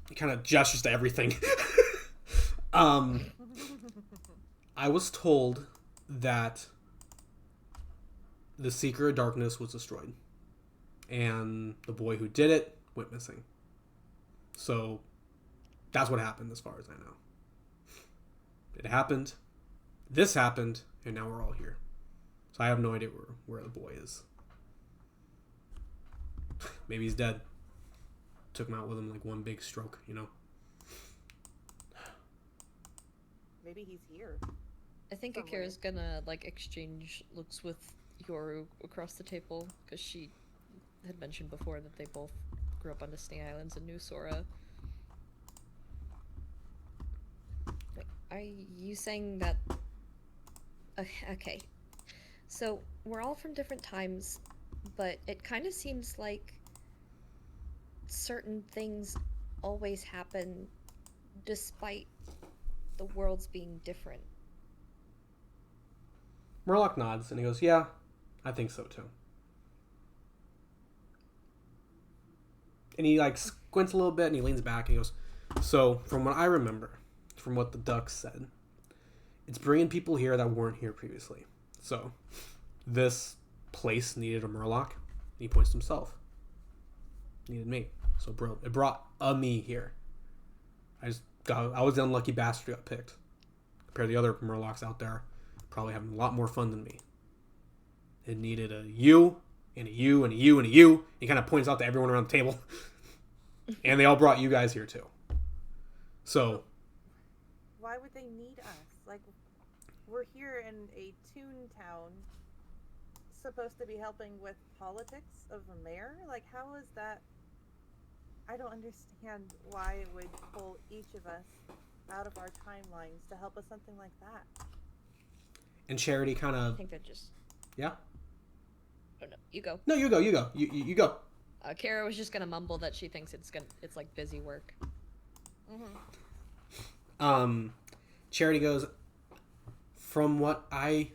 he kind of gestures to everything, I was told that the Seeker of Darkness was destroyed. And the boy who did it went missing. So that's what happened as far as I know. It happened. This happened. And now we're all here. So I have no idea where the boy is. Maybe he's dead. Took him out with him like one big stroke, Maybe he's here. I think Somewhere. Akira's gonna, exchange looks with Yoru across the table, because she had mentioned before that they both grew up on the Sting Islands and knew Sora. Are you saying that... Okay. So, we're all from different times, but it kind of seems like certain things always happen despite the world's being different. Murloc nods and he goes, yeah, I think so too. And he like squints a little bit and he leans back and he goes, so from what I remember, from what the ducks said, it's bringing people here that weren't here previously. So this place needed a Murloc. He points to himself. Needed me. So bro, it brought a me here. I was the unlucky bastard who got picked. Compared to the other Murlocs out there, probably having a lot more fun than me. It needed a you, and a you, and a you, and a you. He kind of points out to everyone around the table. And they all brought you guys here too. So Why would they need us? Like, we're here in a ToonTown, supposed to be helping with politics of a mayor? Like, how is that? I don't understand why it would pull each of us out of our timelines to help with something like that. and Charity kind I of think that just. yeah. Oh no, you go. No, you go. You go. Kara was just gonna mumble that she thinks it's like busy work. Charity goes, from what I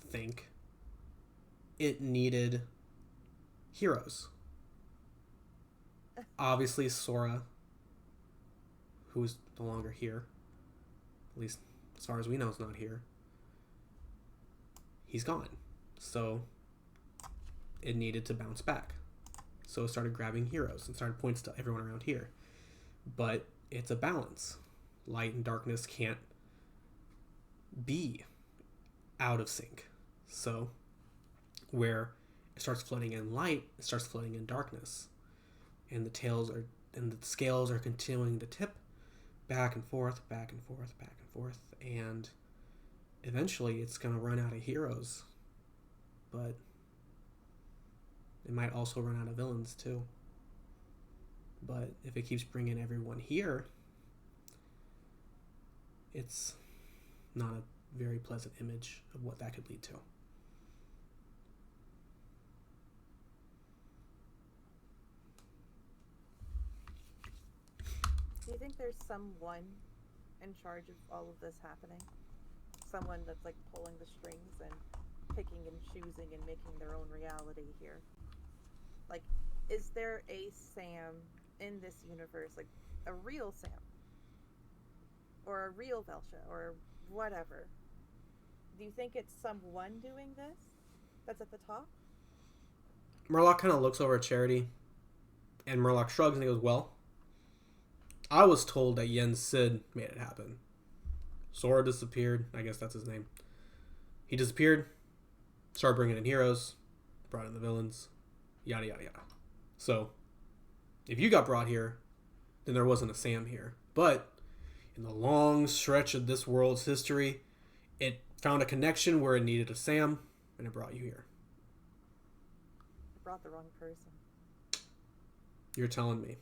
think, it needed heroes. Obviously, Sora, who's no longer here, at least as far as we know, is not here. He's gone. So it needed to bounce back. So it started grabbing heroes and started points to everyone around here. But it's a balance. Light and darkness can't be out of sync. So where it starts flooding in light, it starts flooding in darkness. And the scales are continuing to tip back and forth, back and forth, back and forth. And eventually it's going to run out of heroes. But it might also run out of villains too. But if it keeps bringing everyone here, it's not a very pleasant image of what that could lead to. Do you think there's someone in charge of all of this happening? Someone that's like pulling the strings and picking and choosing and making their own reality here? Like, is there a Sam in this universe, like a real Sam? Or a real Velsha, or whatever? Do you think it's someone doing this that's at the top? Murloc kind of looks over at Charity, and Murloc shrugs and he goes, well, I was told that Yen Sid made it happen. Sora disappeared. I guess that's his name. He disappeared, started bringing in heroes, brought in the villains, yada, yada, yada. So, if you got brought here, then there wasn't a Sam here. But in the long stretch of this world's history, it found a connection where it needed a Sam, and it brought you here. I brought the wrong person. You're telling me.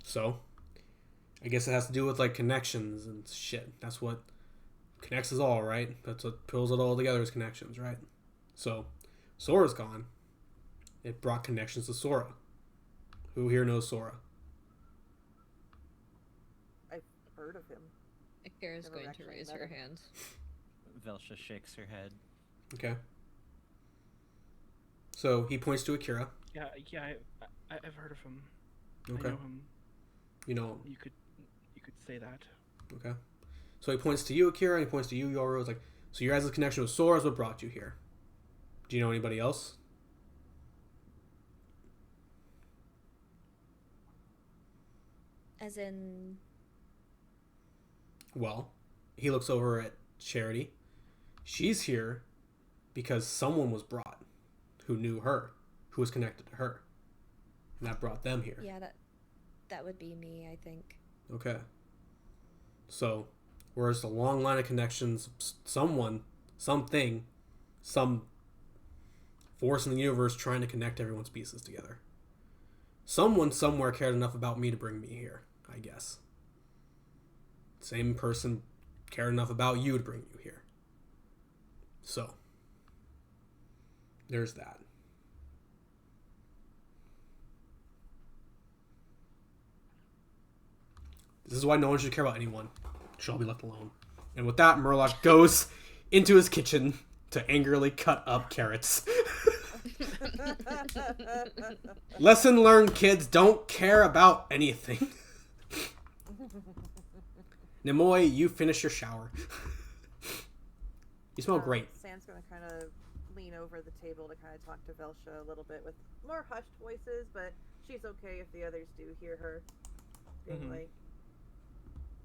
So, I guess it has to do with, like, connections and shit. That's what connects us all, right? That's what pulls it all together is connections, right? So, Sora's gone. It brought connections to Sora. Who here knows Sora? I've heard of him. Kara's Never going to actually raise met her him. hand. Velsha shakes her head. Okay. So, he points to Akira. Yeah, I've heard of him. Okay. I know him. You know him. You could say that. Okay. So he points to you, Akira, and he points to you, Yoru. It's like, so your guys' connection with Sora is what brought you here. Do you know anybody else? As in, Well, he looks over at Charity. She's here because someone was brought who knew her, who was connected to her. And that brought them here. yeah, that would be me, I think. Okay. So, whereas a long line of connections, someone, something, some force in the universe trying to connect everyone's pieces together. Someone somewhere cared enough about me to bring me here, I guess. Same person cared enough about you to bring you here. So, there's that. This is why no one should care about anyone. Should all be left alone. And with that, Murloc goes into his kitchen to angrily cut up carrots. Lesson learned, kids. Don't care about anything. Nimoy, you finish your shower. You smell great. Sam's gonna kind of lean over the table to kind of talk to Velsha a little bit with more hushed voices, but she's okay if the others do hear her. Being like,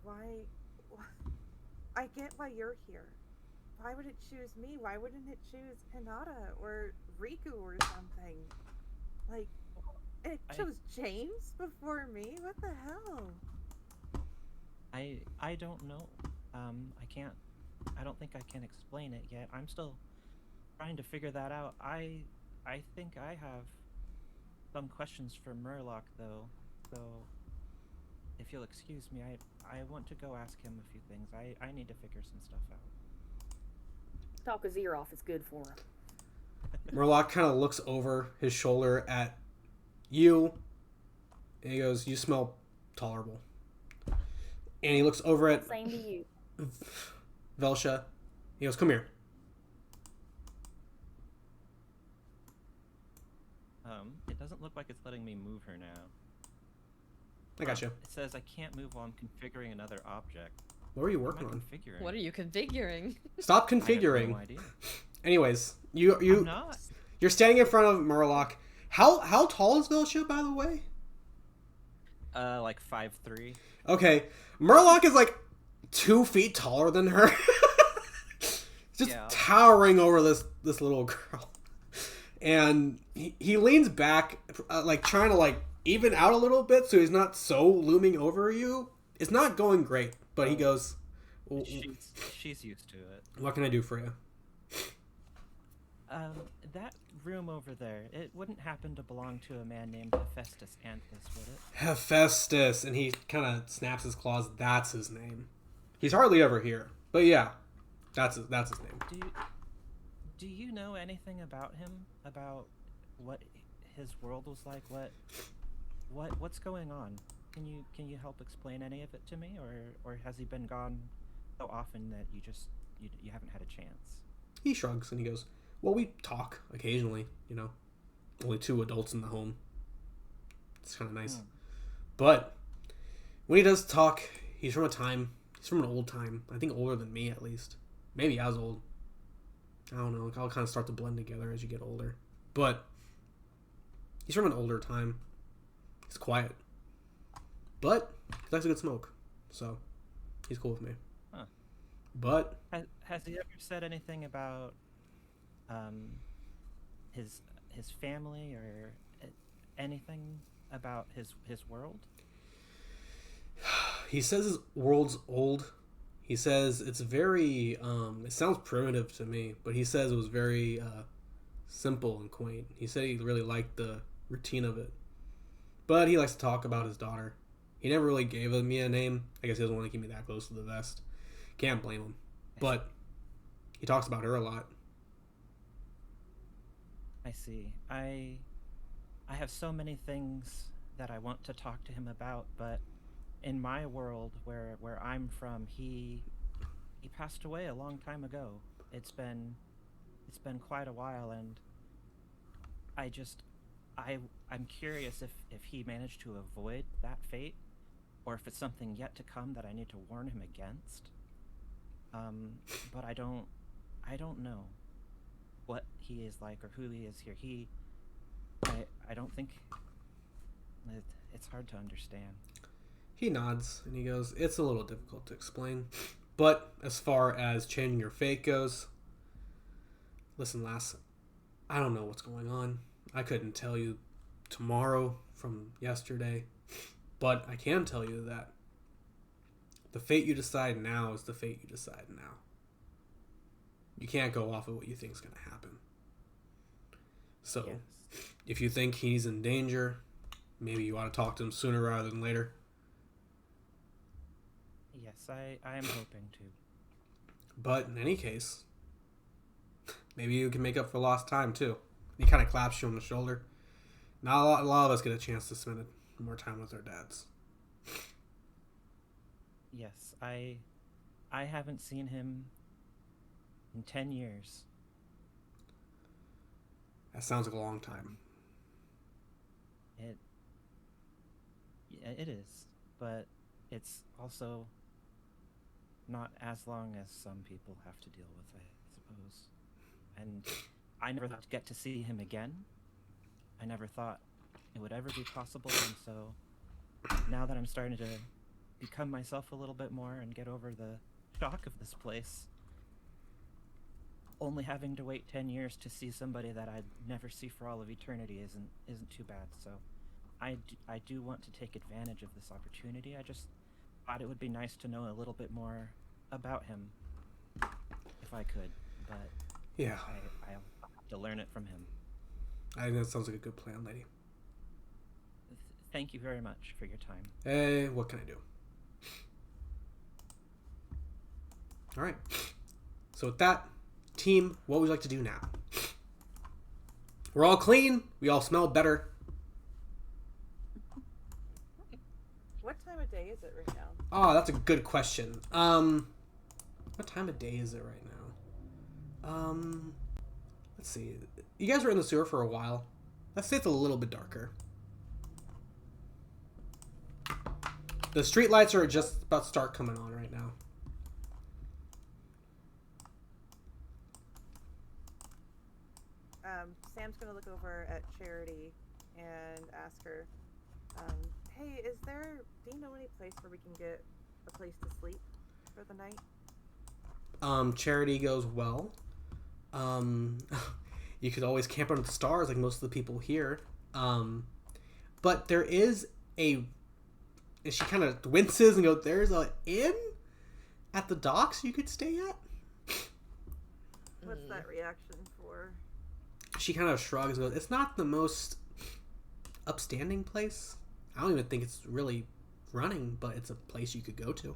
why? I get why you're here. Why would it choose me? Why wouldn't it choose Hinata or Riku or something? Like, it chose James before me? What the hell? I don't know. I don't think I can explain it yet. I'm still trying to figure that out. I think I have some questions for Murloc though. So if you'll excuse me, I want to go ask him a few things. I need to figure some stuff out. Talk his ear off is good for him. Murloc kind of looks over his shoulder at you, and he goes, "You smell tolerable." And he looks over at Same to you. Velsha. He goes, "Come here." It doesn't look like it's letting me move her now. I got you. It says I can't move while I'm configuring another object. What were you What am working I on? configuring? What are you configuring? Stop I have configuring. no idea. Anyways, I'm not. you're standing in front of Murloc. How tall is Velsha, by the way? Like 5'3". Okay, Murloc is like 2 feet taller than her. Just Yeah. towering over this little girl. And he leans back, like trying to like even out a little bit so he's not so looming over you. It's not going great, but he goes, She's used to it. "What can I do for you?" That room over there, it wouldn't happen to belong to a man named Hephaestus Anthus, would it? Hephaestus, and he kind of snaps his claws. That's his name. He's hardly ever here, but yeah, that's his name. Do you know anything about him? About what his world was like? What's going on? Can you help explain any of it to me, or has he been gone so often that you haven't had a chance? He shrugs and he goes, "Well, we talk occasionally, you know. Only 2 adults in the home. It's kind of nice. But when he does talk, he's from an old time. I think older than me, at least. Maybe as old. I don't know. I'll kind of start to blend together as you get older. But he's from an older time. He's quiet. But he likes a good smoke. So he's cool with me. Huh. But Has he ever said anything about his family or anything about his world? he says his world's old. He says it's very, it sounds primitive to me, but he says it was very simple and quaint. He said he really liked the routine of it. But he likes to talk about his daughter. He never really gave me a name. I guess he doesn't want to keep me that close to the vest. Can't blame him. But he talks about her a lot. I see. I have so many things that I want to talk to him about, but in my world where I'm from, he passed away a long time ago. It's been quite a while, and I'm curious if he managed to avoid that fate, or if it's something yet to come that I need to warn him against. But I don't know what he is like or who he is here. I don't think it's hard to understand. He nods and he goes, "It's a little difficult to explain. But as far as changing your fate goes, listen, lass, I don't know what's going on. I couldn't tell you tomorrow from yesterday, but I can tell you that the fate you decide now is the fate you decide now. You can't go off of what you think is going to happen. So, Yes. if you think he's in danger, maybe you ought to talk to him sooner rather than later." Yes, I am hoping to. But in any case, maybe you can make up for lost time too. He kind of claps you on the shoulder. Not a lot of us get a chance to spend more time with our dads. Yes, I haven't seen him in 10 years. That sounds like a long time. Yeah, it is, but it's also not as long as some people have to deal with, I suppose. And I never thought to get to see him again. I never thought it would ever be possible, and so now that I'm starting to become myself a little bit more and get over the shock of this place, only having to wait 10 years to see somebody that I'd never see for all of eternity isn't too bad. So I do want to take advantage of this opportunity. I just thought it would be nice to know a little bit more about him if I could, but Yeah. I'll have to learn it from him. I think that sounds like a good plan, lady. Thank you very much for your time. Hey, what can I do? All right. So with that, team, what would you like to do now? We're all clean. We all smell better. What time of day is it right now? Oh, that's a good question. What time of day is it right now? Let's see. You guys were in the sewer for a while. Let's say it's a little bit darker. The street lights are just about to start coming on right now. Sam's gonna look over at Charity and ask her, hey, do you know any place where we can get a place to sleep for the night? Charity goes, well, you could always camp under the stars like most of the people here. But there is and she kind of winces and goes, there's an inn at the docks you could stay at? What's that reaction for? She kind of shrugs and goes, it's not the most upstanding place. I don't even think it's really running, but it's a place you could go to.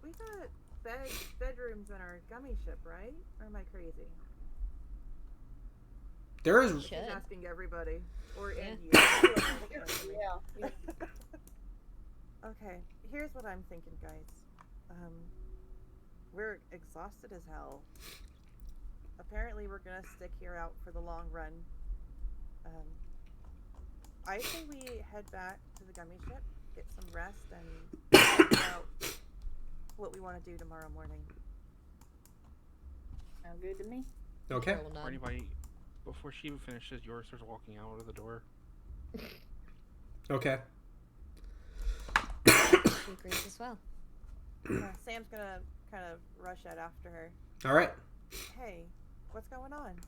We got bedrooms in our gummy ship, right? Or am I crazy? There is... She's asking everybody. Or Yeah. and you. Yeah. Okay, here's what I'm thinking, guys. We're exhausted as hell. Apparently we're gonna stick here out for the long run. I say we head back to the gummy ship, get some rest, and figure out what we want to do tomorrow morning. Sound good to me? Okay. Roll none. Or anybody, before she even finishes, yours starts walking out of the door. Okay. She agrees as well. Sam's gonna kind of rush out after her. All right. Hey, what's going on?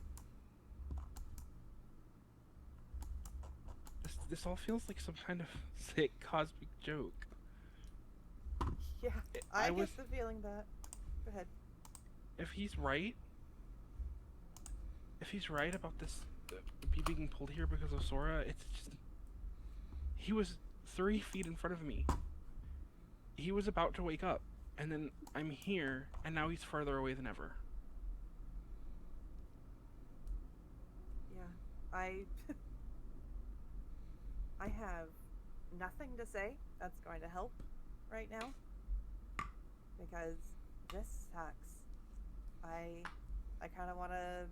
This all feels like some kind of sick cosmic joke. Yeah, I I was- get the feeling that. Go ahead. If he's right about this being pulled here because of Sora, it's just... He was 3 feet in front of me. He was about to wake up, and then I'm here, and now he's further away than ever. Yeah, I have nothing to say that's going to help right now because this sucks. I kind of want to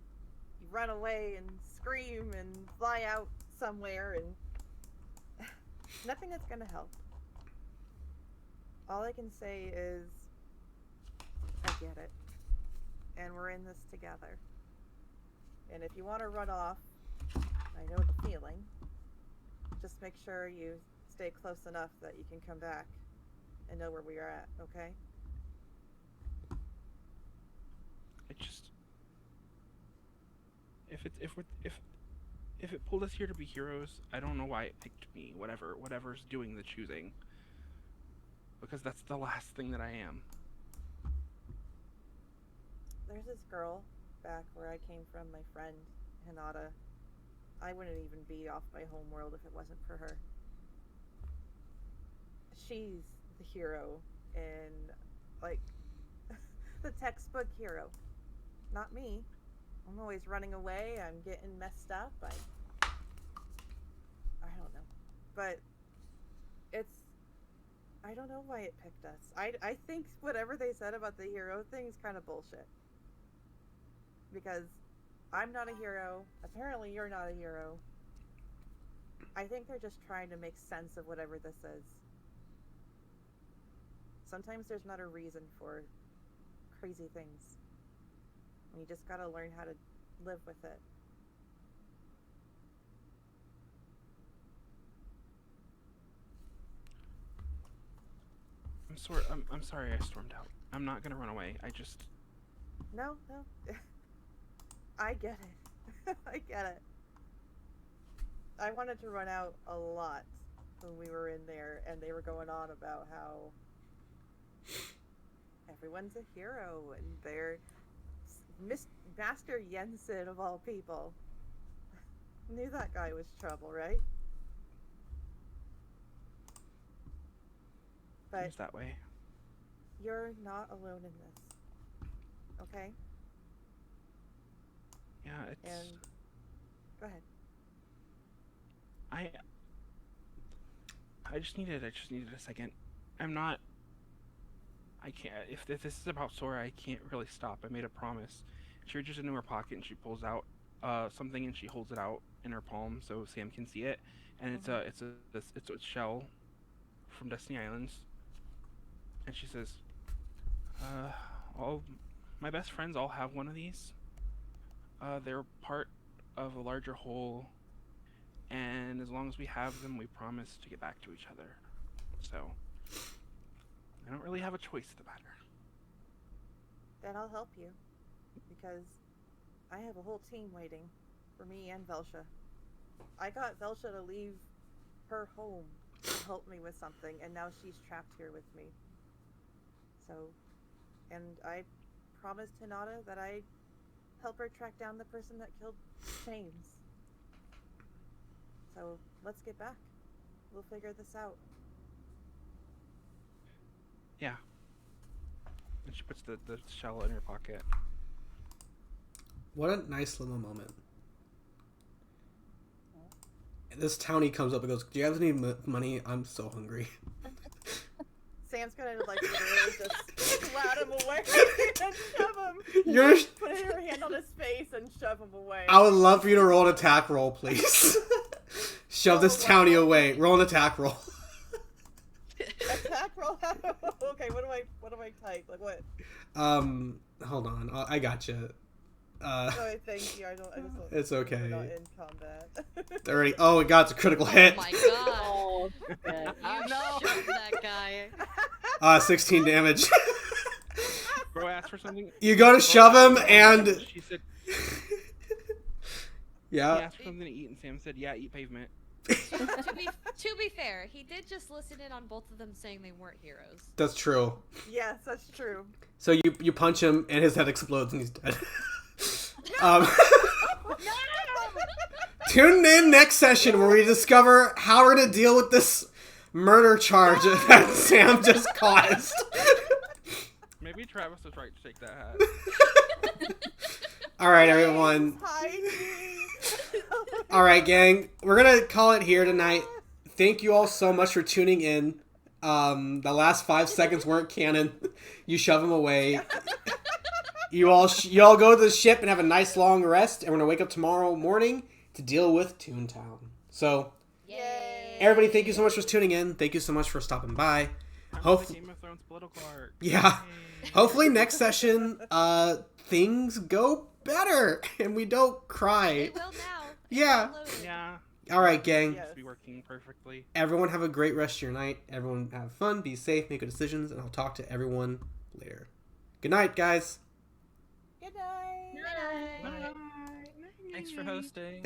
run away and scream and fly out somewhere, and nothing that's going to help. All I can say is I get it, and we're in this together. And if you want to run off, I know the feeling. Just make sure you stay close enough that you can come back and know where we are at, okay? It just... If it pulled us here to be heroes, I don't know why it picked me. Whatever's doing the choosing. Because that's the last thing that I am. There's this girl back where I came from, my friend, Hinata. I wouldn't even be off my homeworld if it wasn't for her. She's the hero and, like, the textbook hero. Not me. I'm always running away, I'm getting messed up, I don't know. But it's I don't know why it picked us. I think whatever they said about the hero thing is kind of bullshit. Because I'm not a hero. Apparently you're not a hero. I think they're just trying to make sense of whatever this is. Sometimes there's not a reason for crazy things. And you just gotta learn how to live with it. I'm sorry I stormed out. I'm not gonna run away. No. I get it. I get it. I wanted to run out a lot when we were in there and they were going on about how everyone's a hero and they're Master Jensen of all people. Knew that guy was trouble, right? But Seems that way. you're not alone in this. Okay? Yeah, it's. And go ahead. I just needed a second. I can't. If this is about Sora, I can't really stop. I made a promise. She reaches into her pocket and she pulls out something and she holds it out in her palm so Sam can see it. And it's a shell from Destiny Islands. And she says, all my best friends all have one of these. They're part of a larger whole, and as long as we have them, we promise to get back to each other. So, I don't really have a choice in the matter. Then I'll help you. Because I have a whole team waiting for me and Velsha. I got Velsha to leave her home to help me with something, and now she's trapped here with me. So, and I promised Hinata that I'd help her track down the person that killed James. So, let's get back. We'll figure this out. Yeah. And she puts the shell in her pocket. What a nice little moment. This townie comes up and goes, "Do you have any money? I'm so hungry." Sam's gonna like literally just swat him away and shove him. You're. Put her hand on his face and shove him away. I would love for you to roll an attack roll, please. Shove this townie away. Roll an attack roll. Attack roll. Okay, what do I type? Like what? Hold on. I got you. Oh, thank you. I just don't. It's okay. We're not in combat. Already. Oh, it got a critical hit. Oh my god. Oh, okay. You shoved that guy. 16 damage. Bro asked for something. You go to shove him, and She said, yeah. he asked for something to eat, and Sam said, "Yeah, eat pavement." To be fair, he did just listen in on both of them saying they weren't heroes. That's true. Yes, that's true. So you punch him, and his head explodes, and he's dead. Tune in next session where we discover how we're gonna deal with this murder charge that Sam just caused. Maybe Travis was right to take that hat. All right, everyone. All right, gang. We're gonna call it here tonight. Thank you all so much for tuning in. The last 5 seconds weren't canon. You shove him away. You all go to the ship and have a nice long rest, and we're gonna wake up tomorrow morning to deal with ToonTown. So, Yay. everybody, thank you so much for tuning in. Thank you so much for stopping by. Hopefully, Game of Thrones political art. Yeah. Yay. Hopefully next session, things go better and we don't cry. It will now. Yeah. Yeah. All right, gang. Yes. It's be working perfectly. Everyone have a great rest of your night. Everyone have fun, be safe, make good decisions, and I'll talk to everyone later. Good night, guys. Good night. Night. Thanks for hosting.